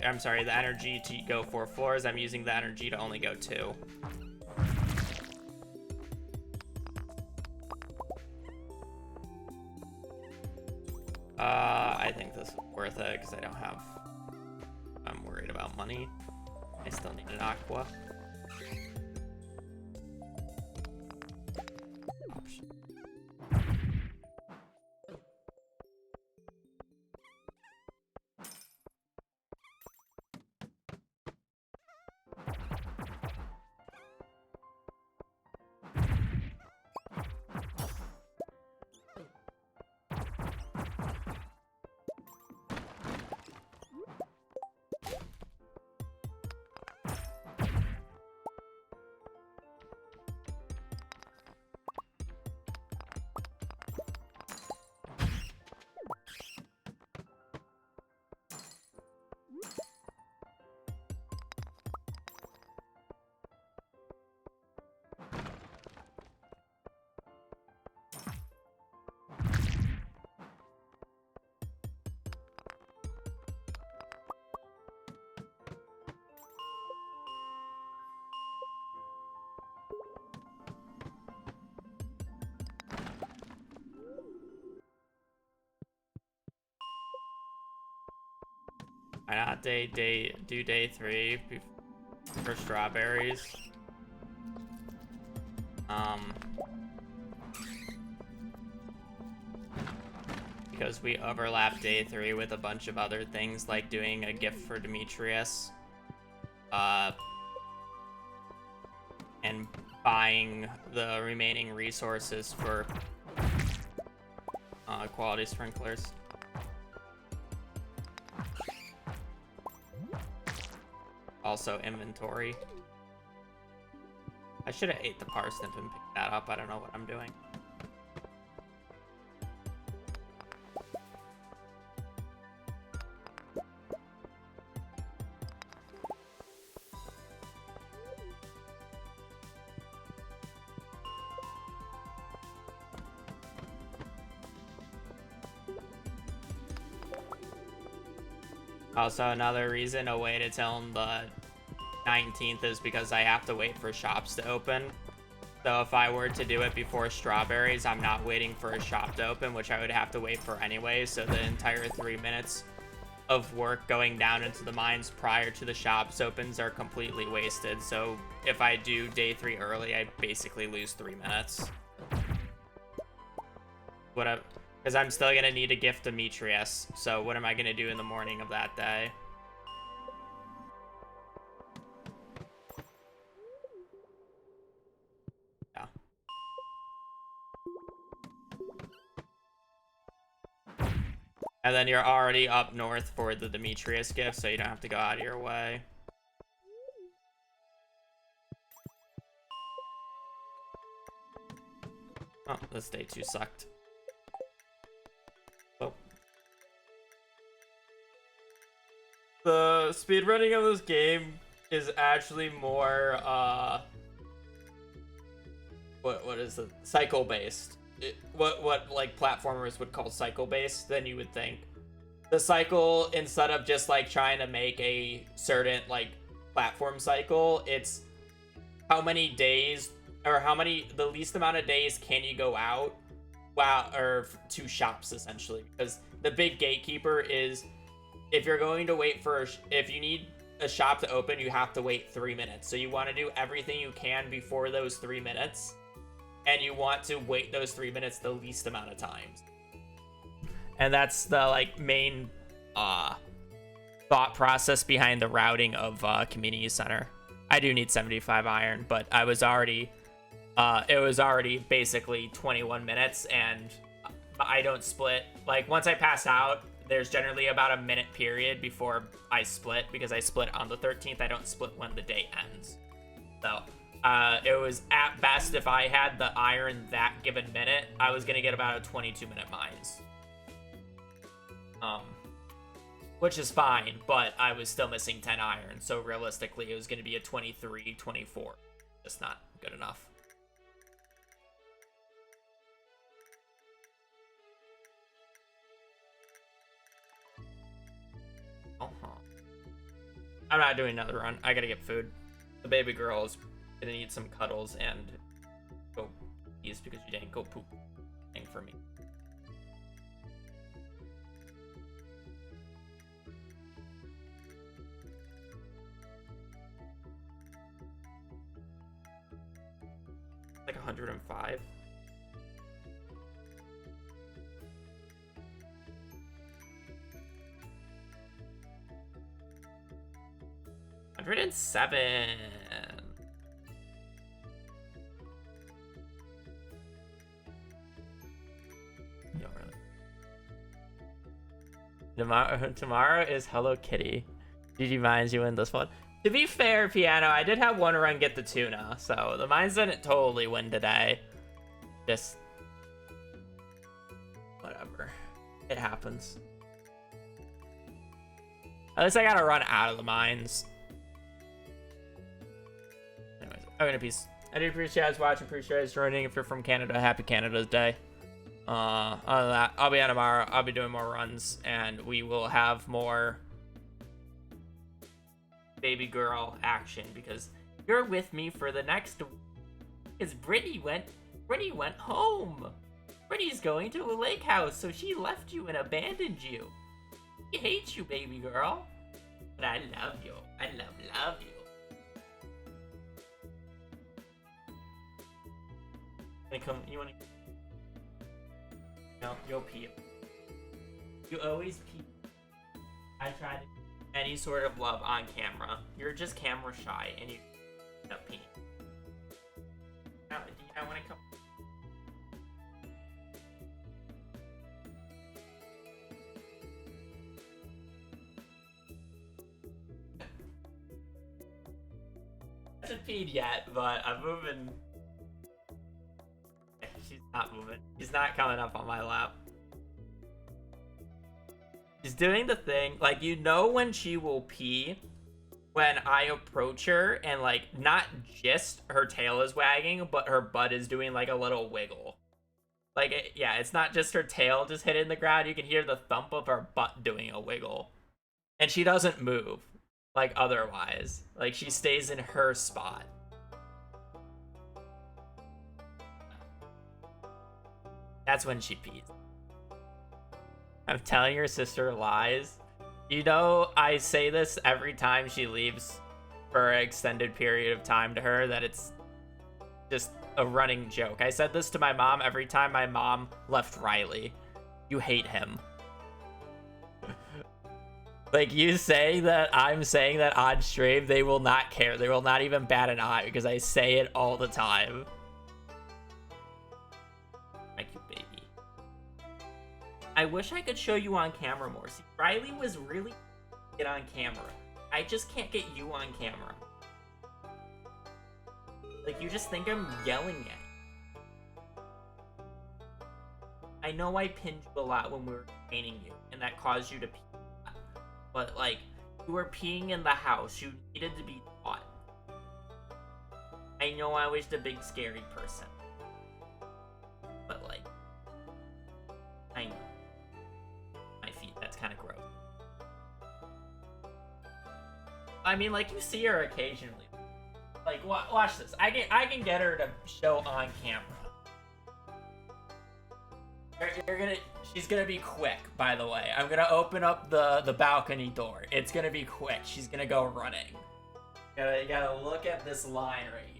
to go 4 floors. I'm using the energy to only go 2. I think this is worth it because I'm worried about money. I still need an aqua. Option. Why not do day 3 for strawberries? Because we overlap day 3 with a bunch of other things, like doing a gift for Demetrius. And buying the remaining resources for quality sprinklers. Also inventory. I should have ate the parsnip and picked that up. I don't know what I'm doing. Also, another reason, a way to tell the 19th is because I have to wait for shops to open. So if I were to do it before strawberries, I'm not waiting for a shop to open, which I would have to wait for anyway. So the entire 3 minutes of work going down into the mines prior to the shops opens are completely wasted. So if I do day 3 early, I basically lose 3 minutes. Because I'm still going to need a gift Demetrius. So what am I going to do in the morning of that day? Yeah. And then you're already up north for the Demetrius gift, so you don't have to go out of your way. Oh, this day 2 sucked. Oh. The speedrunning of this game is actually more, what is it? Cycle based. What like platformers would call cycle based than you would think. The cycle, instead of just like trying to make a certain like platform cycle, it's how many days or the least amount of days can you go out or to shops, essentially. Because the big gatekeeper is, if you're going to wait for if you need a shop to open, you have to wait 3 minutes. So you want to do everything you can before those 3 minutes, and you want to wait those 3 minutes the least amount of times. And that's the like main thought process behind the routing of community center. I do need 75 iron, but I was already it was already basically 21 minutes, and I don't split. Like, once I pass out, there's generally about a minute period before I split, because I split on the 13th. I don't split when the day ends. So it was at best, if I had the iron that given minute, I was gonna get about a 22-minute mines. Which is fine, but I was still missing 10 iron, so realistically it was gonna be a 23, 24. Just not good enough. I'm not doing another run. I gotta get food. The baby girl is gonna need some cuddles and go pees because you didn't go poop thing for me. Like 105. $107. No, really. Tomorrow is Hello Kitty. GG Mines, you win this one. To be fair, Piano, I did have one run get the tuna, so the Mines didn't totally win today. Just whatever. It happens. At least I gotta run out of the mines. I'm gonna peace. I do appreciate you guys watching, appreciate you guys joining. If you're from Canada, happy Canada's Day. Other than that, I'll be on tomorrow. I'll be doing more runs, and we will have more baby girl action, because you're with me for the next. Because Brittany went home. Brittany's going to a lake house, so she left you and abandoned you. She hates you, baby girl. But I love you. I love you. You wanna no, you'll pee. You always pee. I try to do any sort of love on camera. You're just camera shy and you end up peeing. Now, do you not want to come? I haven't peed yet, but I'm moving. She's not moving. She's not coming up on my lap. She's doing the thing, like, you know when she will pee when I approach her and, like, not just her tail is wagging, but her butt is doing, like, a little wiggle. Like, yeah, it's not just her tail just hitting the ground. You can hear the thump of her butt doing a wiggle. And she doesn't move, like, otherwise. Like, she stays in her spot. That's when she pees. I'm telling your sister lies. You know, I say this every time she leaves for an extended period of time to her, that it's just a running joke. I said this to my mom every time my mom left Riley. You hate him. Like, you say that I'm saying that on stream, they will not care. They will not even bat an eye because I say it all the time. Thank you, baby. I wish I could show you on camera more. See, Riley was really get on camera. I just can't get you on camera. Like, you just think I'm yelling at you. I know I pinned you a lot when we were training you, and that caused you to pee a lot. But, like, you were peeing in the house. You needed to be taught. I know I was the big scary person. But, like, I know. My feet, that's kind of gross. I mean, like, you see her occasionally. Like, watch this. I can get her to show on camera. She's gonna be quick, by the way. I'm gonna open up the balcony door. It's gonna be quick. She's gonna go running. You gotta look at this line right here.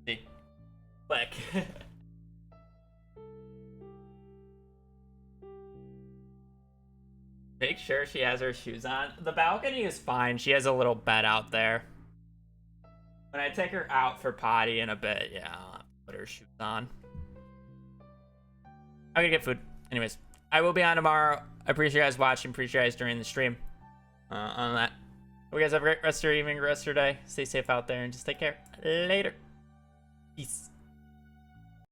See? Quick. Make sure she has her shoes on. The balcony is fine. She has a little bed out there. When I take her out for potty in a bit, yeah, I'll put her shoes on. I'm gonna get food. Anyways, I will be on tomorrow. I appreciate you guys watching. Appreciate you guys during the stream. On that. Hope you guys have a great rest of your evening, rest of your day. Stay safe out there and just take care. Later. Peace.